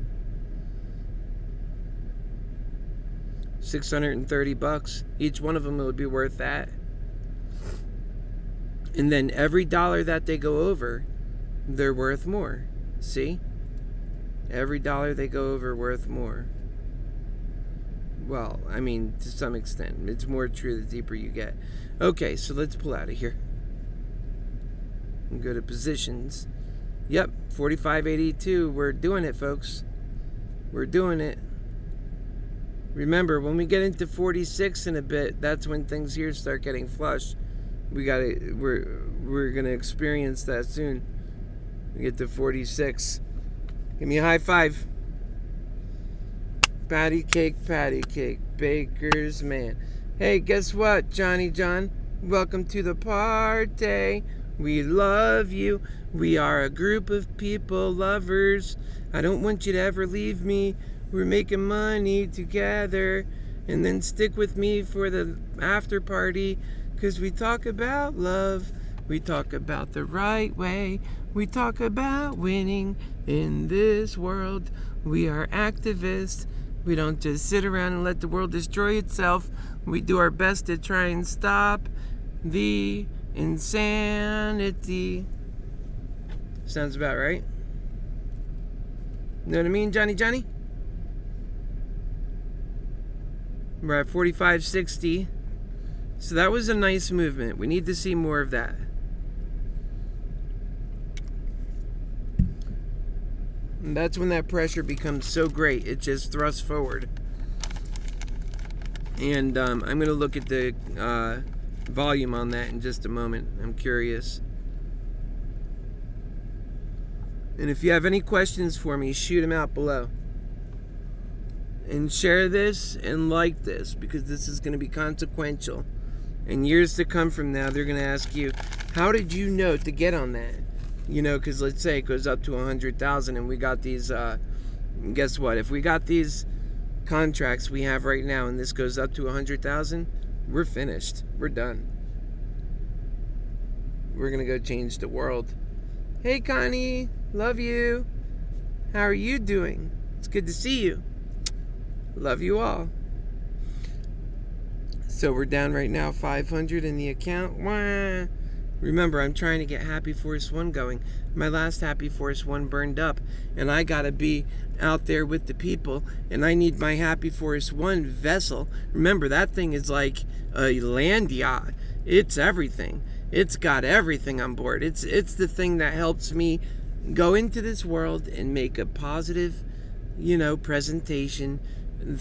$630. Each one of them would be worth that. And then every dollar that they go over, they're worth more. See? Every dollar they go over, worth more. Well, I mean, to some extent. It's more true the deeper you get. Okay, so let's pull out of here and go to positions. Yep, 45.82. We're doing it, folks. We're doing it. Remember, when we get into 46 in a bit, that's when things here start getting flush. We're gonna experience that soon. We get to 46. Give me a high five. Patty cake, baker's man. Hey, guess what, Johnny John? Welcome to the party. We love you. We are a group of people, lovers. I don't want you to ever leave me. We're making money together. And then stick with me for the after party. Because we talk about love. We talk about the right way. We talk about winning in this world. We are activists. We don't just sit around and let the world destroy itself. We do our best to try and stop the insanity. Sounds about right. Know what I mean, Johnny? We're at 45.60. So that was a nice movement. We need to see more of that. And that's when that pressure becomes so great. It just thrusts forward. And I'm going to look at the volume on that in just a moment. I'm curious. And if you have any questions for me, shoot them out below. And share this and like this, because this is going to be consequential. And years to come from now, they're going to ask you, how did you know to get on that? You know, because let's say it goes up to 100,000 and we got these, guess what? If we got these contracts we have right now and this goes up to 100,000, we're finished. We're done. We're going to go change the world. Hey, Connie. Love you. How are you doing? It's good to see you. Love you all. So we're down right now, 500 in the account. Wah. Remember, I'm trying to get Happy Force 1 going. My last Happy Force 1 burned up, and I gotta be out there with the people, and I need my Happy Force 1 vessel. Remember, that thing is like a land yacht. It's everything. It's got everything on board. It's the thing that helps me go into this world and make a positive, presentation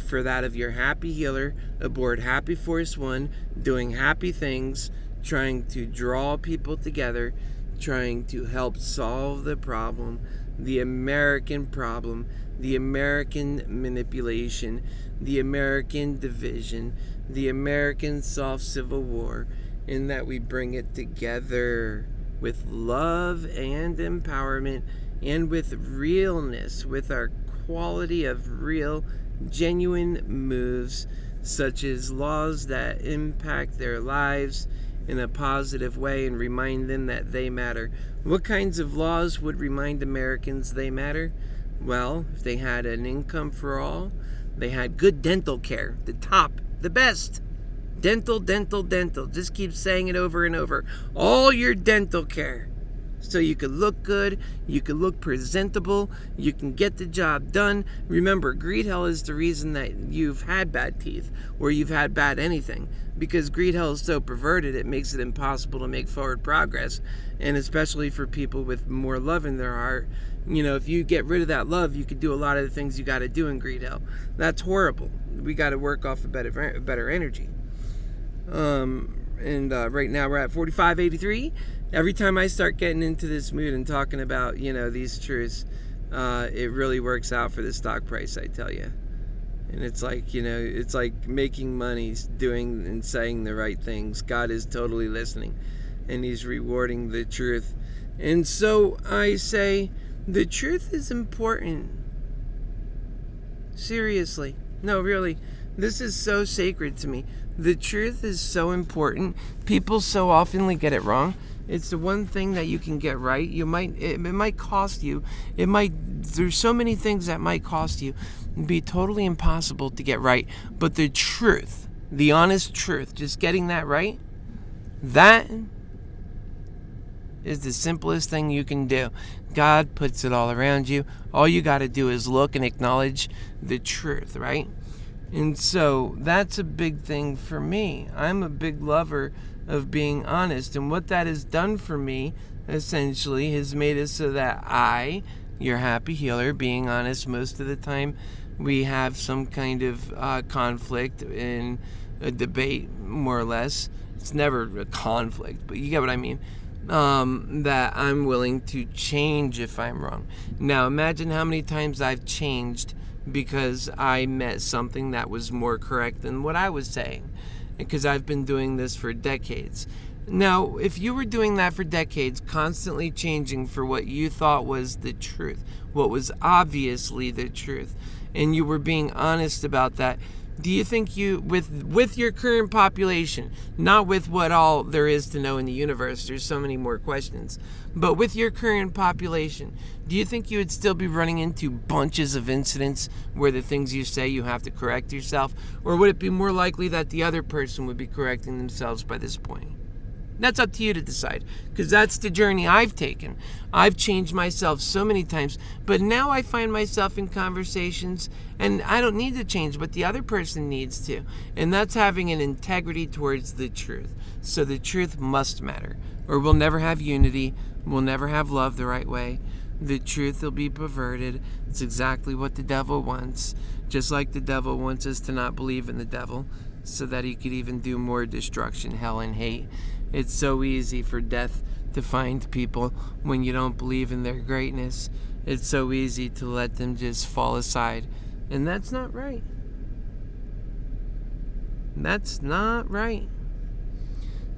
for that of your Happy Healer aboard Happy Force 1, doing happy things, trying to draw people together, trying to help solve the problem, the American problem, the American manipulation, the American division, the American soft civil war, in that we bring it together with love and empowerment and with realness, with our quality of real, genuine moves, such as laws that impact their lives in a positive way and remind them that they matter. What kinds of laws would remind Americans they matter? Well, if they had an income for all, they had good dental care, the top, the best. Dental, dental, dental. Just keep saying it over and over. All your dental care. So you could look good, you could look presentable, you can get the job done. Remember, greed hell is the reason that you've had bad teeth or you've had bad anything. Because greed hell is so perverted, it makes it impossible to make forward progress. And especially for people with more love in their heart, you know, if you get rid of that love, you could do a lot of the things you got to do in greed hell. That's horrible. We got to work off a better energy. Right now we're at 45.83. Every time I start getting into this mood and talking about, you know, these truths, it really works out for the stock price, I tell you. And it's like, you know, it's like making money, doing and saying the right things. God is totally listening, and he's rewarding the truth. And so I say, the truth is important. Seriously. No, really. This is so sacred to me. The truth is so important. People so often get it wrong. It's the one thing that you can get right. It might cost you. There's so many things that might cost you. It'd be totally impossible to get right. But the truth, the honest truth, just getting that right, that is the simplest thing you can do. God puts it all around you. All you got to do is look and acknowledge the truth, right? And so that's a big thing for me. I'm a big lover of being honest. And what that has done for me, essentially, has made it so that your happy healer, being honest most of the time, we have some kind of conflict in a debate, more or less. It's never a conflict, but you get what I mean. That I'm willing to change if I'm wrong. Now, imagine how many times I've changed because I met something that was more correct than what I was saying, because I've been doing this for decades. Now, if you were doing that for decades, constantly changing for what you thought was the truth, what was obviously the truth, and you were being honest about that, do you think you, with your current population, not with what all there is to know in the universe, there's so many more questions, but with your current population, do you think you would still be running into bunches of incidents where the things you say you have to correct yourself? Or would it be more likely that the other person would be correcting themselves by this point? That's up to you to decide, because that's the journey I've taken. I've changed myself so many times, but now I find myself in conversations, and I don't need to change, but the other person needs to. And that's having an integrity towards the truth. So the truth must matter, or we'll never have unity, we'll never have love the right way. The truth will be perverted. It's exactly what the devil wants. Just like the devil wants us to not believe in the devil, so that he could even do more destruction, hell, and hate. It's so easy for death to find people when you don't believe in their greatness. It's so easy to let them just fall aside. And that's not right. That's not right.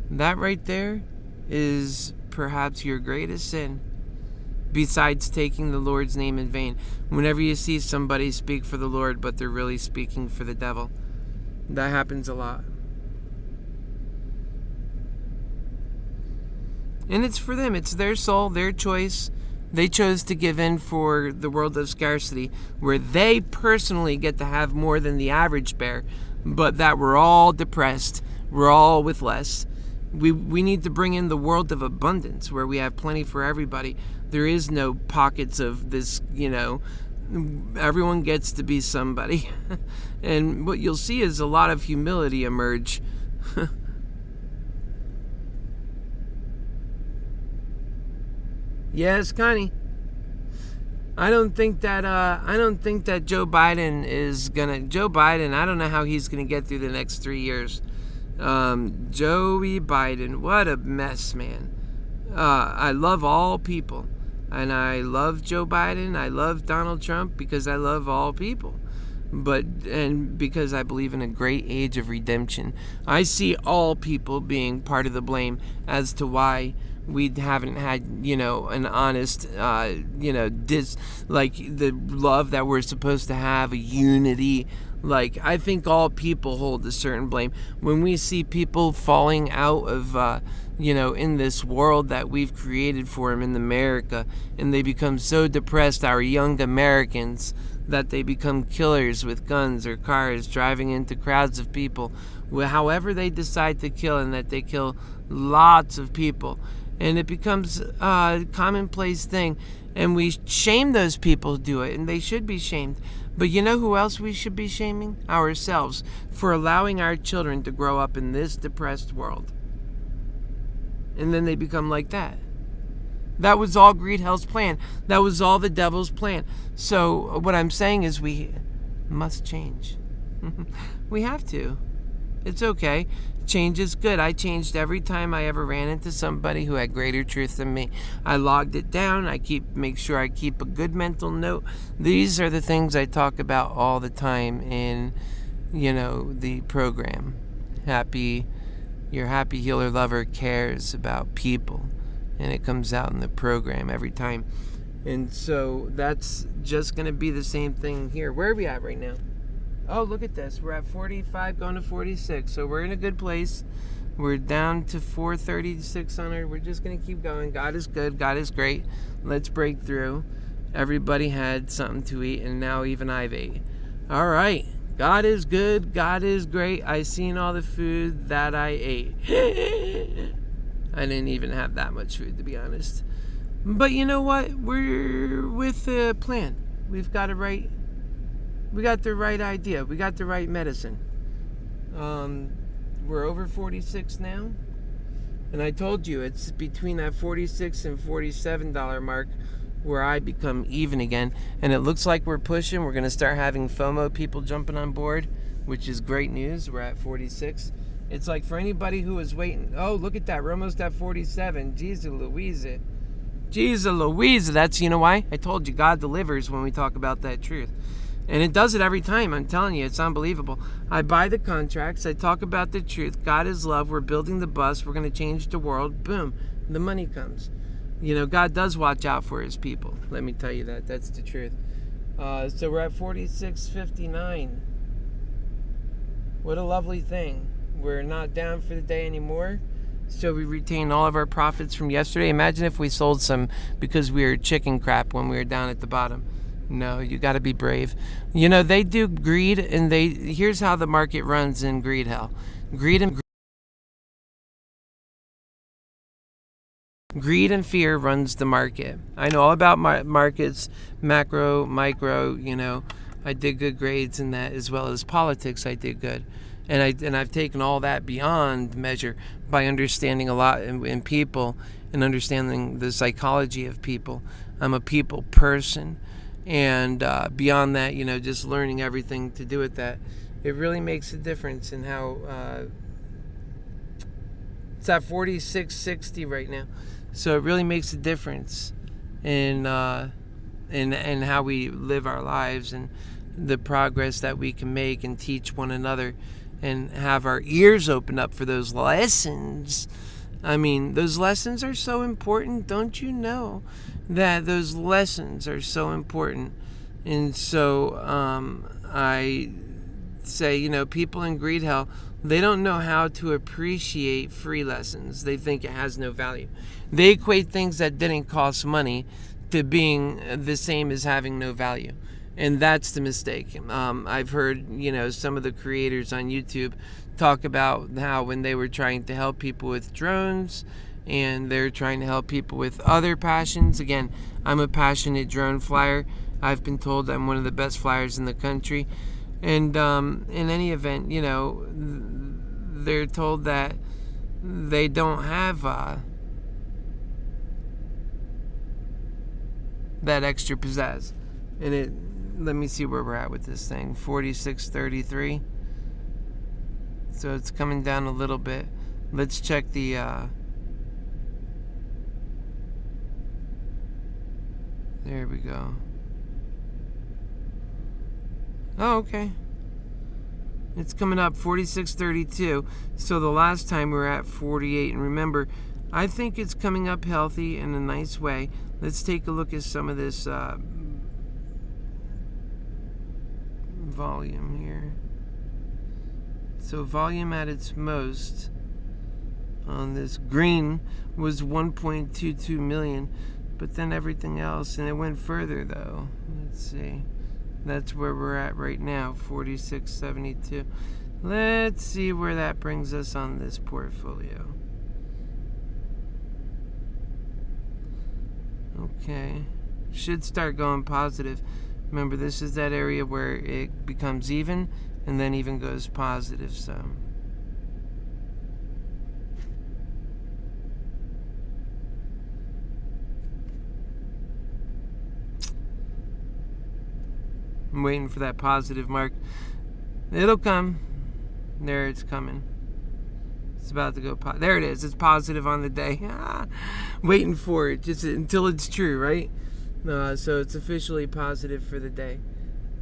That right there is perhaps your greatest sin, besides taking the Lord's name in vain. Whenever you see somebody speak for the Lord, but they're really speaking for the devil, that happens a lot. And it's for them. It's their soul, their choice. They chose to give in for the world of scarcity, where they personally get to have more than the average bear, but that we're all depressed. We're all with less. We need to bring in the world of abundance, where we have plenty for everybody. There is no pockets of this, everyone gets to be somebody. And what you'll see is a lot of humility emerge. Yes, Connie. I don't think that Joe Biden is gonna. Joe Biden, I don't know how he's gonna get through the next 3 years. Joey Biden, what a mess, man. I love all people. And I love Joe Biden. I love Donald Trump because I love all people. And because I believe in a great age of redemption. I see all people being part of the blame as to why we haven't had, an honest, like the love that we're supposed to have, a unity. Like, I think all people hold a certain blame. When we see people falling out of, in this world that we've created for them in America, and they become so depressed, our young Americans, that they become killers with guns or cars, driving into crowds of people, however they decide to kill, and that they kill lots of people. And it becomes a commonplace thing. And we shame those people who do it, and they should be shamed. But you know who else we should be shaming? Ourselves, for allowing our children to grow up in this depressed world. And then they become like that. That was all Greed Hell's plan. That was all the devil's plan. So what I'm saying is we must change. We have to. It's okay. Change is good. I changed every time I ever ran into somebody who had greater truth than me. I logged it down. Make sure I keep a good mental note. These are the things I talk about all the time in, the program. Your Happy Healer Lover cares about people. And it comes out in the program every time. And so that's just going to be the same thing here. Where are we at right now? Oh, look at this. We're at 45 going to 46. So we're in a good place. We're down to 436 We're just going to keep going. God is good. God is great. Let's break through. Everybody had something to eat, and now even I've ate. All right. God is good. God is great. I seen all the food that I ate. I didn't even have that much food, to be honest. But you know what? We're with a plan. We got the right idea. We got the right medicine. We're over 46 now. And I told you, it's between that $46 and $47 mark where I become even again. And it looks like we're pushing. We're going to start having FOMO people jumping on board, which is great news. We're at 46. It's like for anybody who was waiting. Oh, look at that. We're almost at 47. Jesus Louise. Jesus Louise. That's, why? I told you, God delivers when we talk about that truth. And it does it every time. I'm telling you, it's unbelievable. I buy the contracts. I talk about the truth. God is love. We're building the bus. We're going to change the world. Boom. The money comes. God does watch out for his people. Let me tell you that. That's the truth. So we're at 46.59. What a lovely thing. We're not down for the day anymore. So we retain all of our profits from yesterday. Imagine if we sold some because we were chicken crap when we were down at the bottom. No, you got to be brave. They do greed, and here's how the market runs in Greed Hell. Greed and fear runs the market. I know all about markets, macro, micro, I did good grades in that, as well as politics I did good. And I've taken all that beyond measure by understanding a lot in people and understanding the psychology of people. I'm a people person. And beyond that, just learning everything to do with that. It really makes a difference in how it's at 46.60 right now. So it really makes a difference in how we live our lives and the progress that we can make and teach one another and have our ears open up for those lessons. I mean, those lessons are so important. Don't you know that those lessons are so important? And so I say, people in Greed Hell, they don't know how to appreciate free lessons. They think it has no value. They equate things that didn't cost money to being the same as having no value. And that's the mistake. I've heard, some of the creators on YouTube talk about how when they were trying to help people with drones and they're trying to help people with other passions. Again, I'm a passionate drone flyer. I've been told I'm one of the best flyers in the country. And in any event, they're told that they don't have that extra pizzazz. And let me see where we're at with this thing. 46.33. So it's coming down a little bit. Let's check the There we go. Oh, okay. It's coming up 46.32. So the last time we were at 48. And remember, I think it's coming up healthy in a nice way. Let's take a look at some of this volume here. So volume at its most on this green was 1.22 million, but then everything else, and it went further though. Let's see. That's where we're at right now, 46.72. Let's see where that brings us on this portfolio. Okay, should start going positive. Remember, this is that area where it becomes even and then even goes positive some. I'm waiting for that positive mark. It'll come. There, it's coming. It's about to go. There it is. It's positive on the day. Waiting for it, just until it's true, right? So it's officially positive for the day.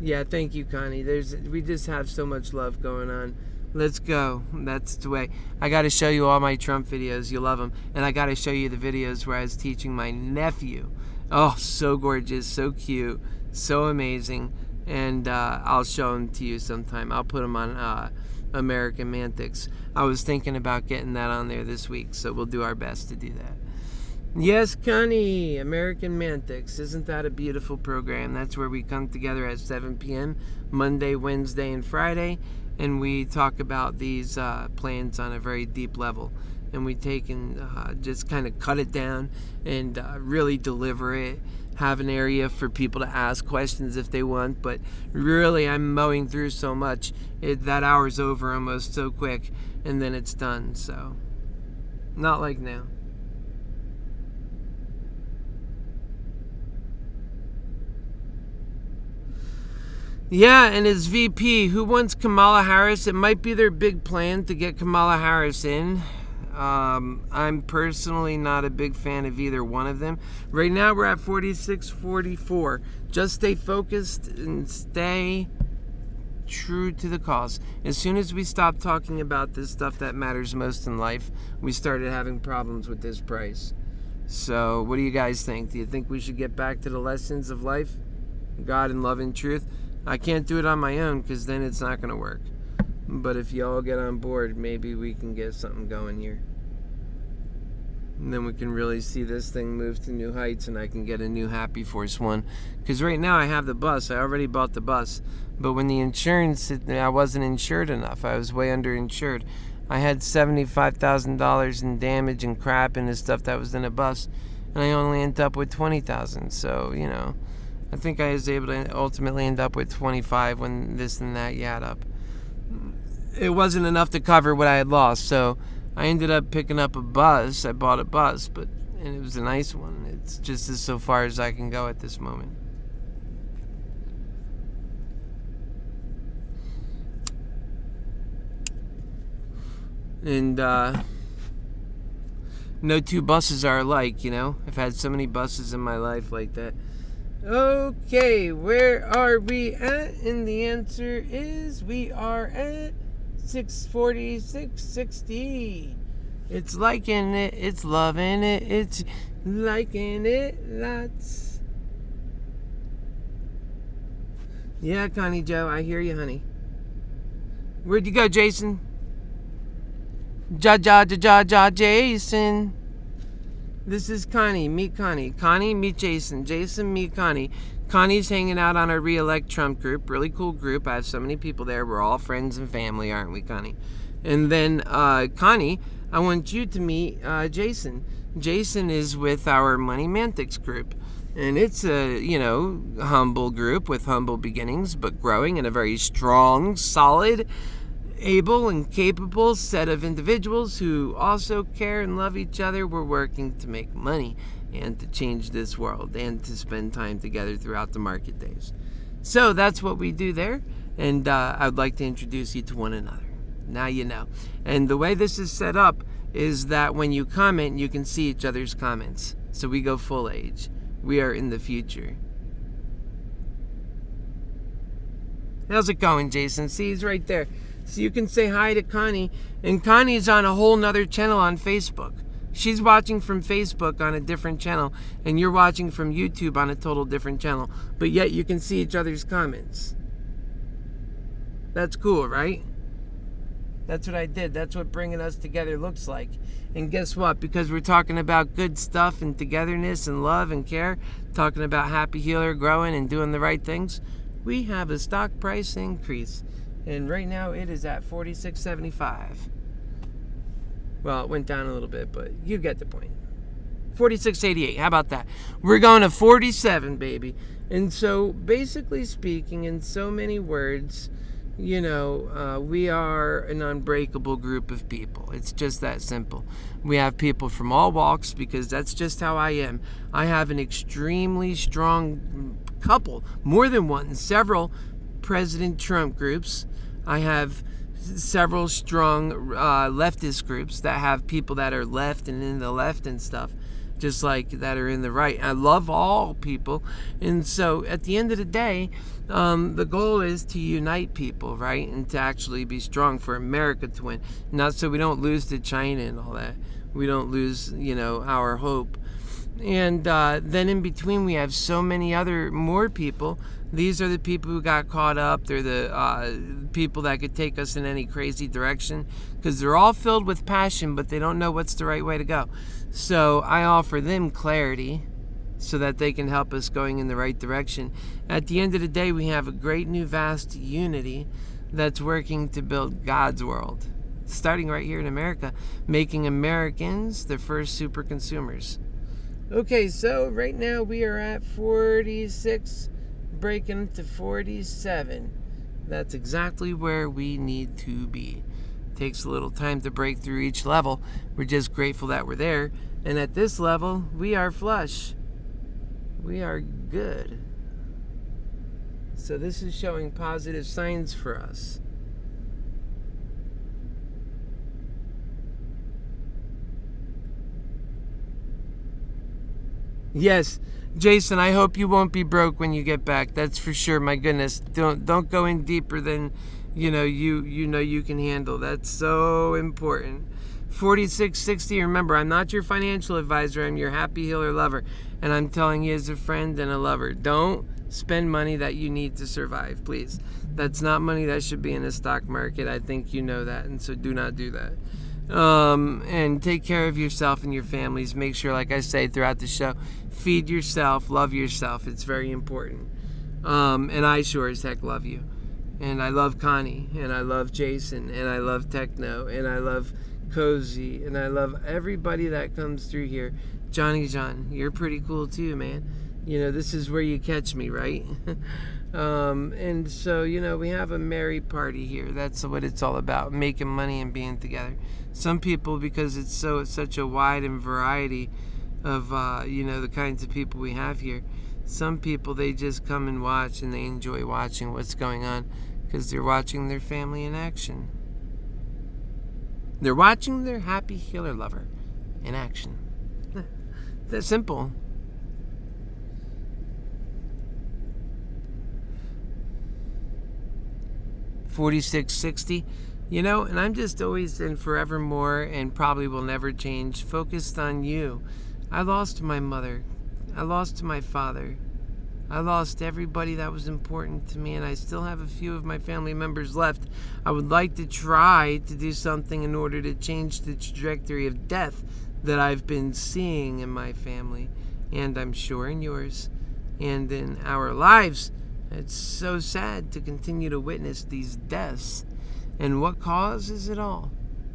Yeah, thank you, Connie. We just have so much love going on. Let's go. That's the way. I got to show you all my Trump videos. You love them. And I got to show you the videos where I was teaching my nephew. Oh, so gorgeous, so cute, so amazing. And I'll show them to you sometime. I'll put them on MoneyMantics. I was thinking about getting that on there this week, so we'll do our best to do that. Yes, Connie, MoneyMantics. Isn't that a beautiful program? That's where we come together at 7 p.m. Monday, Wednesday, and Friday, and we talk about these plans on a very deep level. And we take and just kind of cut it down and really deliver it. Have an area for people to ask questions if they want, but really I'm mowing through so much. That hour's over almost so quick, and then it's done. So, not like now. Yeah, and as VP, who wants Kamala Harris? It might be their big plan to get Kamala Harris in. I'm personally not a big fan of either one of them. Right now we're at 46.44. Just stay focused and stay true to the cause. As soon as we stop talking about this stuff that matters most in life, we started having problems with this price. So what do you guys think? Do you think we should get back to the lessons of life, God and love and truth? I can't do it on my own because then it's not going to work. But if you all get on board, maybe we can get something going here. And then we can really see this thing move to new heights, and I can get a new Happy Force one. Because right now I have the bus. I already bought the bus. But when the insurance, I wasn't insured enough. I was way underinsured. I had $75,000 in damage and crap and the stuff that was in a bus. And I only ended up with $20,000. So, you know, I think I was able to ultimately end up with 25 when this and that add up. It wasn't enough to cover what I had lost, so I ended up picking up a bus. I bought a bus, and it was a nice one. It's just as so far as I can go at this moment. And no two buses are alike, you know? I've had so many buses in my life like that. Okay, where are we at? And the answer is we are at 646.60. It's liking it, it's loving it, it's liking it lots. Yeah, Connie Joe, I hear you, honey. Where'd you go, Jason? Jason. This is Connie. Meet Connie. Connie, meet Jason. Jason, meet Connie. Connie's hanging out on our Re-Elect Trump group. Really cool group. I have so many people there. We're all friends and family, aren't we, Connie? And then, Connie, I want you to meet Jason. Jason is with our MoneyMantics group. And it's a, humble group with humble beginnings, but growing in a very strong, solid, able and capable set of individuals who also care and love each other. We're working to make money and to change this world and to spend time together throughout the market days. So that's what we do there, and I would like to introduce you to one another. Now you know. And the way this is set up is that when you comment, you can see each other's comments. So we go full age. We are in the future. How's it going, Jason? See, he's right there. So you can say hi to Connie. And Connie's on a whole nother channel on Facebook. She's watching from Facebook on a different channel, and you're watching from YouTube on a total different channel. But yet you can see each other's comments. That's cool, right? That's what I did. That's what bringing us together looks like. And guess what? Because we're talking about good stuff and togetherness and love and care, talking about HappyHealer growing and doing the right things, we have a stock price increase. And right now it is at $46.75. Well, it went down a little bit, but you get the point. $46.88. How about that? We're going to 47, baby. And so, basically speaking, in so many words, you know, we are an unbreakable group of people. It's just that simple. We have people from all walks, because that's just how I am. I have an extremely strong couple, more than one, several President Trump groups. I have several strong leftist groups that have people that are left and in the left and stuff, just like that are in the right. I love all people. And so at the end of the day, the goal is to unite people, right? And to actually be strong for America to win. Not so we don't lose to China and all that. We don't lose, you know, our hope. And then in between, we have so many more people. These are the people who got caught up. They're the people that could take us in any crazy direction, because they're all filled with passion, but they don't know what's the right way to go. So I offer them clarity so that they can help us going in the right direction. At the end of the day, we have a great new vast unity that's working to build God's world, starting right here in America, making Americans the first super consumers. Okay, so right now we are at 46, breaking to 47. That's exactly where we need to be. Takes a little time to break through each level. We're just grateful that we're there. And at this level, we are flush. We are good. So this is showing positive signs for us. Yes, Jason, I hope you won't be broke when you get back. That's for sure. My goodness, don't go in deeper than you know you can handle. That's so important. 4660. Remember, I'm not your financial advisor. I'm your HappyHealer lover, and I'm telling you as a friend and a lover, don't spend money that you need to survive, please. That's not money that should be in the stock market. I think you know that, and so do not do that. And take care of yourself and your families. Make sure, like I say throughout the show, feed yourself, love yourself. It's very important. And I sure as heck love you. And I love Connie, and I love Jason, and I love Techno, and I love Cozy, and I love everybody that comes through here. Johnny John, you're pretty cool too, man. You know, this is where you catch me, right? And so, you know, we have a merry party here. That's what it's all about, making money and being together. Some people, because it's such a wide and variety of, you know, the kinds of people we have here, some people, they just come and watch, and they enjoy watching what's going on because they're watching their family in action. They're watching their HappyHealer lover in action. That's simple. $46.60, you know, and I'm just always and forevermore, and probably will never change, focused on you. I lost my mother. I lost my father. I lost everybody that was important to me, and I still have a few of my family members left. I would like to try to do something in order to change the trajectory of death that I've been seeing in my family, and I'm sure in yours, and in our lives. It's so sad to continue to witness these deaths. And what causes it all?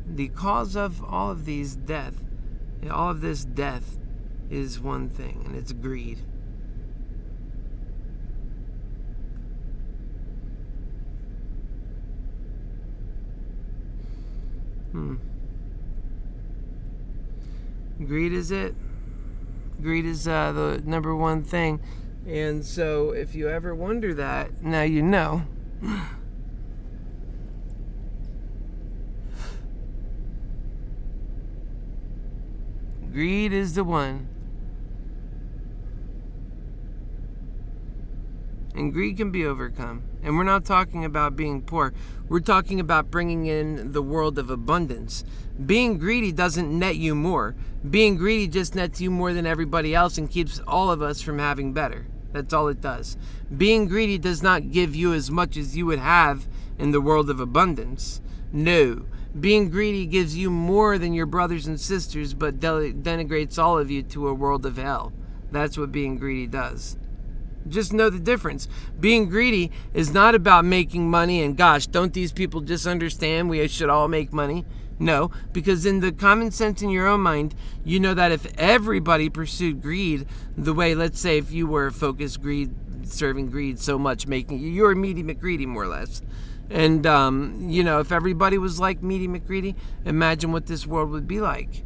The cause of all of these death, all of this death, is one thing, and it's greed. Greed is it. Greed is the number one thing. And so if you ever wonder that, now you know. Greed is the one. and greed can be overcome. And we're not talking about being poor. We're talking about bringing in the world of abundance. Being greedy doesn't net you more. Being greedy just nets you more than everybody else and keeps all of us from having better. That's all it does. Being greedy does not give you as much as you would have in the world of abundance. No. Being greedy gives you more than your brothers and sisters, but denigrates all of you to a world of hell. That's what being greedy does. Just know the difference. Being greedy is not about making money and gosh, don't these people just understand we should all make money? No, because in the common sense in your own mind, you know that if everybody pursued greed the way, let's say if you were focused greed, serving greed so much, making you're Meaty McGreedy more or less. And, if everybody was like Meaty McGreedy, imagine what this world would be like.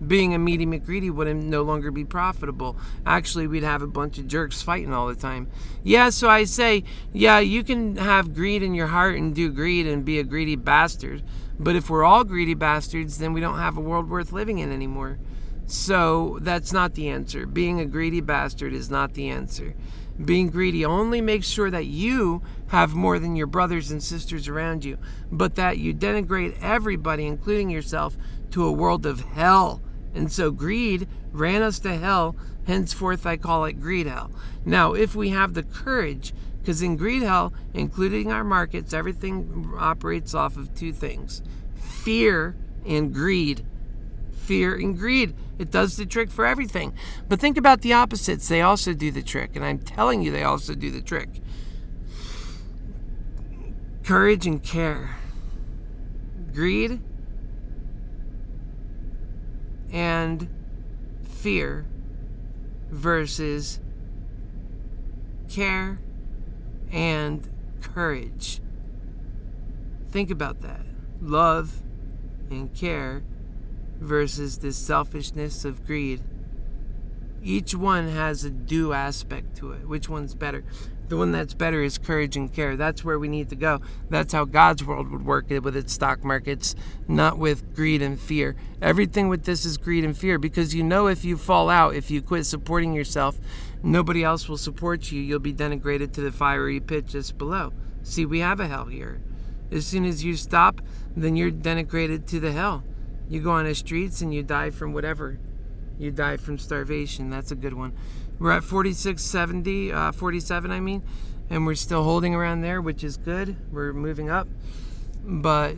Being a Meaty McGreedy wouldn't no longer be profitable. Actually, we'd have a bunch of jerks fighting all the time. Yeah, so I say, yeah, you can have greed in your heart and do greed and be a greedy bastard. But if we're all greedy bastards, then we don't have a world worth living in anymore. So that's not the answer. Being a greedy bastard is not the answer. Being greedy only makes sure that you have more than your brothers and sisters around you, but that you denigrate everybody, including yourself, to a world of hell. And so greed ran us to hell. Henceforth, I call it greed hell. Now, if we have the courage, because in greed hell, including our markets, everything operates off of two things: fear and greed. Fear and greed. It does the trick for everything. But think about the opposites. They also do the trick. And I'm telling you, they also do the trick. Courage and care. Greed and fear versus care and courage. Think about that. Love and care versus this selfishness of greed. Each one has a due aspect to it. Which one's better? The one that's better is courage and care. That's where we need to go. That's how God's world would work it with its stock markets, not with greed and fear. Everything with this is greed and fear, because if you fall out, if you quit supporting yourself, nobody else will support you. You'll be denigrated to the fiery pit just below. See, we have a hell here. As soon as you stop, then you're denigrated to the hell. You go on the streets and you die from whatever. You die from starvation. That's a good one. We're at 47, and we're still holding around there, which is good. We're moving up. But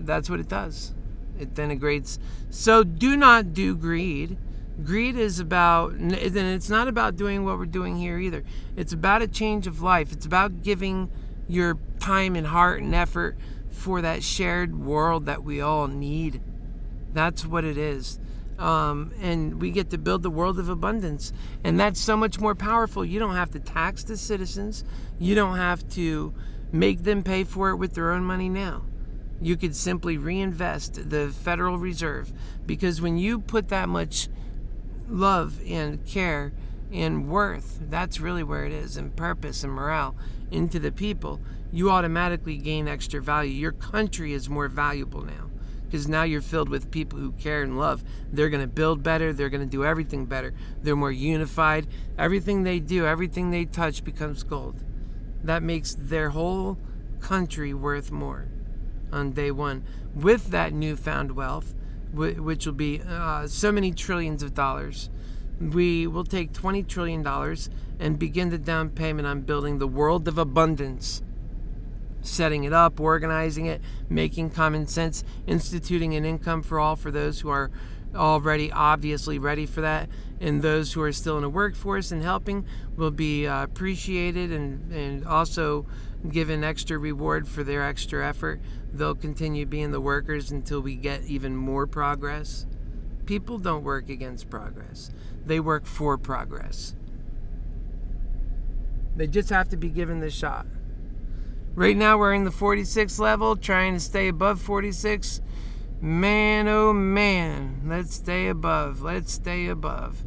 that's what it does. It denigrates. So do not do greed. Greed is about, and it's not about doing what we're doing here either. It's about a change of life. It's about giving your time and heart and effort for that shared world that we all need. That's what it is. And we get to build the world of abundance. And that's so much more powerful. You don't have to tax the citizens. You don't have to make them pay for it with their own money now. You could simply reinvest the Federal Reserve. Because when you put that much love and care and worth, that's really where it is, and purpose and morale into the people, you automatically gain extra value. Your country is more valuable now. Because now you're filled with people who care and love. They're going to build better. They're going to do everything better. They're more unified. Everything they do, everything they touch becomes gold. That makes their whole country worth more on day one. With that newfound wealth, which will be so many trillions of dollars, we will take $20 trillion and begin the down payment on building the world of abundance. Setting it up, organizing it, making common sense, instituting an income for all for those who are already obviously ready for that, and those who are still in the workforce and helping will be appreciated and also given extra reward for their extra effort. They'll continue being the workers until we get even more progress. People don't work against progress. They work for progress. They just have to be given the shot. Right now we're in the 46 level, trying to stay above 46. Man, oh man, let's stay above. Let's stay above.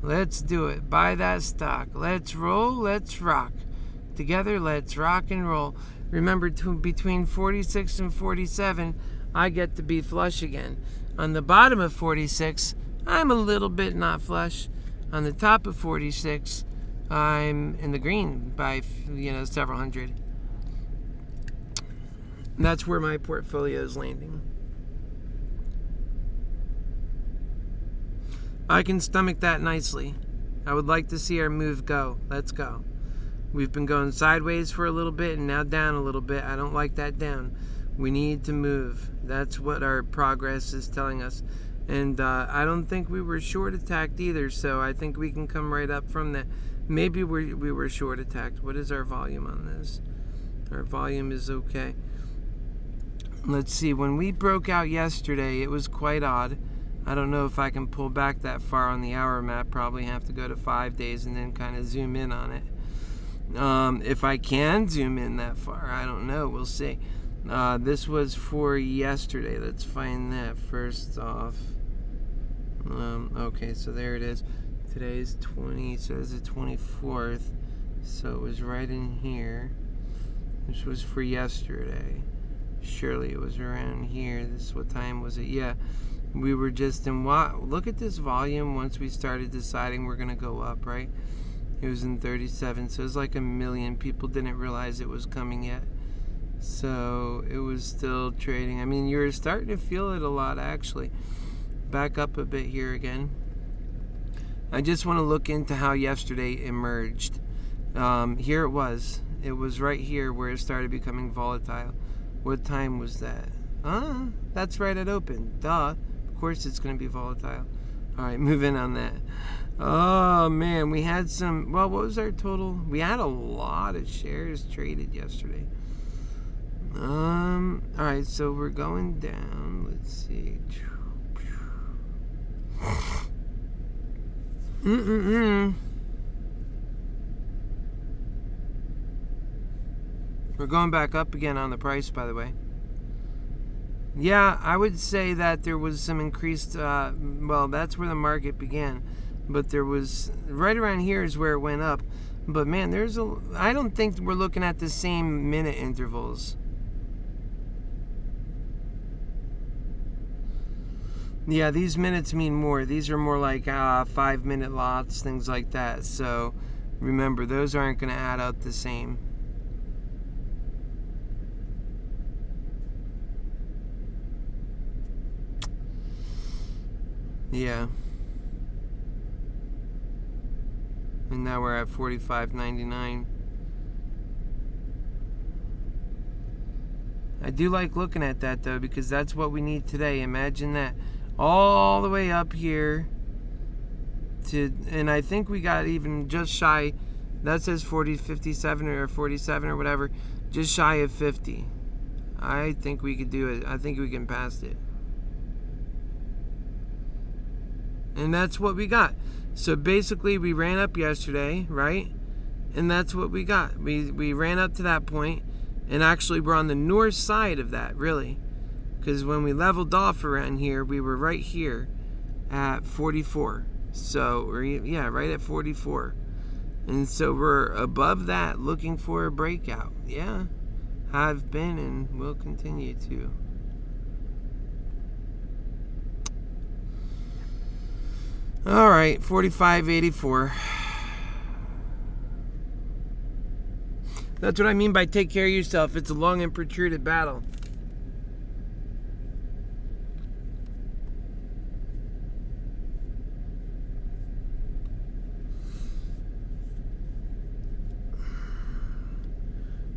Let's do it. Buy that stock. Let's roll. Let's rock. Together, let's rock and roll. Remember, between 46 and 47, I get to be flush again. On the bottom of 46, I'm a little bit not flush. On the top of 46, I'm in the green by, several hundred. And that's where my portfolio is landing. I can stomach that nicely. I would like to see our move go. Let's go. We've been going sideways for a little bit and now down a little bit. I don't like that down. We need to move. That's what our progress is telling us. And I don't think we were short attacked either, so I think we can come right up from that. Maybe we were short attacked. What is our volume on this? Our volume is okay. Let's see. When we broke out yesterday, it was quite odd. I don't know if I can pull back that far on the hour map. Probably have to go to 5 days and then kind of zoom in on it. If I can zoom in that far, I don't know. We'll see. This was for yesterday. Let's find that first off. Okay, so there it is. Today's 20, so it's the 24th. So it was right in here. This was for yesterday. Surely it was around here. This, what time was it? Yeah. We were just in, look at this volume once we started deciding we're going to go up, right? It was in 37, so it was like 1 million. People didn't realize it was coming yet. So it was still trading. I mean, you're starting to feel it a lot, actually. Back up a bit here again. I just want to look into how yesterday emerged. Here it was. It was right here where it started becoming volatile. What time was that? That's right at open. Duh. Of course it's going to be volatile. All right, moving on that. Oh, man, we had some... Well, what was our total? We had a lot of shares traded yesterday. All right, so we're going down. Let's see. We're going back up again on the price, by the way. Yeah, I would say that there was some increased, well, that's where the market began. But there was, right around here is where it went up. But man, I don't think we're looking at the same minute intervals. Yeah, these minutes mean more. These are more like 5-minute lots, things like that. So remember, those aren't going to add up the same. Yeah. And now we're at 45.99. I do like looking at that though, because that's what we need today. Imagine that. All the way up here to, and I think we got even just shy, that says 57 or 47 or whatever, just shy of 50. I think we could do it. I think we can pass it. And that's what we got. So basically we ran up yesterday, right? And that's what we got. We ran up to that point, and actually we're on the north side of that, really. Because when we leveled off around here, we were right here at 44. So, yeah, right at 44. And so we're above that, looking for a breakout. Yeah, have been and will continue to. All right, 45.84. That's what I mean by take care of yourself. It's a long and protruded battle.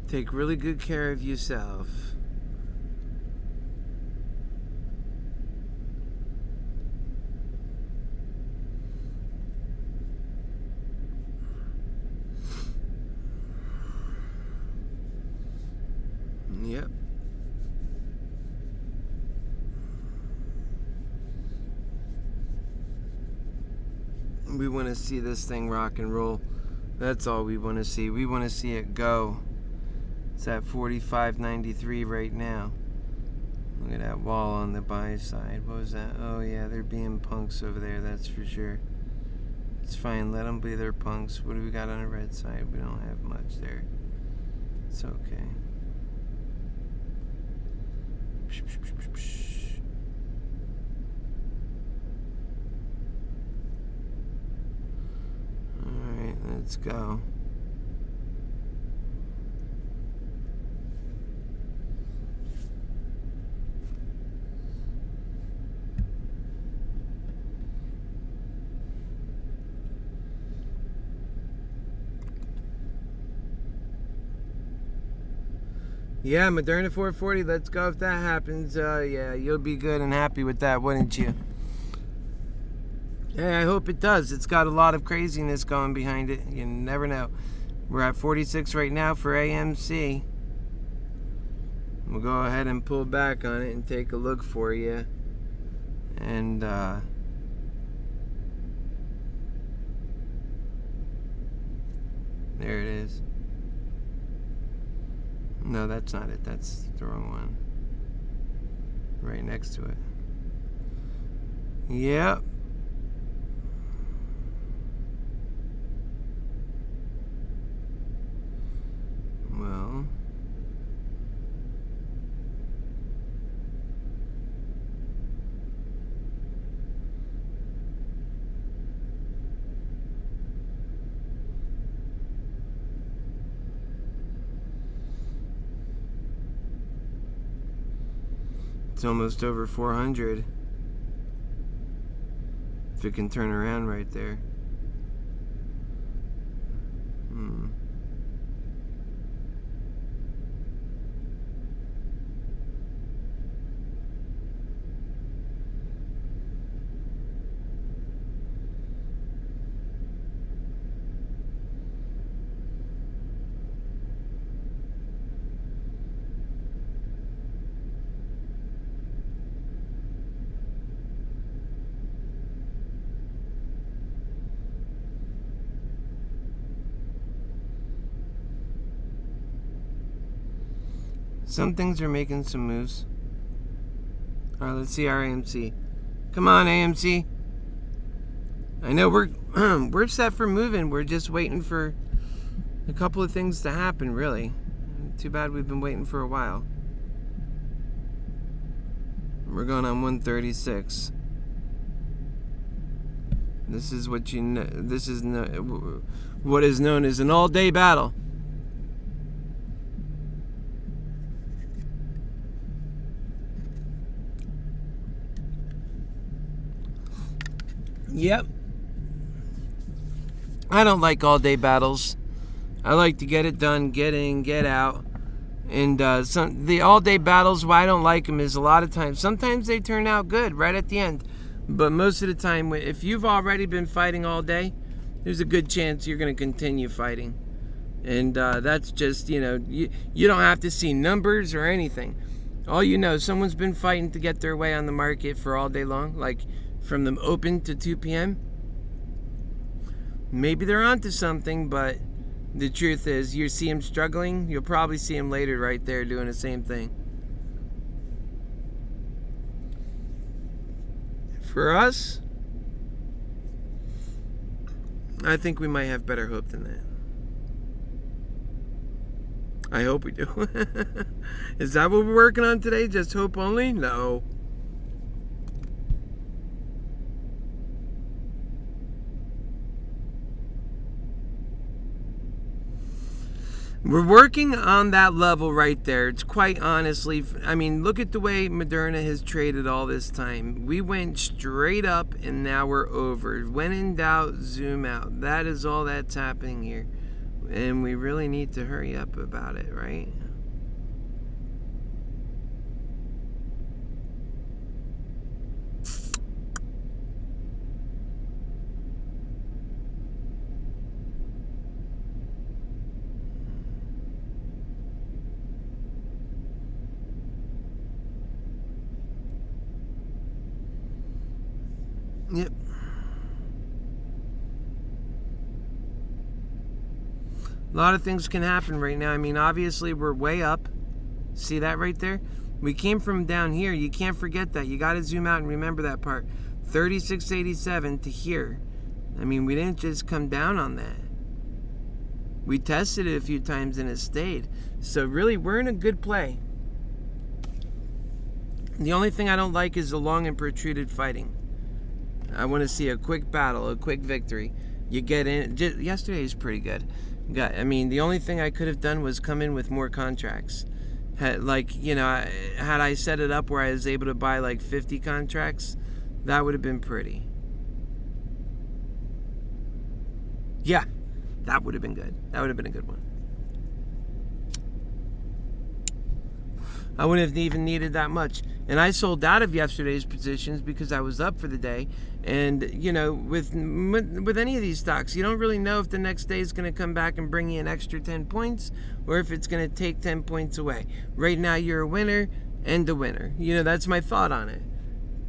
Take really good care of yourself. Yep. We want to see this thing rock and roll. That's all we want to see. We want to see it go. It's at 45.93 right now. Look at that wall on the buy side. What was that? Oh yeah, they're being punks over there, that's for sure. It's fine, let them be their punks. What do we got on the red side? We don't have much there. It's okay. Alright, let's Let's go. Yeah, Moderna 440, let's go. If that happens, yeah, you'll be good and happy with that, wouldn't you? Hey, I hope it does. It's got a lot of craziness going behind it. You never know. We're at 46 right now for AMC. We'll go ahead and pull back on it and take a look for you. And, there it is. No, that's not it. That's the wrong one. Right next to it. Yep. Well. It's almost over 400. If it can turn around right there. Some things are making some moves. Alright, let's see our AMC. Come on, AMC. I know we're set for moving. We're just waiting for a couple of things to happen, really. Too bad we've been waiting for a while. We're going on 136. This is what you know. This is what is known as an all-day battle. Yep. I don't like all-day battles. I like to get it done, get in, get out. And the all-day battles, why I don't like them is a lot of times, sometimes they turn out good right at the end. But most of the time, if you've already been fighting all day, there's a good chance you're going to continue fighting. And that's just, you know, you don't have to see numbers or anything. All you know, someone's been fighting to get their way on the market for all day long, like from the open to 2 p.m. Maybe they're onto something, but the truth is, you see them struggling, you'll probably see them later right there doing the same thing. For us, I think we might have better hope than that. I hope we do. Is that what we're working on today? Just hope only? No. We're working on that level right there. It's quite honestly, I mean, look at the way Moderna has traded all this time. We went straight up and now we're over. When in doubt, zoom out. That is all that's happening here. And we really need to hurry up about it, right? Yep. A lot of things can happen right now. I mean, obviously, we're way up. See that right there? We came from down here. You can't forget that. You got to zoom out and remember that part. 3687 to here. I mean, we didn't just come down on that. We tested it a few times and it stayed. So really, we're in a good play. The only thing I don't like is the long and protruded fighting. I want to see a quick battle, a quick victory. You get in. Yesterday is pretty good. I mean, the only thing I could have done was come in with more contracts. Had I set it up where I was able to buy like 50 contracts, that would have been pretty. Yeah, that would have been good. That would have been a good one. I wouldn't have even needed that much. And I sold out of yesterday's positions because I was up for the day. And, with any of these stocks, you don't really know if the next day is going to come back and bring you an extra 10 points or if it's going to take 10 points away. Right now, you're a winner and a winner. That's my thought on it.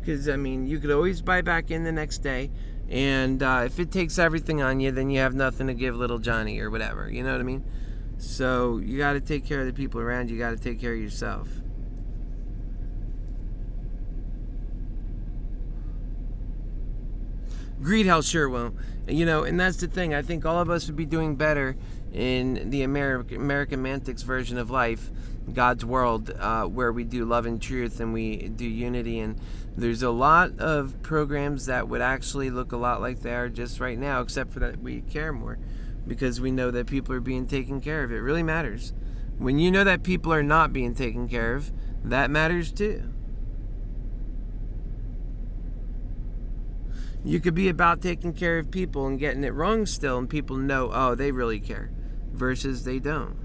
Because, you could always buy back in the next day. And if it takes everything on you, then you have nothing to give little Johnny or whatever. You know what I mean? So you got to take care of the people around you. You got to take care of yourself. Greed hell sure won't. And that's the thing. I think all of us would be doing better in the MoneyMantics version of life, God's world, where we do love and truth and we do unity. And there's a lot of programs that would actually look a lot like they are just right now, except for that we care more because we know that people are being taken care of. It really matters. When you know that people are not being taken care of, that matters too. You could be about taking care of people and getting it wrong still, and people know, oh, they really care, versus they don't.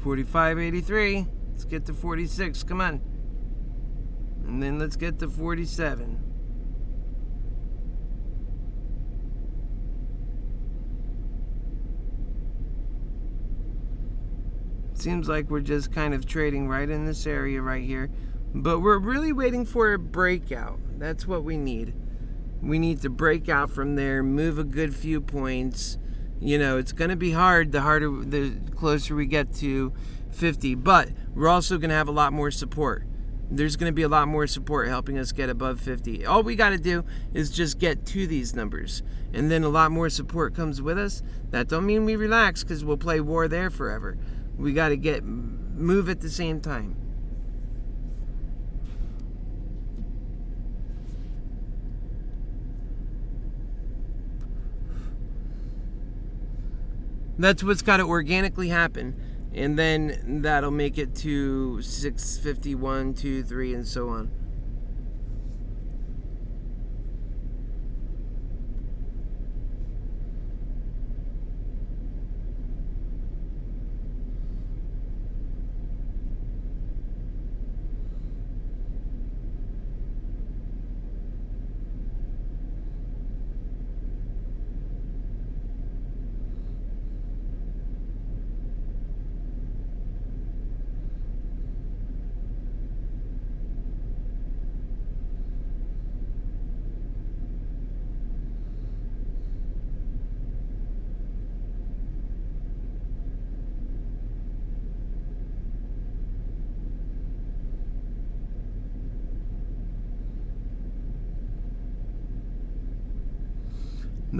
$45.83. Let's get to 46. Come on. And then let's get to 47. Seems like we're just kind of trading right in this area right here. But we're really waiting for a breakout. That's what we need. We need to break out from there, move a good few points. It's going to be hard the closer we get to 50. But we're also going to have a lot more support. There's going to be a lot more support helping us get above 50. All we got to do is just get to these numbers. And then a lot more support comes with us. That don't mean we relax because we'll play war there forever. We got to move at the same time. That's what's got to organically happen. And then that'll make it to 651, 2, 3, and so on.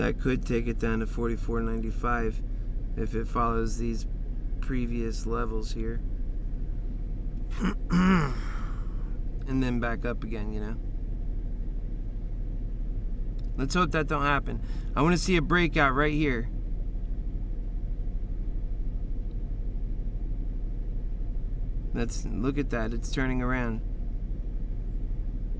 That could take it down to 44.95 if it follows these previous levels here. And then back up again, you know. Let's hope that don't happen. I want to see a breakout right here. Look at that. It's turning around.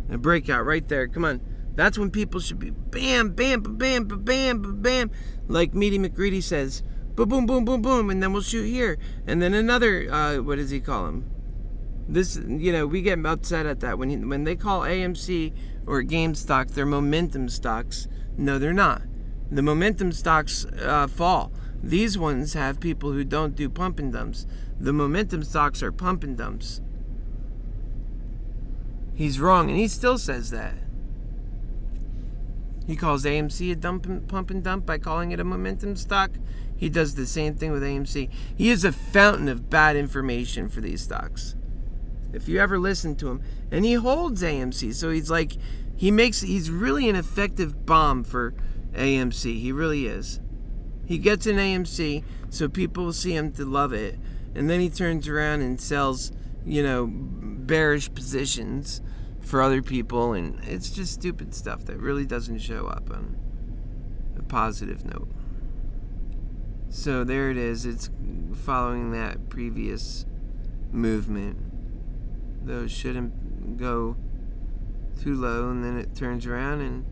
A breakout right there. Come on. That's when people should be bam, bam, bam, bam, bam, bam, like Meaty McGreedy says. Boom, boom, boom, boom, boom, and then we'll shoot here. And then another, what does he call him? This, you know, we get upset at that. When they call AMC or GameStop, they're momentum stocks. No, they're not. The momentum stocks fall. These ones have people who don't do pump and dumps. The momentum stocks are pump and dumps. He's wrong, and he still says that. He calls AMC a pump and dump by calling it a momentum stock. He does the same thing with AMC. He is a fountain of bad information for these stocks. If you ever listen to him, and he holds AMC, so he's like, he's really an effective bomb for AMC. He really is. He gets an AMC, so people will see him to love it, and then he turns around and sells, you know, bearish positions for other people, and it's just stupid stuff that really doesn't show up on a positive note. So there it is. It's following that previous movement. Those shouldn't go too low, and then it turns around and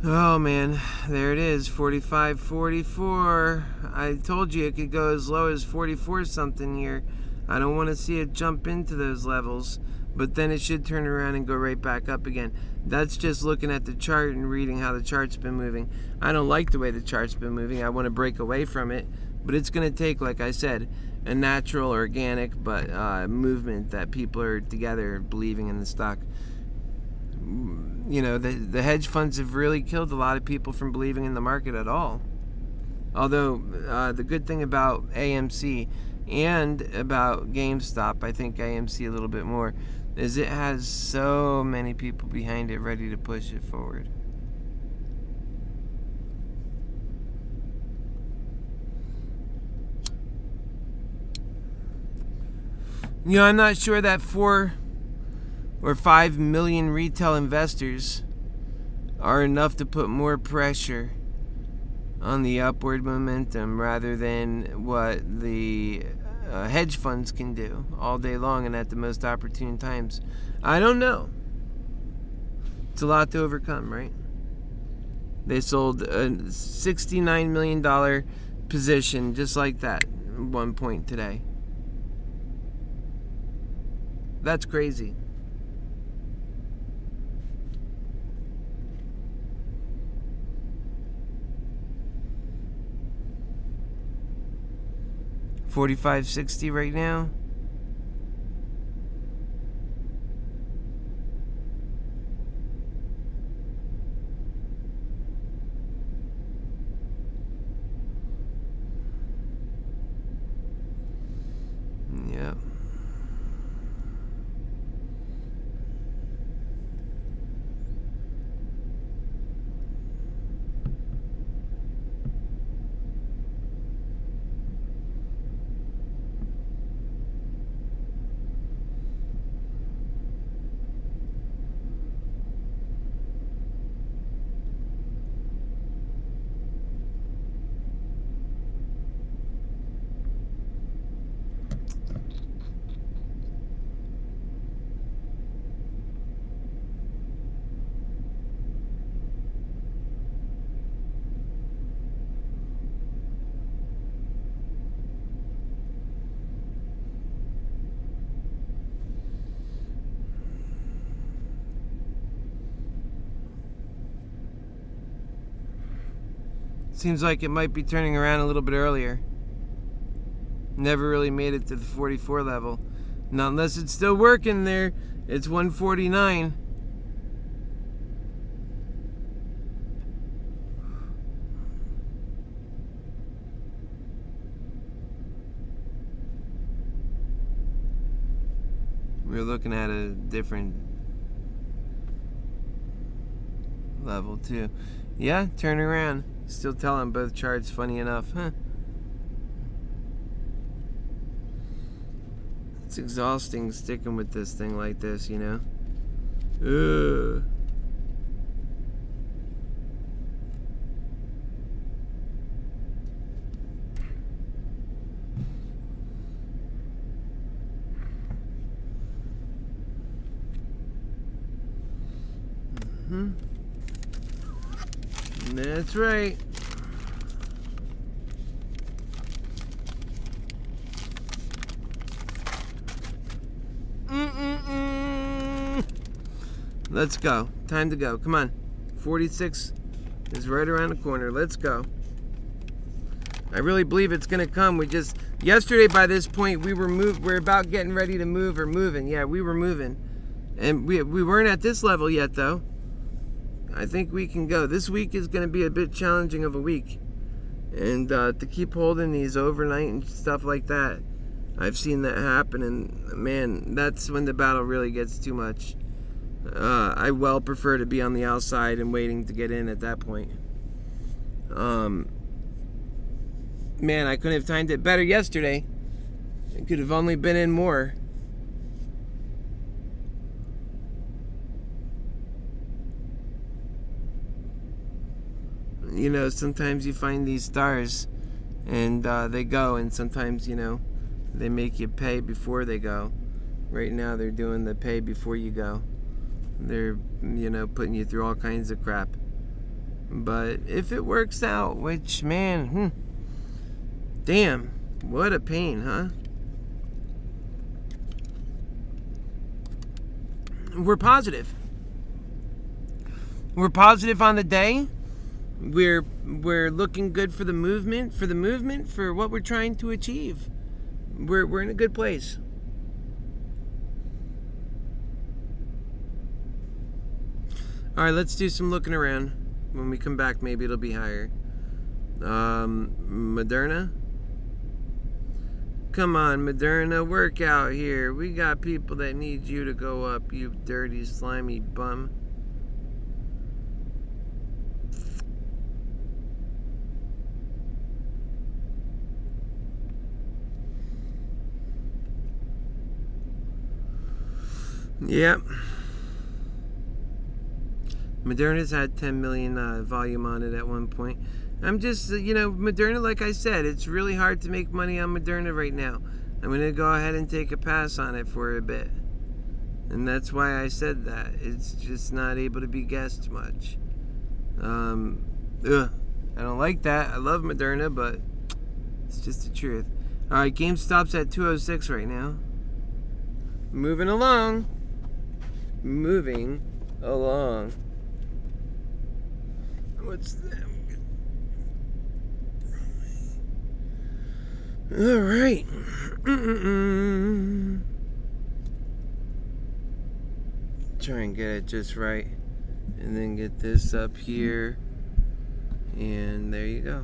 oh man, there it is, 45.44. I told you it could go as low as 44 something here. I don't want to see it jump into those levels, but then it should turn around and go right back up again. That's just looking at the chart and reading how the chart's been moving. I don't like the way the chart's been moving. I want to break away from it, but it's going to take, like I said, a natural, organic, but movement that people are together believing in the stock. You know, the hedge funds have really killed a lot of people from believing in the market at all. Although the good thing about AMC and about GameStop, I think AMC a little bit more, is it has so many people behind it ready to push it forward. You know, I'm not sure that 4 or 5 million retail investors are enough to put more pressure on the upward momentum rather than what the hedge funds can do all day long and at the most opportune times. I don't know. It's a lot to overcome, right? They sold a $69 million position just like that at one point today. That's crazy. $45.60 right now. Yeah. Seems like it might be turning around a little bit earlier. Never really made it to the 44 level. Not unless it's still working there. It's 149. We're looking at a different level too. Yeah, turn around. Still telling both charts, funny enough, huh? It's exhausting sticking with this thing like this, you know? Ugh. That's right. Let's go. Time to go. Come on. 46 is right around the corner. Let's go. I really believe it's going to come. We just, yesterday by this point, we're about getting ready to move or moving. Yeah, we were moving. And we weren't at this level yet, though. I think we can go. This week is going to be a bit challenging of a week. And to keep holding these overnight and stuff like that, I've seen that happen. And, man, that's when the battle really gets too much. I well prefer to be on the outside and waiting to get in at that point. Man, I couldn't have timed it better yesterday. I could have only been in more. You know, sometimes you find these stars and they go, and sometimes, you know, they make you pay before they go. Right now they're doing the pay before you go. They're, you know, putting you through all kinds of crap. But if it works out, which, man, damn, what a pain, huh? We're positive. We're positive on the day. We're looking good for the movement, for what we're trying to achieve. We're in a good place. All right, let's do some looking around. When we come back, maybe it'll be higher. Moderna. Come on, Moderna, work out here. We got people that need you to go up, you dirty, slimy bum. Yep. Moderna's had 10 million volume on it at one point. I'm just, you know, Moderna, like I said, it's really hard to make money on Moderna right now. I'm going to go ahead and take a pass on it for a bit. And that's why I said that. It's just not able to be guessed much. I don't like that. I love Moderna, but it's just the truth. All right, GameStop's at 206 right now. Moving along. Moving along. What's that? All right. Try and get it just right. And then get this up here. And there you go.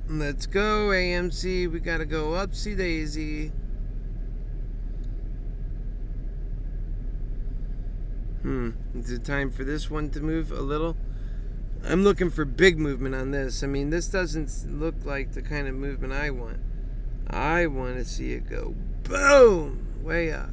Let's go, AMC. We gotta go upsy daisy. Is it time for this one to move a little? I'm looking for big movement on this. I mean, this doesn't look like the kind of movement I want. I want to see it go boom, way up.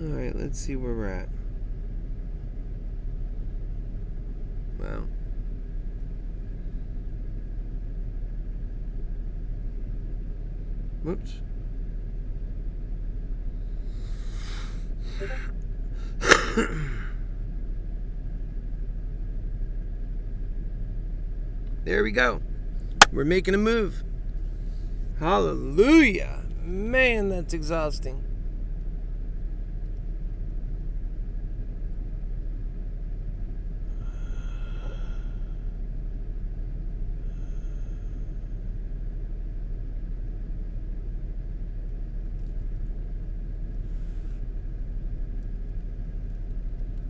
Alright, let's see where we're at. Wow. Whoops. There we go. We're making a move. Hallelujah. Man, that's exhausting.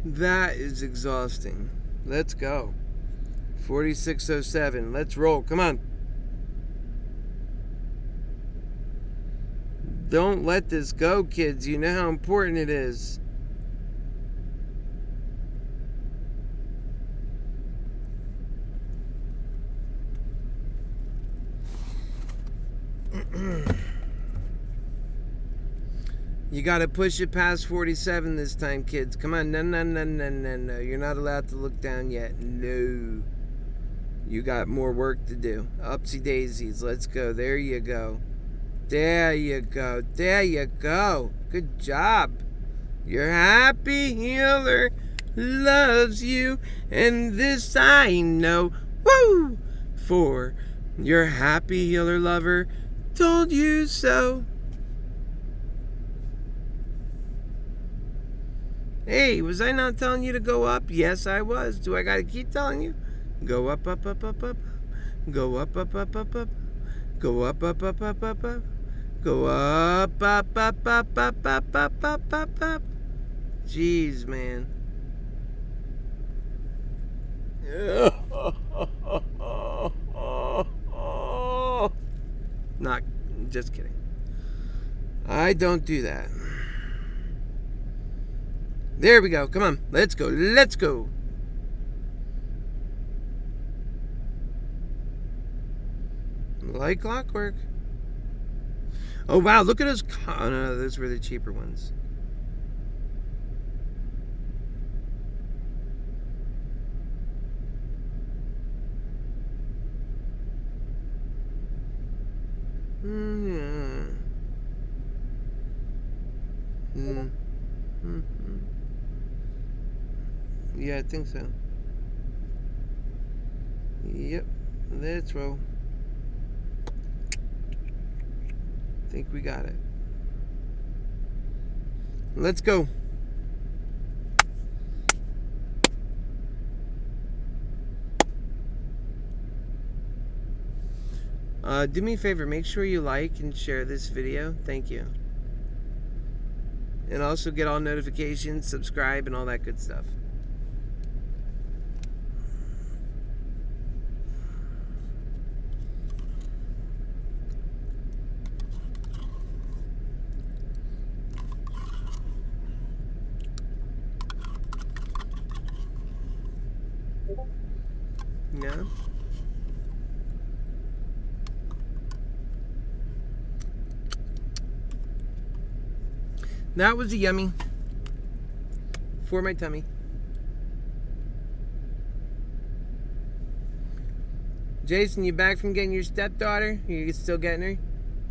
That is exhausting. Let's go. 4607. Let's roll. Come on. Don't let this go, kids. You know how important it is. You got to push it past 47 this time, kids. Come on. No, no, no, no, no, no. You're not allowed to look down yet. No. You got more work to do. Upsy daisies. Let's go. There you go. There you go. There you go. Good job. Your happy healer loves you. And this I know. Woo! For your happy healer lover told you so. Hey, was I not telling you to go up? Yes, I was. Do I got to keep telling you? Go up, up, up, up, up. Go up, up, up, up, up. Go up, up, up, up, up, up. Go up, up, up, up, up, up, up, up, up, up. Jeez, man. Not, just kidding. I don't do that. There we go. Come on. Let's go. Let's go. Like clockwork. Oh, wow. Look at those. Oh, no. Those were the cheaper ones. Yeah. Yeah, I think so. Yep, let's roll. Think we got it. Let's go. Do me a favor, make sure you like and share this video. Thank you. And also get all notifications, subscribe, and all that good stuff. Yeah. That was a yummy for my tummy. Jason, you back from getting your stepdaughter? You still getting her?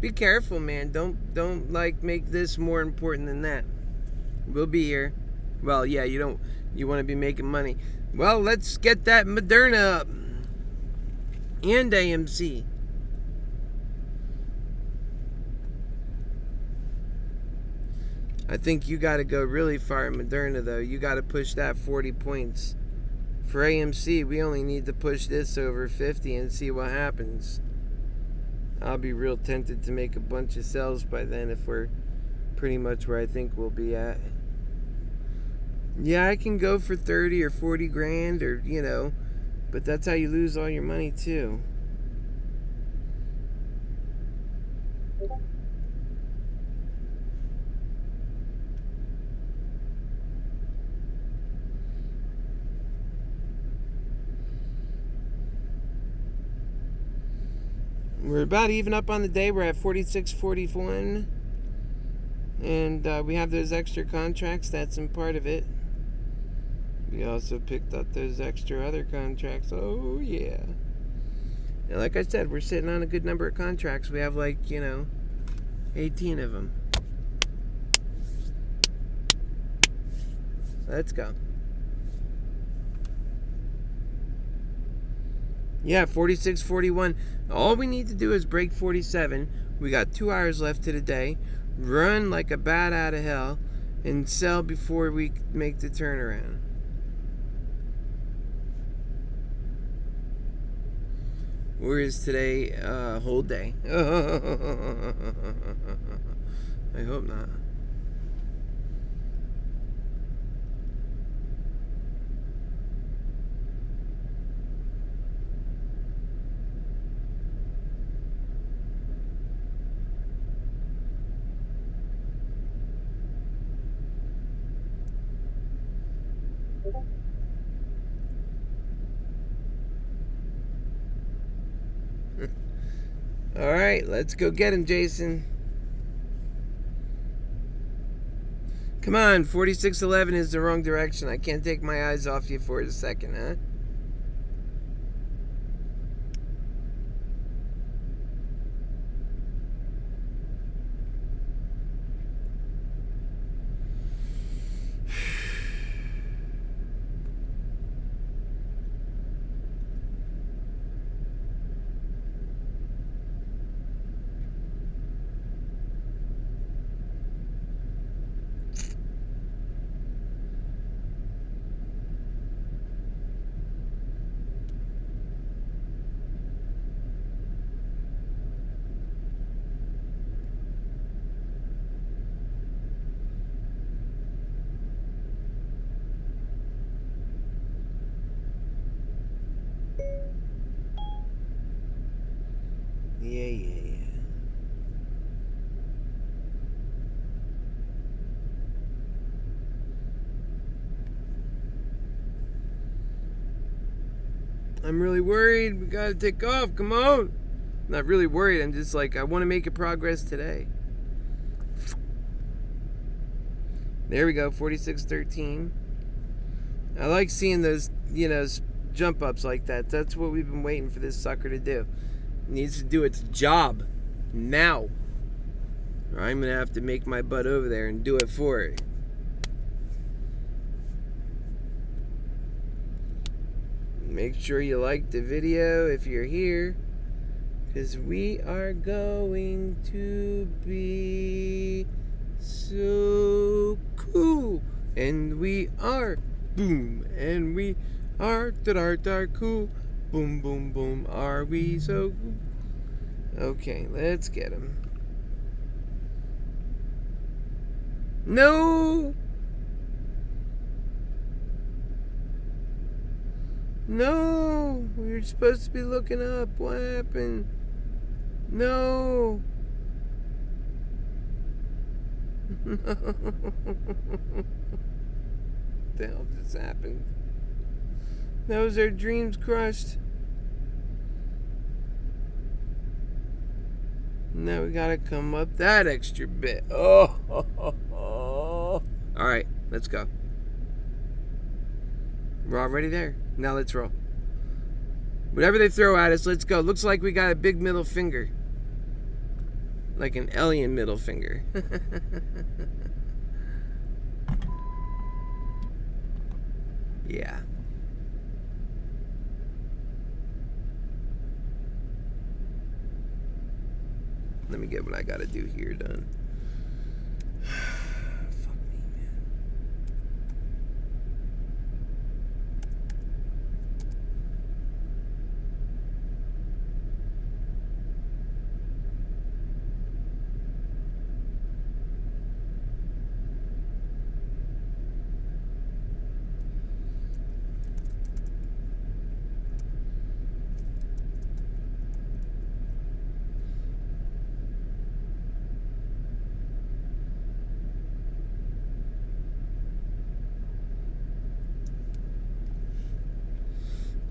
Be careful, man. Don't like make this more important than that. We'll be here. Well, yeah, you want to be making money. Well, let's get that Moderna up. And AMC. I think you got to go really far in Moderna, though. You got to push that 40 points. For AMC, we only need to push this over 50 and see what happens. I'll be real tempted to make a bunch of sales by then if we're pretty much where I think we'll be at. Yeah, I can go for 30 or 40 grand or, you know, but that's how you lose all your money, too. We're about even up on the day. We're at 46.41. And we have those extra contracts. That's in part of it. We also picked up those extra other contracts. Oh, yeah. And like I said, we're sitting on a good number of contracts. We have 18 of them. Let's go. Yeah, 46.41. All we need to do is break 47. We got 2 hours left to the day. Run like a bat out of hell and sell before we make the turnaround. Or is today a whole day? I hope not. All right, let's go get him, Jason. Come on, 46.11 is the wrong direction. I can't take my eyes off you for a second, huh? Yeah. I'm really worried. We gotta take off. Come on. Not really worried. I'm just I want to make a progress today. There we go. 46.13. I like seeing those, jump ups like that. That's what we've been waiting for this sucker to do. It needs to do its job now. Or I'm going to have to make my butt over there and do it for it. Make sure you like the video if you're here, because we are going to be so cool. And we are boom. And we are cool. Boom, boom, boom. Are we so cool? Okay, let's get him. No! No! We were supposed to be looking up. What happened? No! No! What the hell just happened? That was our dreams crushed. Now we gotta come up that extra bit. Oh. Alright, let's go. We're already there. Now let's roll. Whatever they throw at us, let's go. Looks like we got a big middle finger. Like an alien middle finger. Yeah. Let me get what I gotta do here done. Fuck me, man.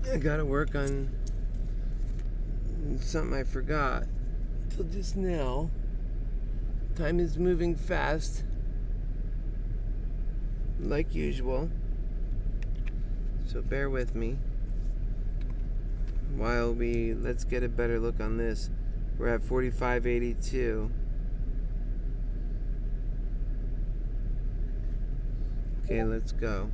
I gotta work on something I forgot till just now. Time is moving fast, like usual. So bear with me while let's get a better look on this. We're at 45.82. Okay, let's go.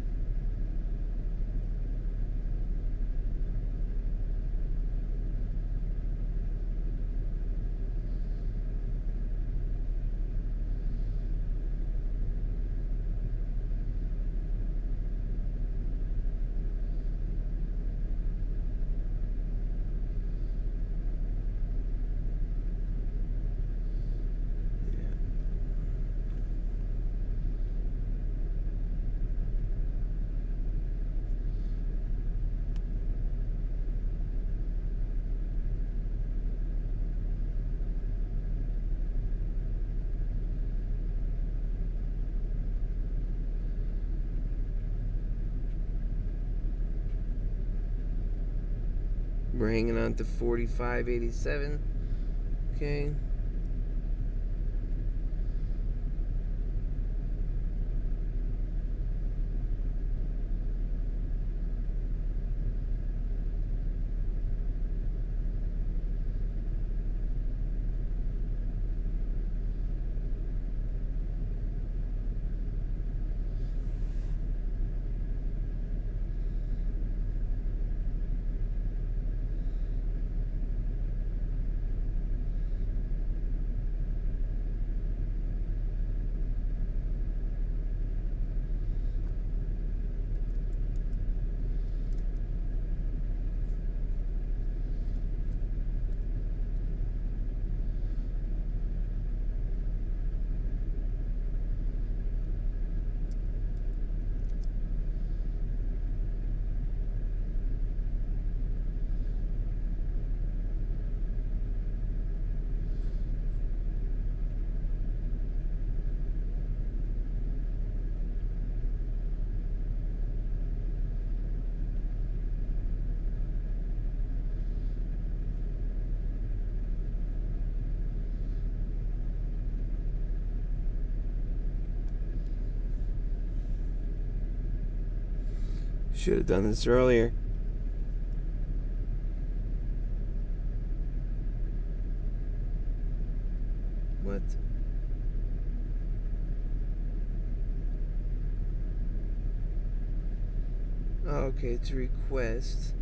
We're hanging on to 45.87. Okay. Should have done this earlier. What? Oh, okay, it's a request.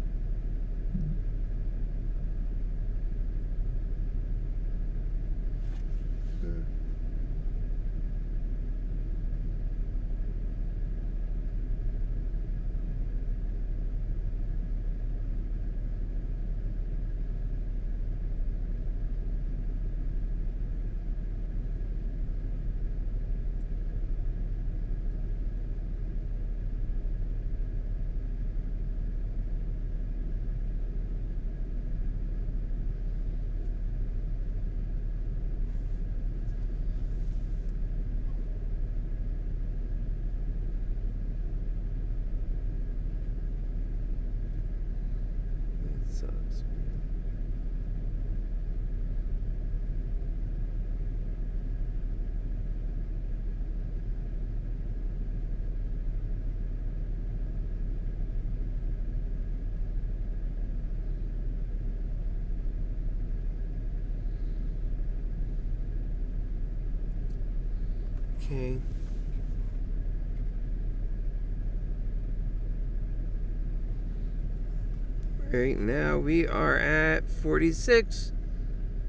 Sucks. Okay. Right now we are at 46.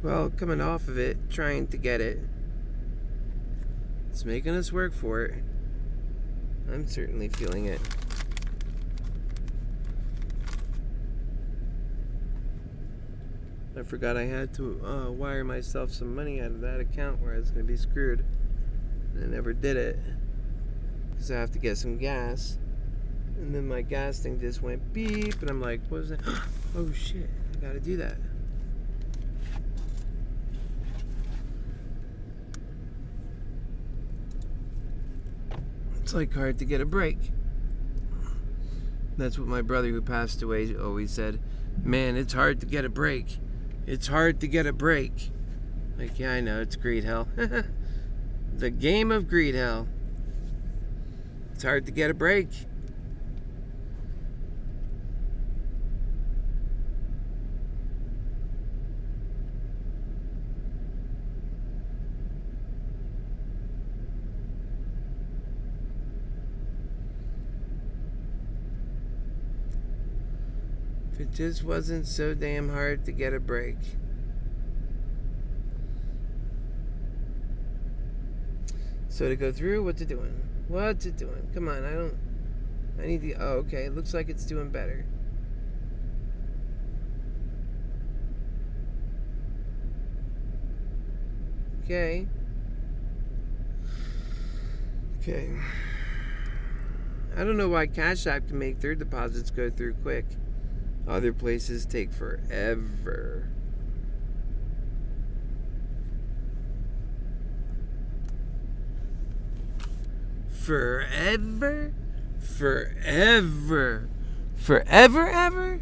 Well, coming off of it, trying to get it. It's making us work for it. I'm certainly feeling it. I forgot I had to wire myself some money out of that account where I was going to be screwed. I never did it because I have to get some gas. And then my gas thing just went beep, and I'm like, what was that? Oh shit, I gotta do that. It's like hard to get a break. That's what my brother who passed away always said. Man, it's hard to get a break. It's hard to get a break. Like, yeah, I know, it's great hell. The game of greed hell. It's hard to get a break. If it just wasn't so damn hard to get a break. So to go through, what's it doing? What's it doing? Come on, I need the, oh, okay, it looks like it's doing better. Okay. Okay. I don't know why Cash App can make their deposits go through quick. Other places take forever. Forever? Forever? Forever ever?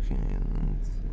Okay, let's see.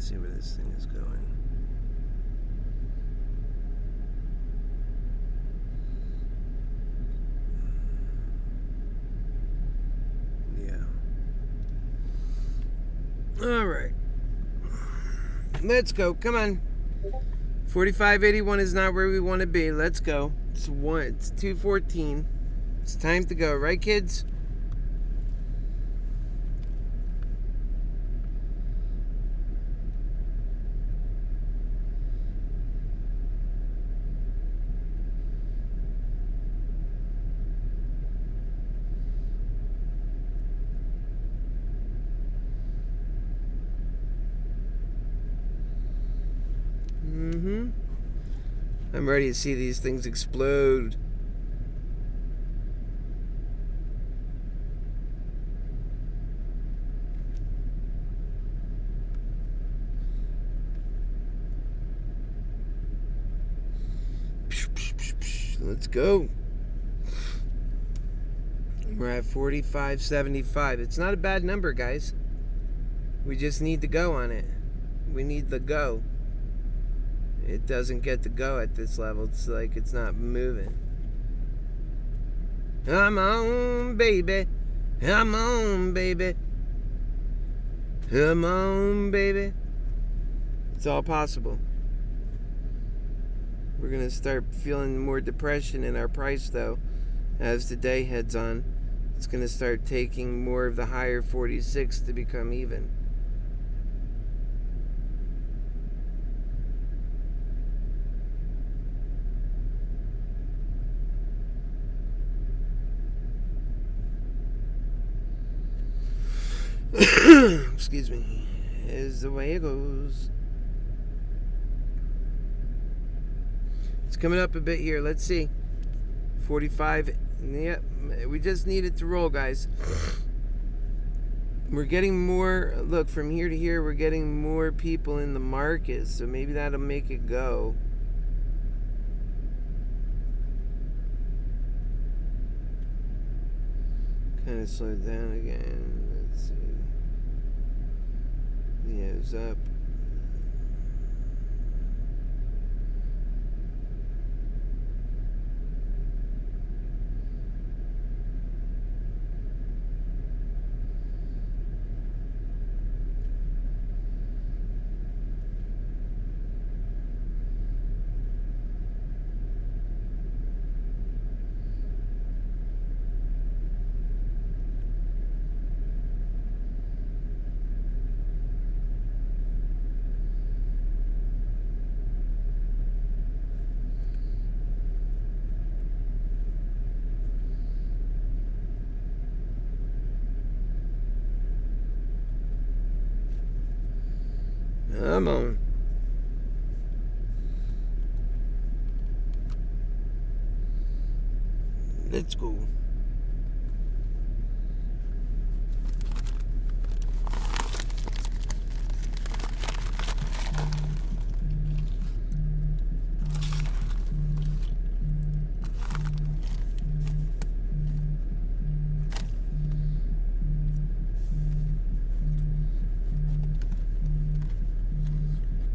Let's see where this thing is going. Yeah. All right. Let's go. Come on. 45.81 is not where we want to be. Let's go. It's 2:14. It's time to go, right, kids? I'm ready to see these things explode. Let's go. We're at 45.75. It's not a bad number, guys. We just need to go on it. We need the go. It doesn't get to go at this level. It's like it's not moving. Come on, baby. Come on, baby. Come on, baby. It's all possible. We're going to start feeling more depression in our price, though, as the day heads on. It's going to start taking more of the higher 46 to become even. Excuse me. Is the way it goes. It's coming up a bit here. Let's see. 45. Yep. We just need it to roll, guys. We're getting more. Look, from here to here, we're getting more people in the market. So maybe that'll make it go. Kind of slowed down again. Let's see. Yeah, it was up. Come on. Let's go.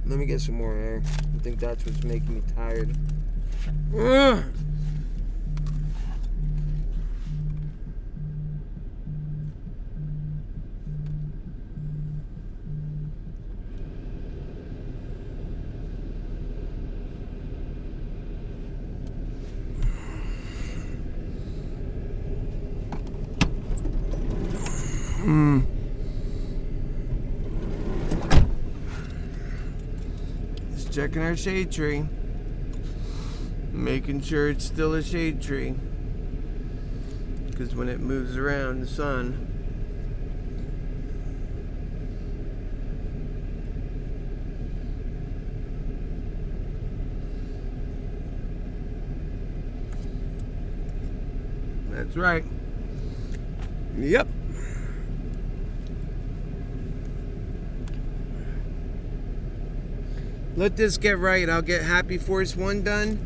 Let me get some more air. I think that's what's making me tired. Ugh. Checking our shade tree, making sure it's still a shade tree, because when it moves around the sun, that's right. Yep. Let this get right. I'll get Happy Force 1 done,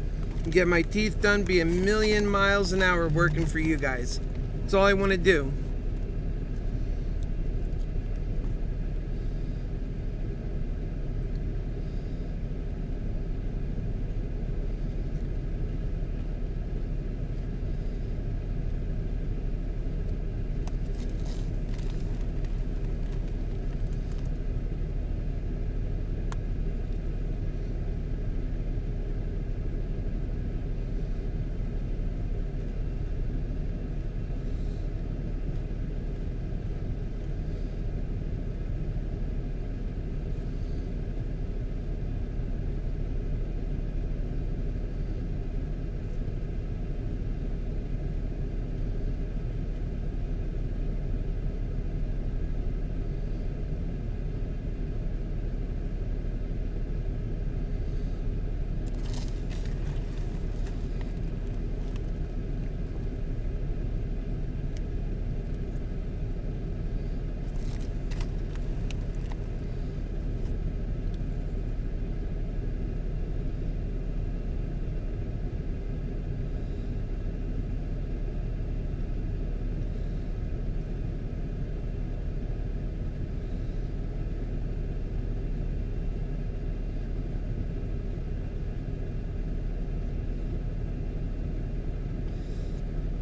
get my teeth done, be a million miles an hour working for you guys. That's all I want to do.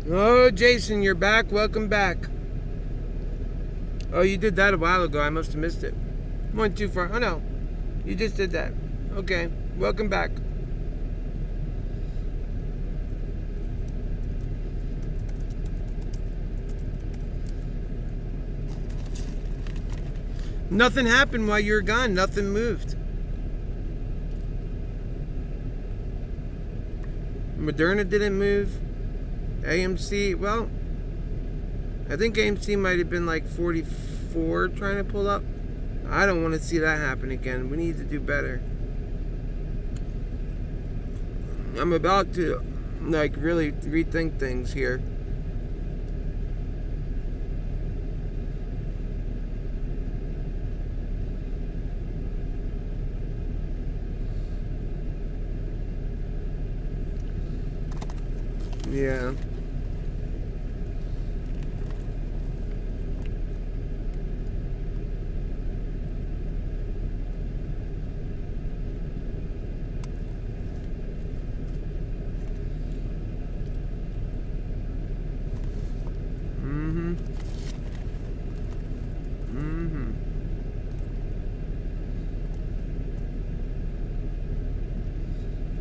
Oh, Jason, you're back. Welcome back. Oh, you did that a while ago. I must have missed it. Went too far. Oh, no. You just did that. Okay. Welcome back. Nothing happened while you were gone. Nothing moved. Moderna didn't move. AMC, well, I think AMC might have been like 44 trying to pull up. I don't want to see that happen again. We need to do better. I'm about to like really rethink things here. Yeah.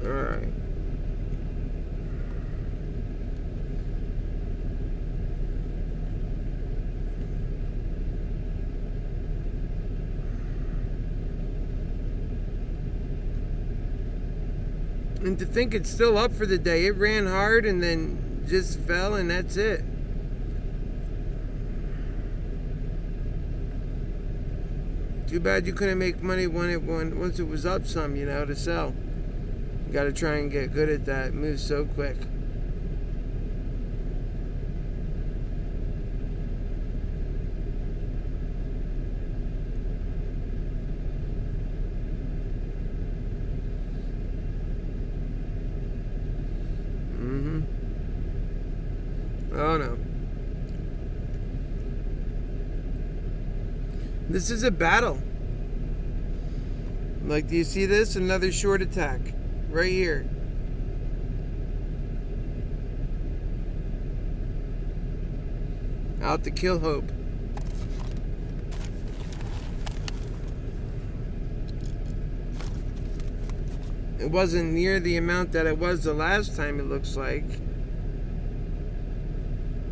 All right. And to think it's still up for the day. It ran hard and then just fell, and that's it. Too bad you couldn't make money once it was up some, to sell. You got to try and get good at that. It moves so quick. Oh no. This is a battle. Like, do you see this? Another short attack. Right here. Out to kill hope. It wasn't near the amount that it was the last time, it looks like.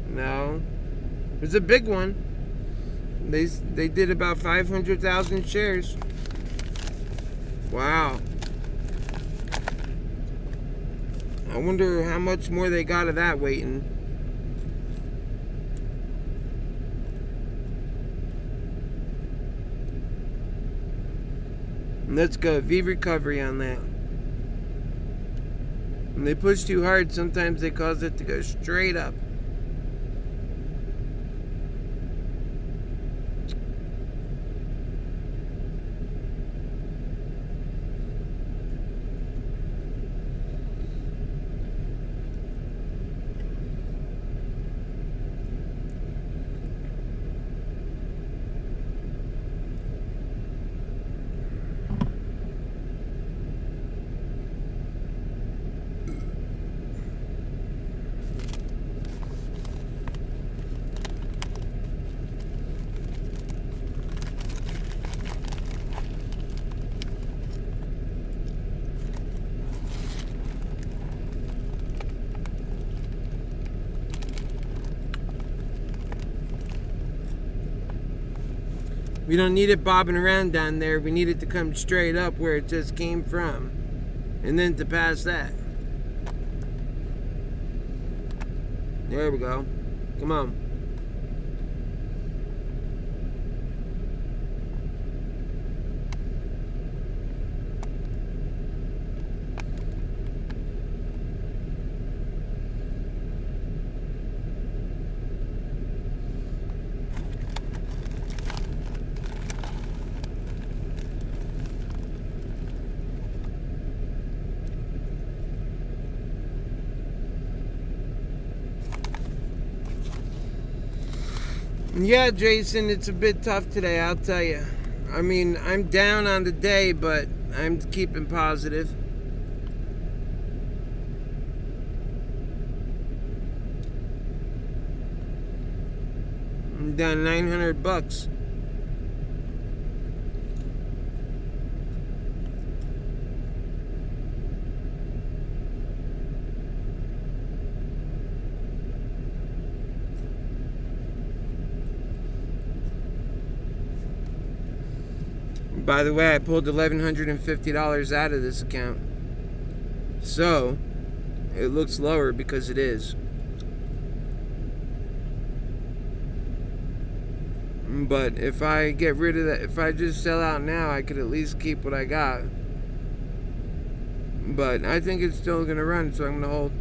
No. It was a big one. They did about 500,000 shares. Wow. I wonder how much more they got of that waiting. Let's go. V recovery on that. When they push too hard, sometimes they cause it to go straight up. We don't need it bobbing around down there. We need it to come straight up where it just came from. And then to pass that. There we go. Come on. Yeah, Jason, it's a bit tough today, I'll tell you. I mean, I'm down on the day, but I'm keeping positive. I'm down $900. By the way, I pulled $1,150 out of this account. So, it looks lower because it is. But if I get rid of that, if I just sell out now, I could at least keep what I got. But I think it's still going to run, so I'm going to hold.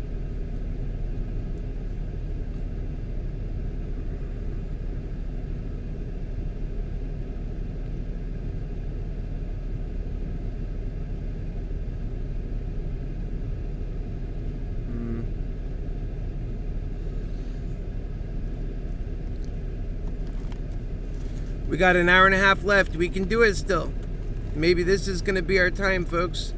We got an hour and a half left. We can do it still. Maybe this is going to be our time, folks.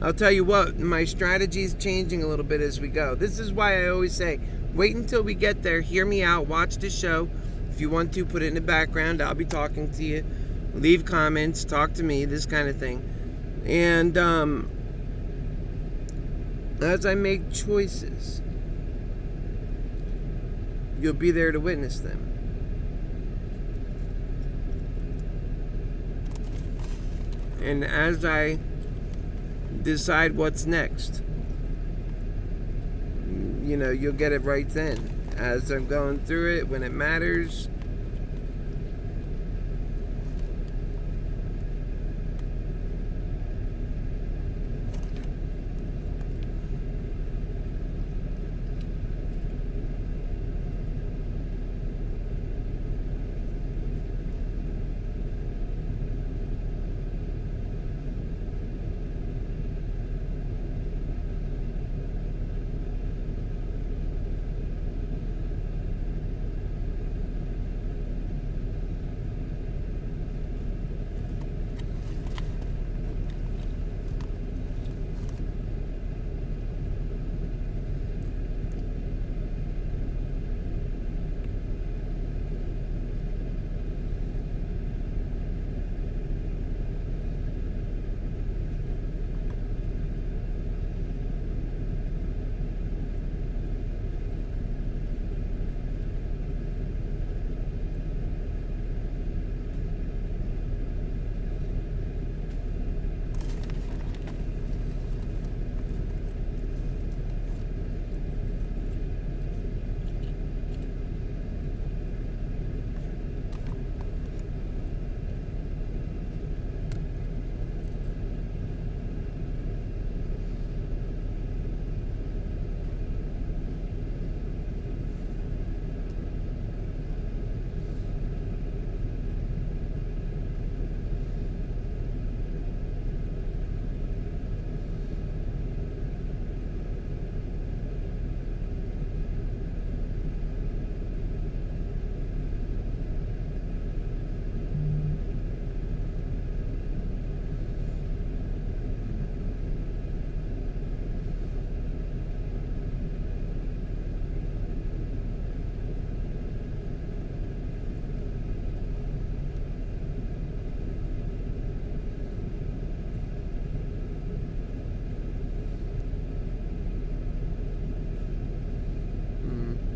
I'll tell you what, my strategy is changing a little bit as we go. This is why I always say, wait until we get there. Hear me out. Watch the show. If you want to, put it in the background. I'll be talking to you. Leave comments. Talk to me. This kind of thing. And as I make choices, you'll be there to witness them. And as I decide what's next, you know, you'll get it right then. As I'm going through it, when it matters.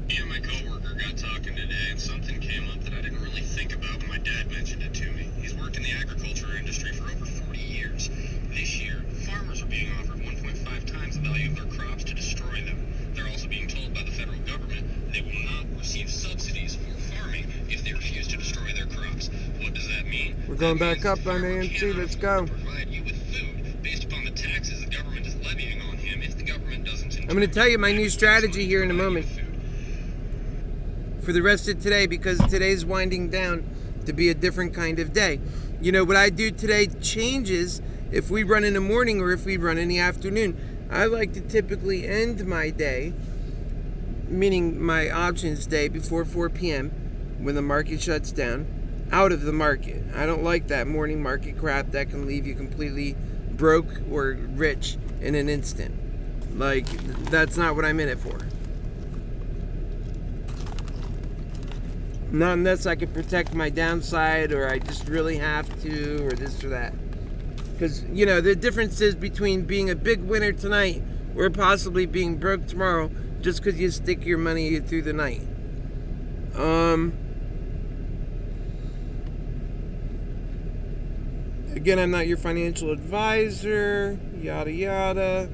Me and my coworker got talking today, and something came up that I didn't really think about when my dad mentioned it to me. He's worked in the agriculture industry for over 40 years. This year, farmers are being offered 1.5 times the value of their crops to destroy them. They're also being told by the federal government they will not receive subsidies for farming if they refuse to destroy their crops. What does that mean? We're going back up on AMC. Let's go. Provide you with food based upon the taxes the government is levying on him if the government doesn't. I'm going to tell you my new strategy here in a moment for the rest of today, because today's winding down to be a different kind of day. You know, what I do today changes if we run in the morning or if we run in the afternoon. I like to typically end my day, meaning my options day, before 4 p.m. when the market shuts down, out of the market. I don't like that morning market crap that can leave you completely broke or rich in an instant. Like, that's not what I'm in it for. Not unless I can protect my downside, or I just really have to, or this or that. Because, you know, the difference is between being a big winner tonight or possibly being broke tomorrow just because you stick your money through the night. Again, I'm not your financial advisor, yada yada.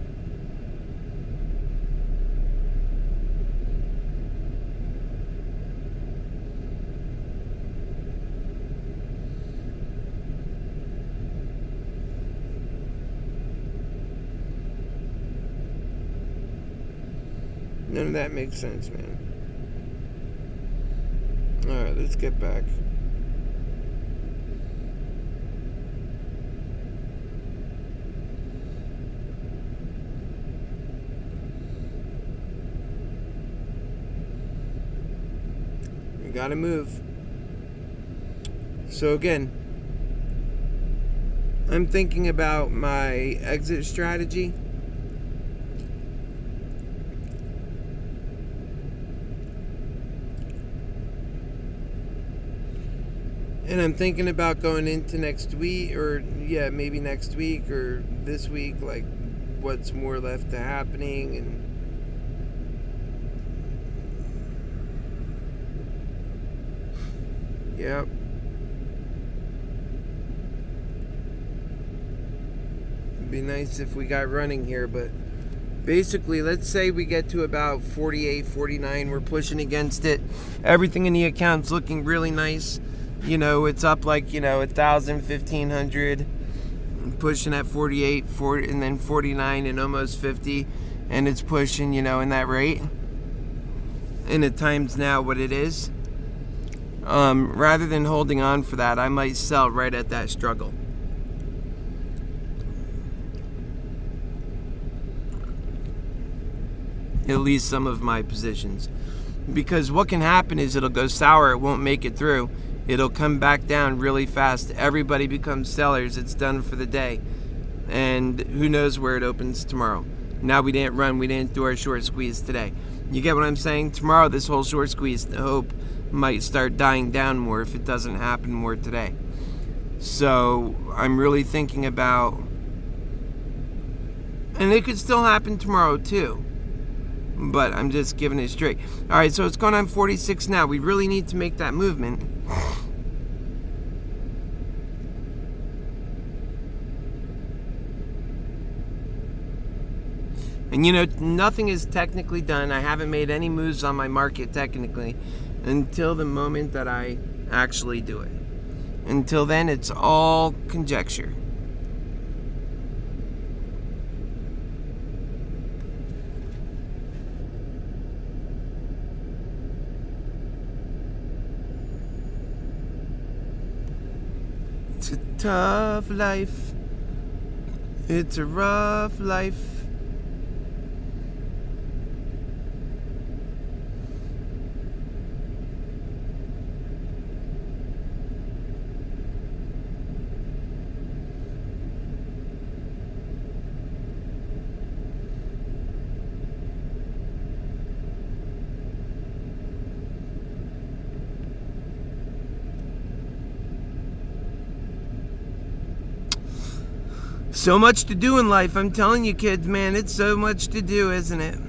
None of that makes sense, man. Alright, let's get back. We gotta move. So again, I'm thinking about my exit strategy. And I'm thinking about going into next week, or yeah, maybe next week or this week, like what's more left to happening. And yep. It'd be nice if we got running here, but basically, let's say we get to about 48, 49. We're pushing against it. Everything in the account's looking really nice. You know, it's up like, 1,000, 1,500, pushing at 48, 40, and then 49 and almost 50. And it's pushing, in that rate. And at times now what it is. Rather than holding on for that, I might sell right at that struggle. At least some of my positions. Because what can happen is it'll go sour, it won't make it through. It'll come back down really fast. Everybody becomes sellers. It's done for the day. And who knows where it opens tomorrow. Now we didn't run. We didn't do our short squeeze today. You get what I'm saying? Tomorrow this whole short squeeze, the hope, might start dying down more if it doesn't happen more today. So I'm really thinking about... And it could still happen tomorrow too. But I'm just giving it straight. Alright, so it's going on 46 now. We really need to make that movement. And nothing is technically done. I haven't made any moves on my market technically until the moment that I actually do it. Until then, it's all conjecture. It's a tough life. It's a rough life. So much to do in life. I'm telling you, kids, man, it's so much to do, isn't it?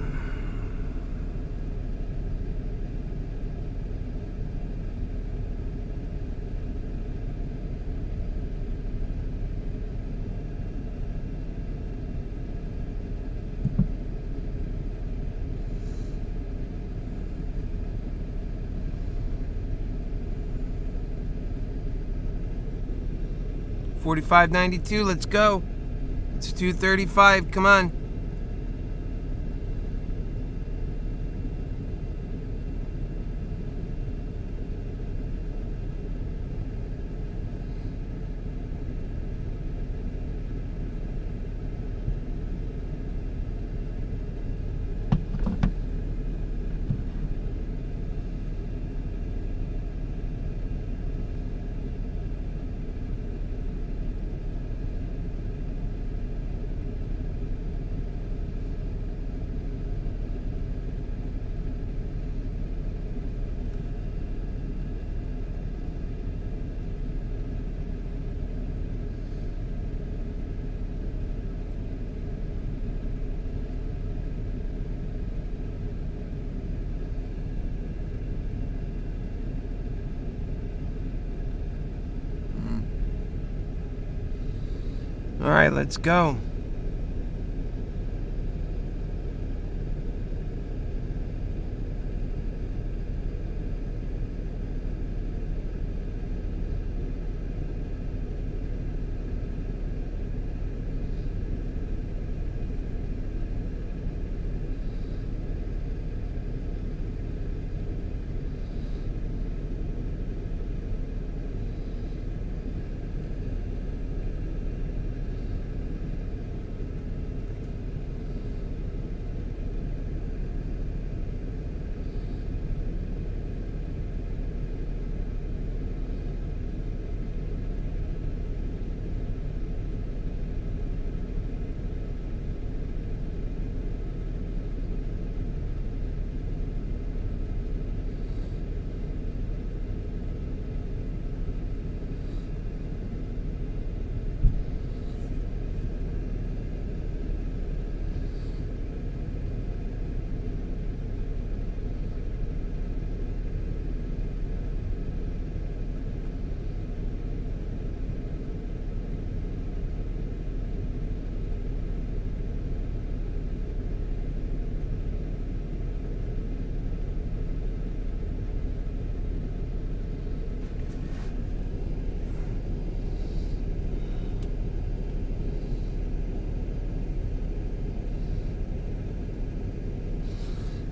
$45.92, let's go. It's $2.35, come on. All right, let's go.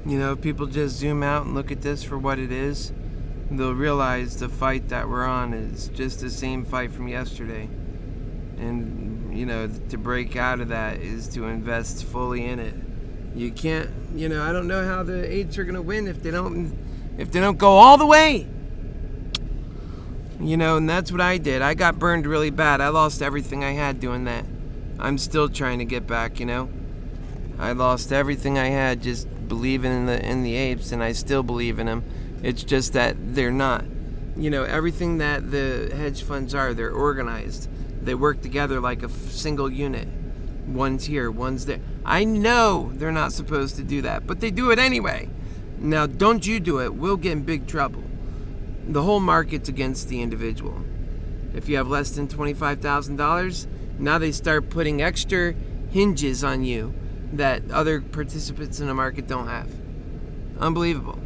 You know, if people just zoom out and look at this for what it is, they'll realize the fight that we're on is just the same fight from yesterday. And, you know, to break out of that is to invest fully in it. You can't, you know, I don't know how the 8s are going to win if they don't go all the way. You know, and that's what I did. I got burned really bad. I lost everything I had doing that. I'm still trying to get back, you know. I lost everything I had just believing in the apes, and I still believe in them. It's just that they're not. You know, everything that the hedge funds are, they're organized. They work together like a single unit. One's here, one's there. I know they're not supposed to do that, but they do it anyway. Now, don't you do it. We'll get in big trouble. The whole market's against the individual. If you have less than $25,000, now they start putting extra hinges on you that other participants in the market don't have. Unbelievable.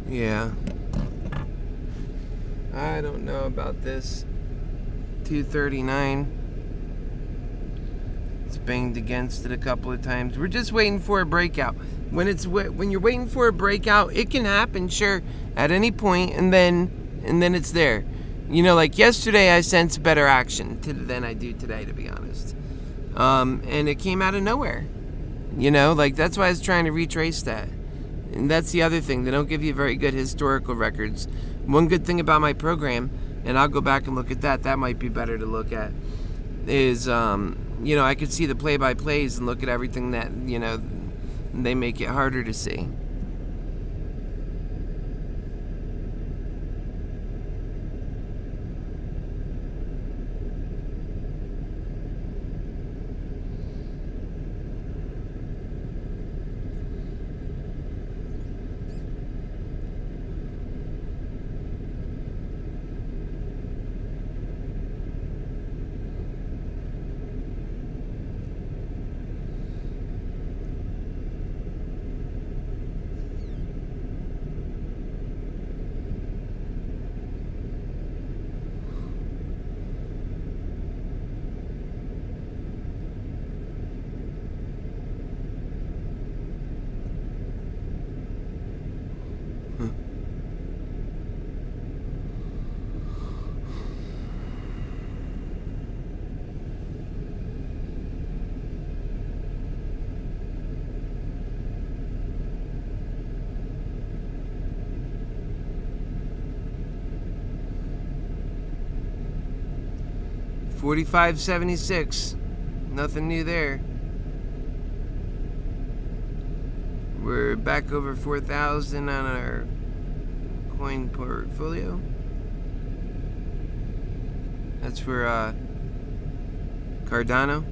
Yeah. I don't know about this. 239. It's banged against it a couple of times. We're just waiting for a breakout. When you're waiting for a breakout, it can happen, sure, at any point, and then it's there. You know, like yesterday, I sensed better action than I do today, to be honest. And it came out of nowhere. You know, like that's why I was trying to retrace that. And that's the other thing. They don't give you very good historical records. One good thing about my program, and I'll go back and look at that. That might be better to look at. Is, you know, I could see the play-by-plays and look at everything that, you know, they make it harder to see. $45.76. Nothing new there. We're back over 4,000 on our coin portfolio. That's for Cardano.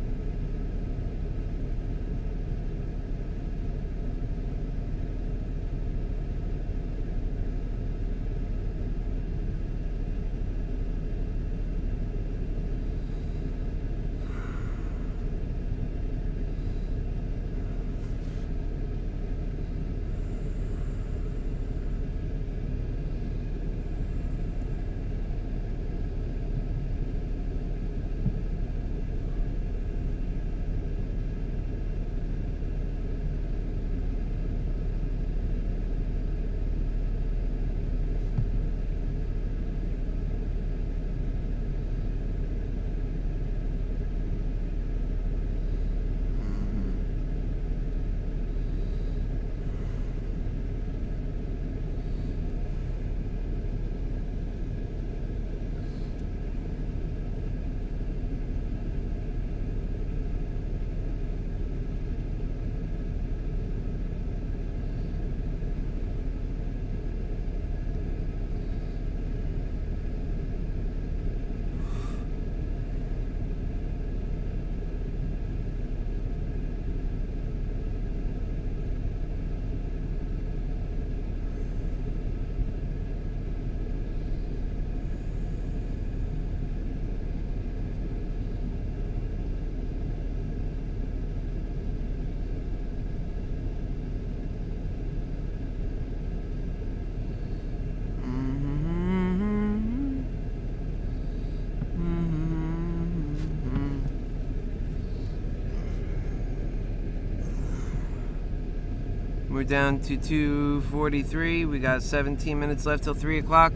We're down to 2:43. We got 17 minutes left till 3 o'clock.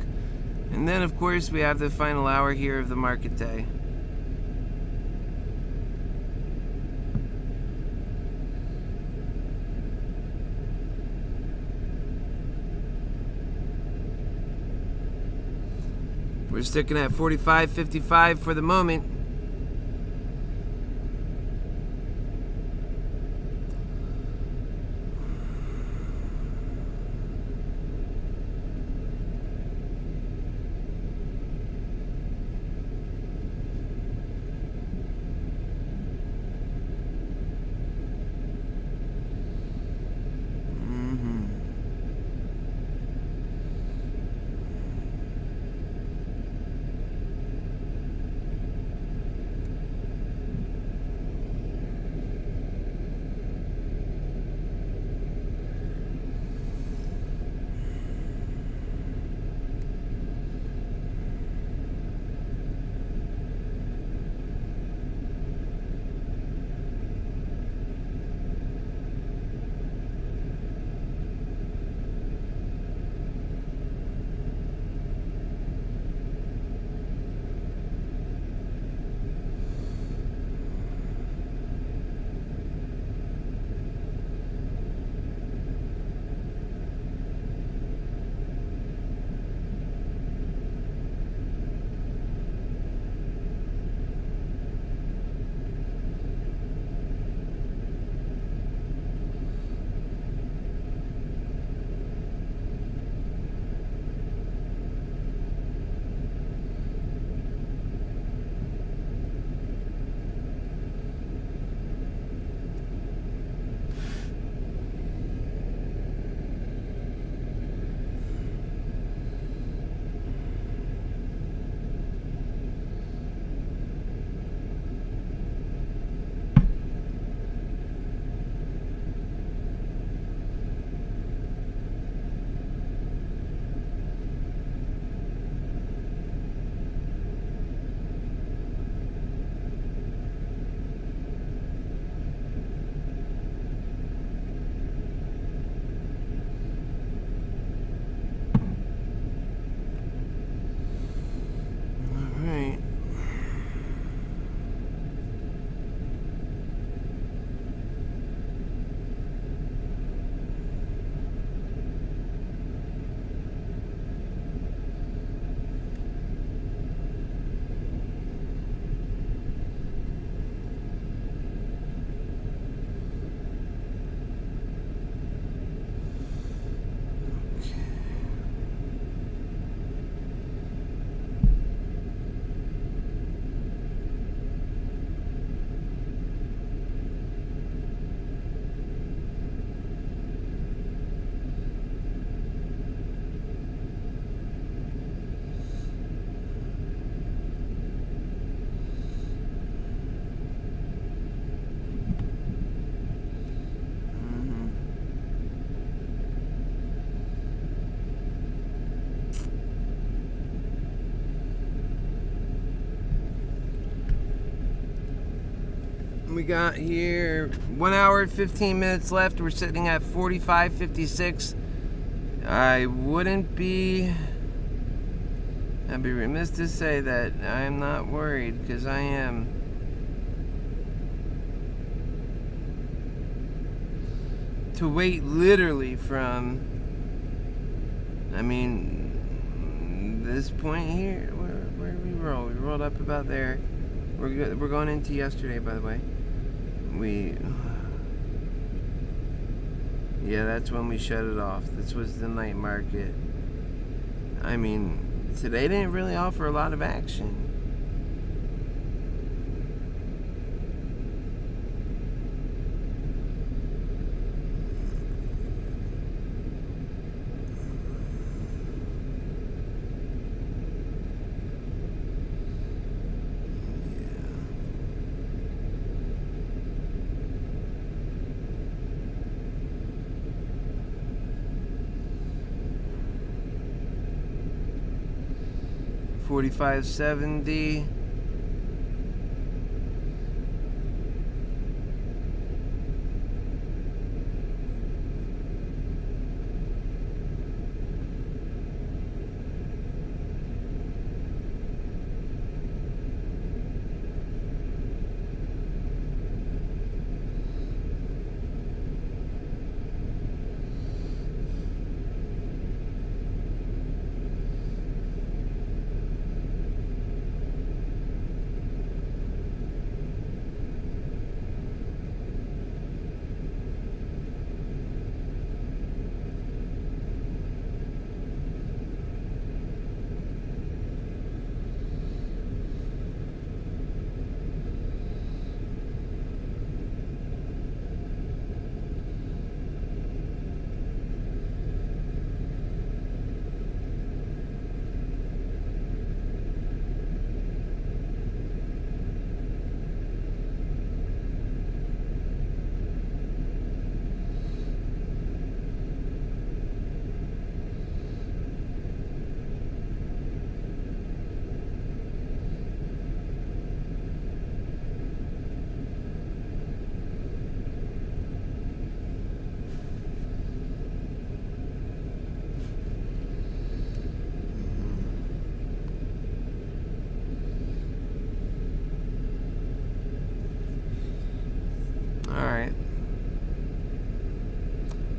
And then, of course, we have the final hour here of the market day. We're sticking at 45.55 for the moment. We got here 1 hour 15 minutes left. We're sitting at 45.56. I'd be remiss to say that I'm not worried, because I am. To wait literally from, this point here, where did we roll? We rolled up about there. We're going into yesterday, by the way. Yeah, that's when we shut it off. This was the night market. Today didn't really offer a lot of action. $45.70.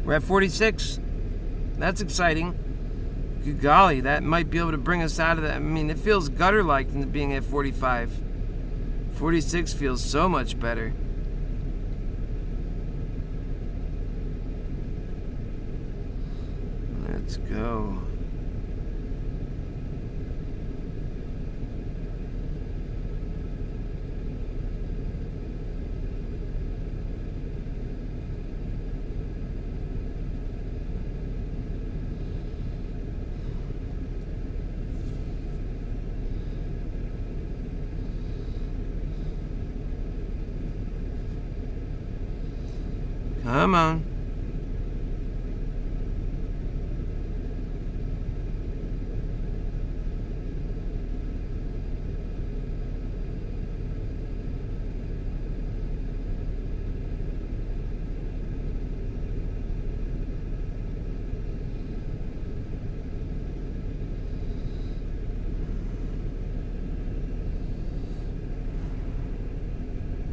We're at 46. That's exciting. Good golly, that might be able to bring us out of that. It feels gutter-like being at 45. 46 feels so much better. Let's go. Come on.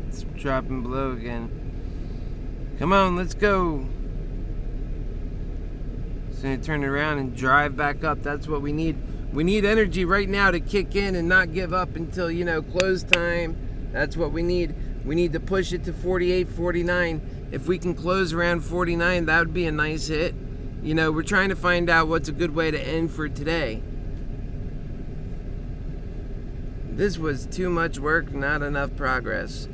It's dropping below again. Come on, let's go. So you turn around and drive back up. That's what we need. We need energy right now to kick in and not give up until, close time. That's what we need. We need to push it to 48, 49. If we can close around 49, that would be a nice hit. We're trying to find out what's a good way to end for today. This was too much work, not enough progress.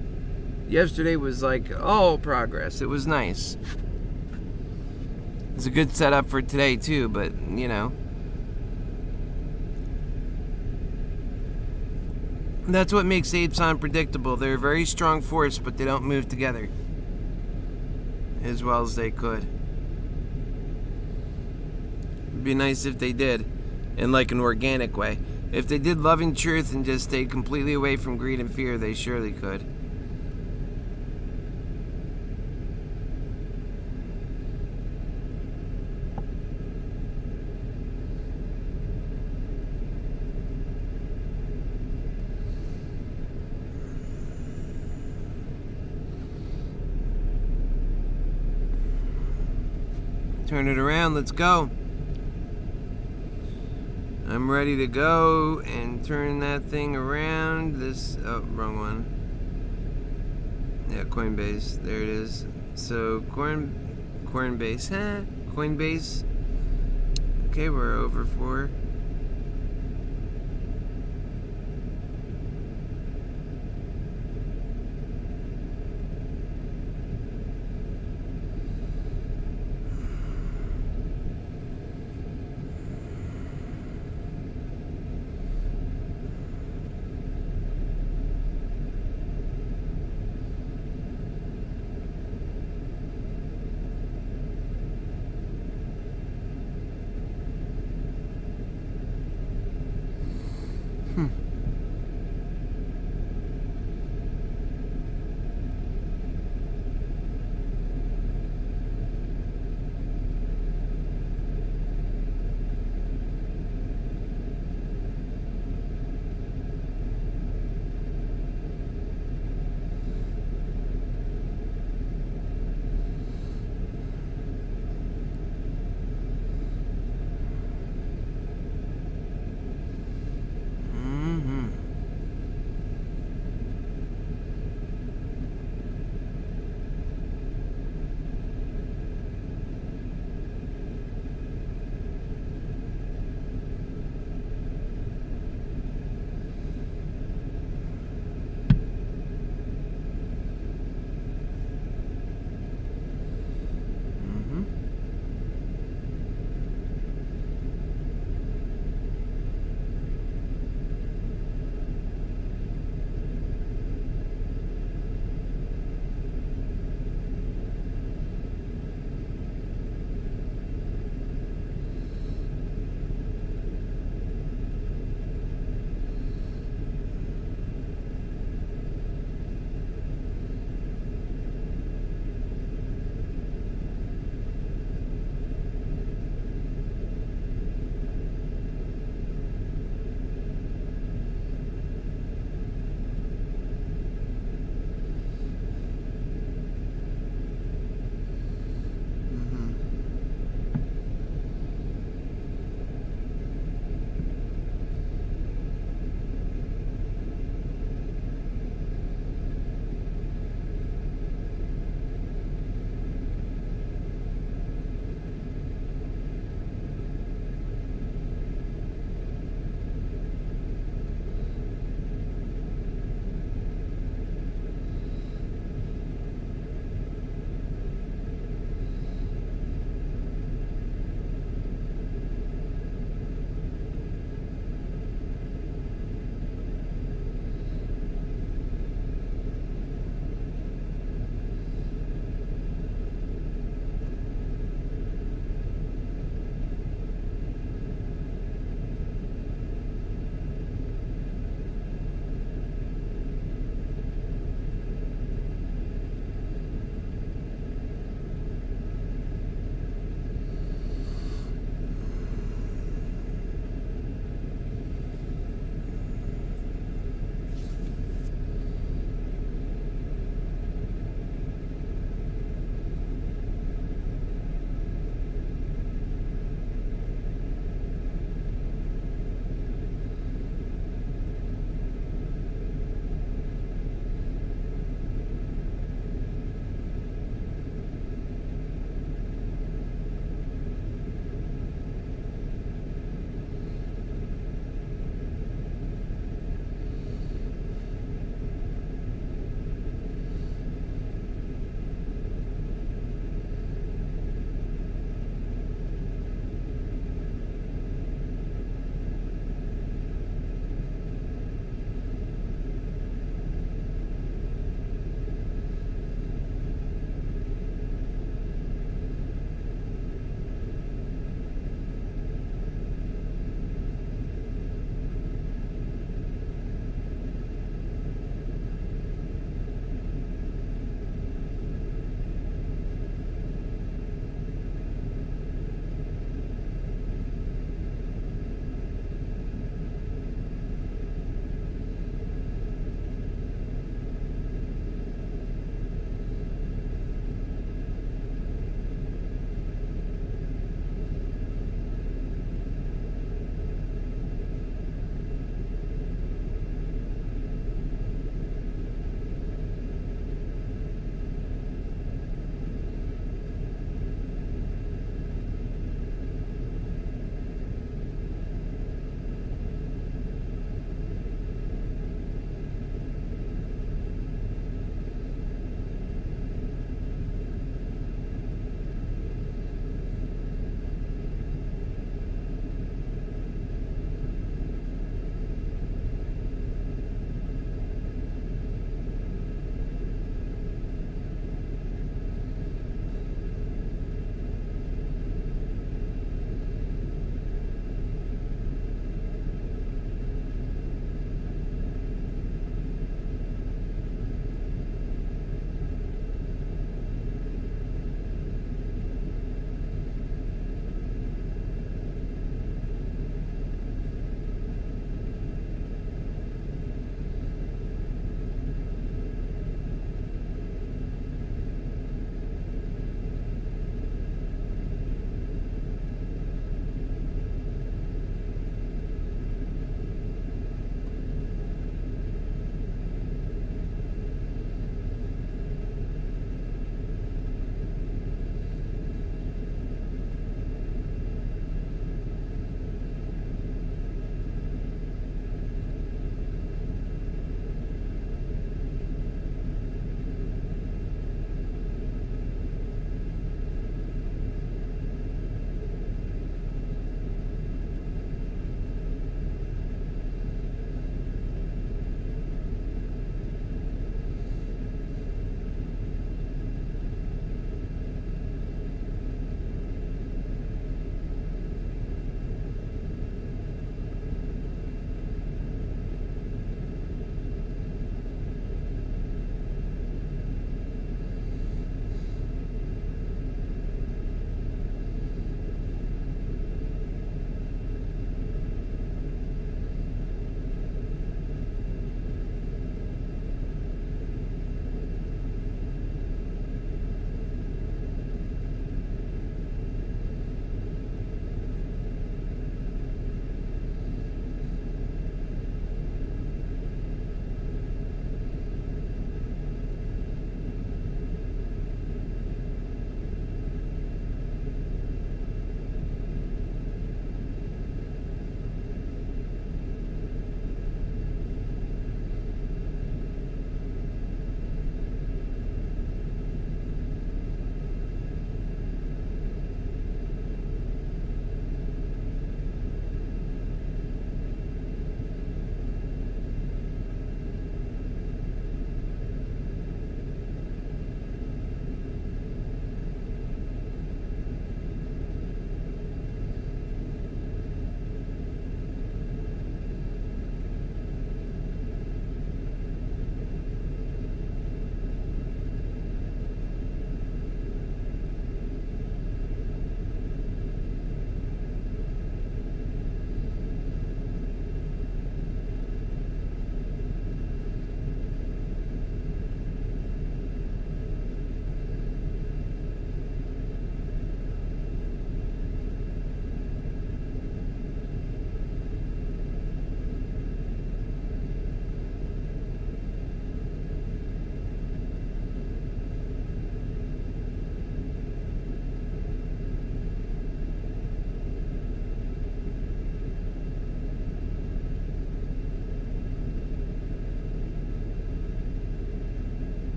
Yesterday was like all progress. It was nice. It's a good setup for today too, but that's what makes apes unpredictable. They're a very strong force, but they don't move together as well as they could. It'd be nice if they did, in like an organic way. If they did loving truth and just stayed completely away from greed and fear, they surely could. Turn it around. Let's go. I'm ready to go and turn that thing around. This, oh, wrong one. Yeah, Coinbase. There it is. So, Coinbase. Coinbase. Okay, we're over 4.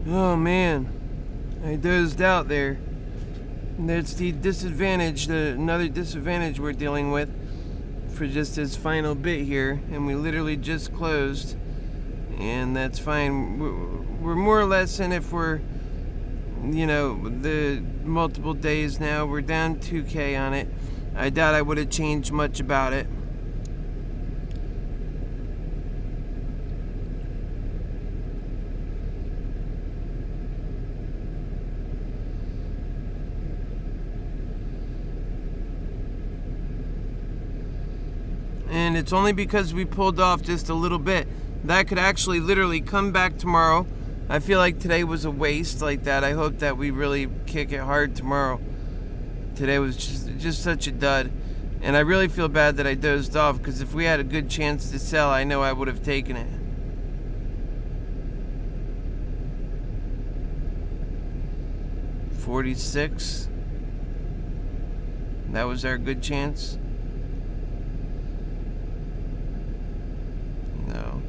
Oh man, I dozed out there. That's the disadvantage, another disadvantage we're dealing with for just this final bit here, and we literally just closed, and that's fine. We're more or less in it for, you know, the multiple days now. We're down 2K on it. I doubt I would have changed much about it. And it's only because we pulled off just a little bit. That could actually literally come back tomorrow. I feel like today was a waste like that. I hope that we really kick it hard tomorrow. Today was just such a dud. And I really feel bad that I dozed off, because if we had a good chance to sell, I know I would have taken it. $46. That was our good chance. No.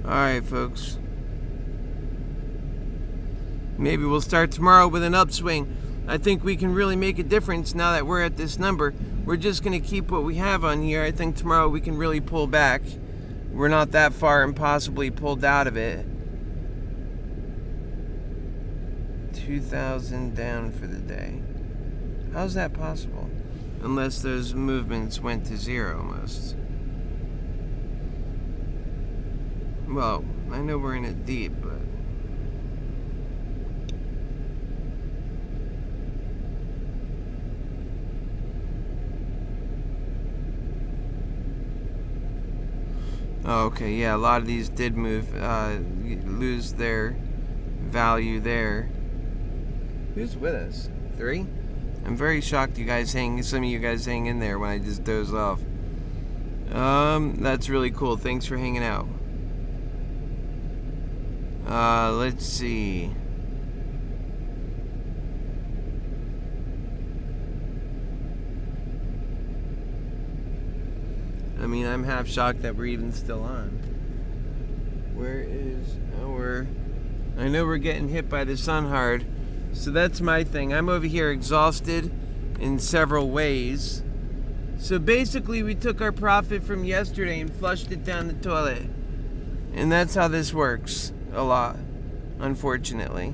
Alright, folks. Maybe we'll start tomorrow with an upswing. I think we can really make a difference now that we're at this number. We're just going to keep what we have on here. I think tomorrow we can really pull back. We're not that far and possibly pulled out of it. 2,000 down for the day. How's that possible? Unless those movements went to zero almost. Well, I know we're in it deep, but... Oh, okay, yeah, a lot of these did move, lose their value there. Who's with us? 3? I'm very shocked some of you guys hang in there when I just doze off. That's really cool. Thanks for hanging out. Let's see. I mean, I'm half shocked that we're even still on. Where is our... I know we're getting hit by the sun hard. So that's my thing. I'm over here exhausted in several ways. So basically, we took our profit from yesterday and flushed it down the toilet. And that's how this works a lot, unfortunately.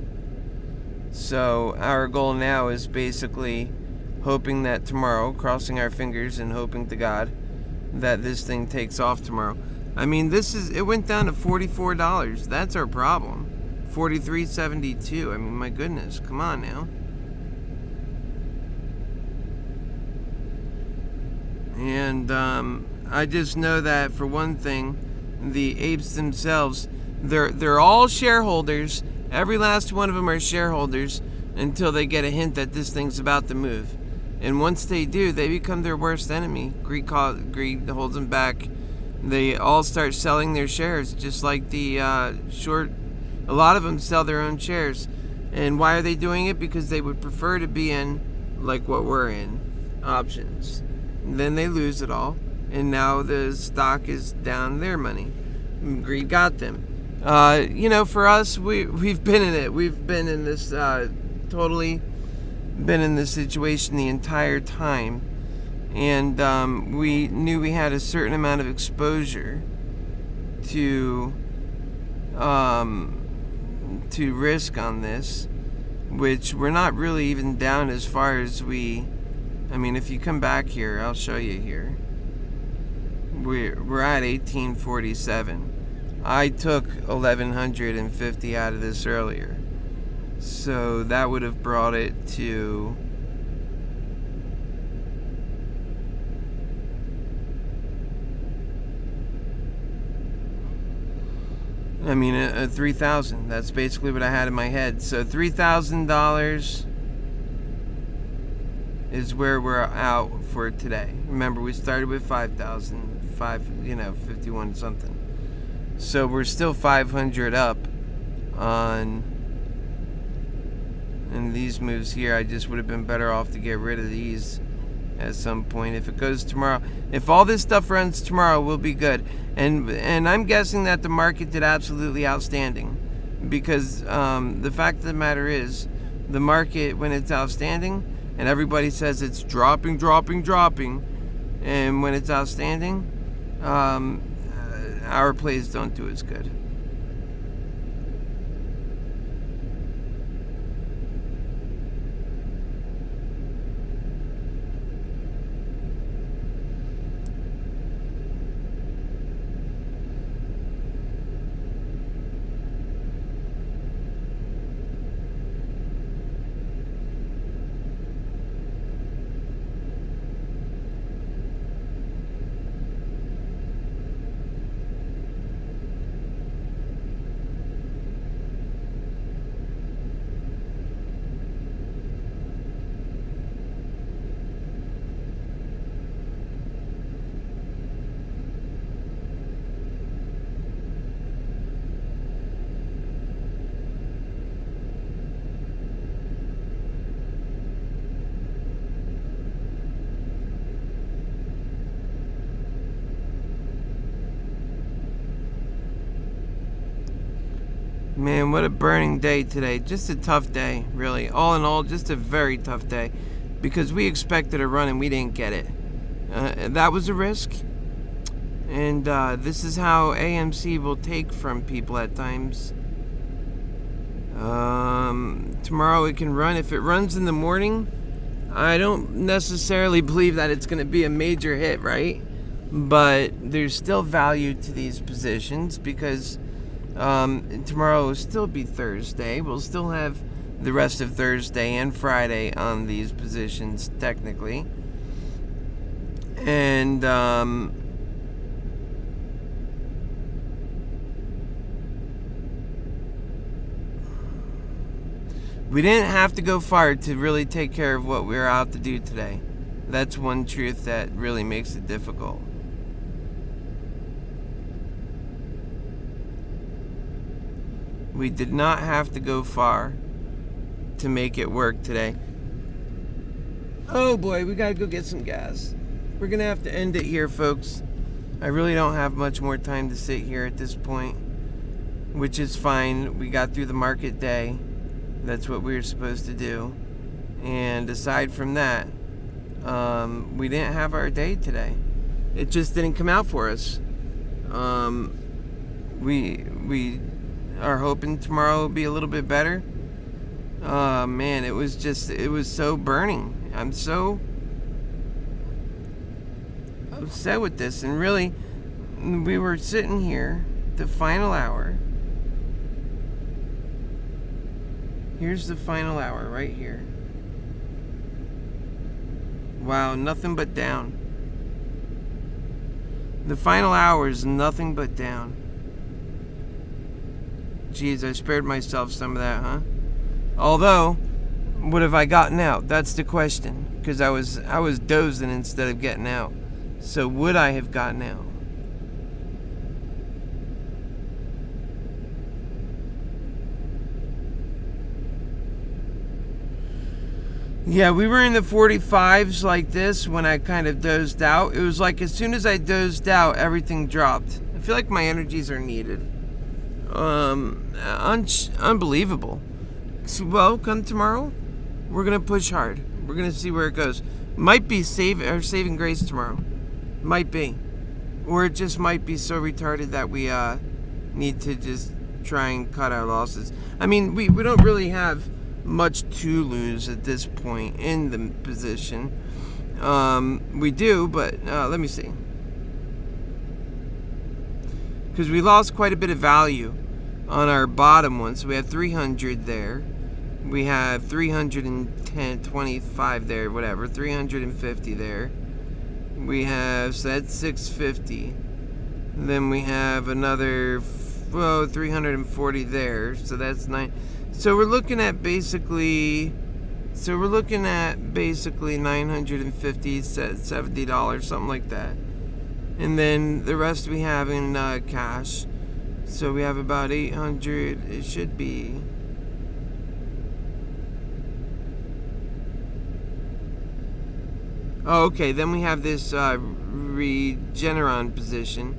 So our goal now is basically hoping that tomorrow, crossing our fingers and hoping to God that this thing takes off tomorrow. I mean, it went down to $44. That's our problem. $43.72. I mean, my goodness, come on now. And I just know that for one thing, the apes themselves, they're all shareholders. Every last one of them are shareholders until they get a hint that this thing's about to move. And once they do, they become their worst enemy. Greed holds them back. They all start selling their shares, just like the a lot of them sell their own shares. And why are they doing it? Because they would prefer to be in, like what we're in, options. And then they lose it all. And now the stock is down their money. Greed got them. You know, for us, we've been in it. We've been in this, totally been in this situation the entire time. And we knew we had a certain amount of exposure to risk on this, which we're not really even down as far as I mean, if you come back here, I'll show you here. We're at 1847. I took 1150 out of this earlier. So that would have brought it to I mean, a $3,000. That's basically what I had in my head. So $3,000 is where we're out for today. Remember, we started with 51 something. So we're still 500 up on. And these moves here, I just would have been better off to get rid of these at some point. If it goes tomorrow, if all this stuff runs tomorrow, we'll be good. And I'm guessing that the market did absolutely outstanding, because the fact of the matter is, the market, when it's outstanding and everybody says it's dropping, and when it's outstanding, our plays don't do as good. Man, what a burning day today. Just a tough day, really. All in all, just a very tough day, because we expected a run and we didn't get it. That was a risk. And this is how AMC will take from people at times. Tomorrow it can run. If it runs in the morning, I don't necessarily believe that it's going to be a major hit, right? But there's still value to these positions, because tomorrow will still be Thursday. We'll still have the rest of Thursday and Friday on these positions, technically. And we didn't have to go far to really take care of what we were out to do today. That's one truth that really makes it difficult. We did not have to go far to make it work today. Oh boy, we gotta go get some gas. We're gonna have to end it here, folks. I really don't have much more time to sit here at this point, which is fine. We got through the market day. That's what we were supposed to do. And aside from that, we didn't have our day today. It just didn't come out for us. We are hoping tomorrow will be a little bit better. Man, it was so burning. I'm so upset with this. And really, we were sitting here, the final hour. Here's the final hour right here. Wow, nothing but down. The final hour is nothing but down. Jeez, I spared myself some of that, huh? Although, would have I gotten out? That's the question. Because I was dozing instead of getting out. So would I have gotten out? Yeah, we were in the 45s like this when I kind of dozed out. It was like as soon as I dozed out, everything dropped. I feel like my energies are needed. Unbelievable. Well, come tomorrow, we're gonna push hard. We're gonna see where it goes. Might be saving grace tomorrow. Might be, or it just might be so retarded that we need to just try and cut our losses. I mean, we don't really have much to lose at this point in the position. We do, but let me see. Because we lost quite a bit of value on our bottom one. So we have 300 there. We have 310, 25 there, whatever. 350 there. We have, so that's 650. Then we have another, 340 there. So that's 9. So we're looking at basically $950, $70, something like that. And then the rest we have in cash. So we have about 800. It should be. Oh, okay. Then we have this Regeneron position,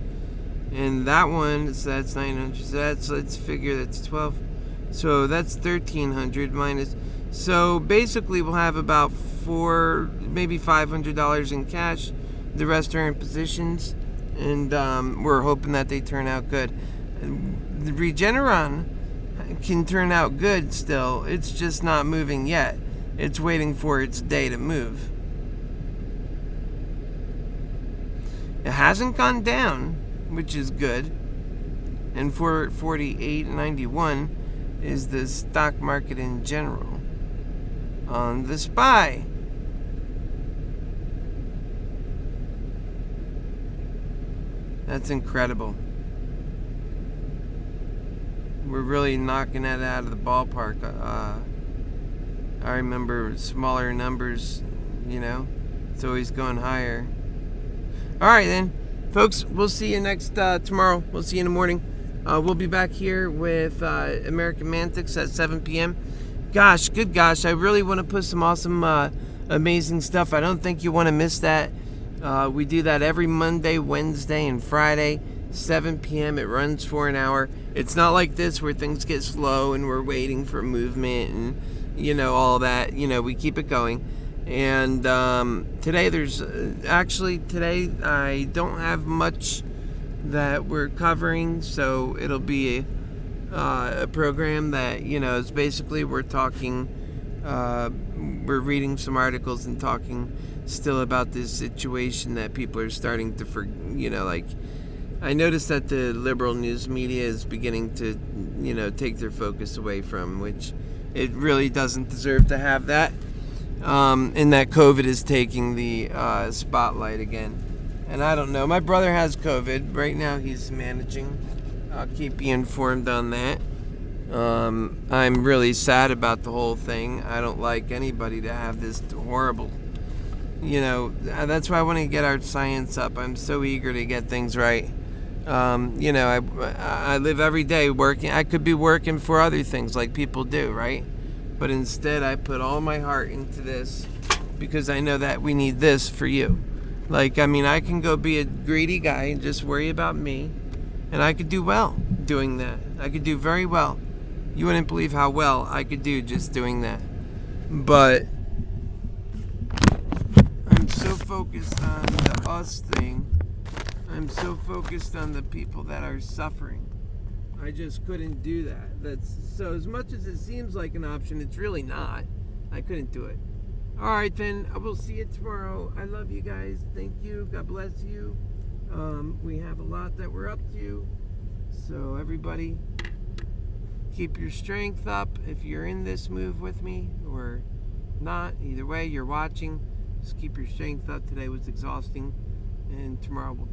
and that one. So that's 900. So let's figure that's 12. So that's 1,300 minus. So basically, we'll have about maybe $500 in cash. The rest are in positions, and we're hoping that they turn out good. The Regeneron can turn out good still. It's just not moving yet. It's waiting for its day to move. It hasn't gone down, which is good. And 448.91 is the stock market in general. On the SPY, that's incredible. We're really knocking that out of the ballpark. I remember smaller numbers, it's always going higher. All right then, folks, we'll see you next tomorrow. We'll see you in the morning. We'll be back here with MoneyMantics at 7 p.m. Gosh, I really want to put some awesome, amazing stuff. I don't think you want to miss that. We do that every Monday, Wednesday, and Friday, 7 p.m. It runs for an hour. It's not like this where things get slow and we're waiting for movement and, all that. We keep it going. And today today I don't have much that we're covering, so it'll be a program that, is basically we're talking, we're reading some articles and talking still about this situation that people are starting to I noticed that the liberal news media is beginning to, take their focus away from, which it really doesn't deserve to have that. And that COVID is taking the spotlight again. And I don't know. My brother has COVID. Right now he's managing. I'll keep you informed on that. I'm really sad about the whole thing. I don't like anybody to have this horrible, that's why I want to get our science up. I'm so eager to get things right. I live every day working. I could be working for other things like people do, right? But instead I put all my heart into this because I know that we need this for you. I can go be a greedy guy and just worry about me, and I could do well doing that. I could do very well. You wouldn't believe how well I could do just doing that. But I'm so focused on the us thing. I'm so focused on the people that are suffering. I just couldn't do that. So as much as it seems like an option, it's really not. I couldn't do it. All right, then. I will see you tomorrow. I love you guys. Thank you. God bless you. We have a lot that we're up to. So everybody, keep your strength up. If you're in this move with me or not, either way, you're watching. Just keep your strength up. Today was exhausting, and tomorrow will be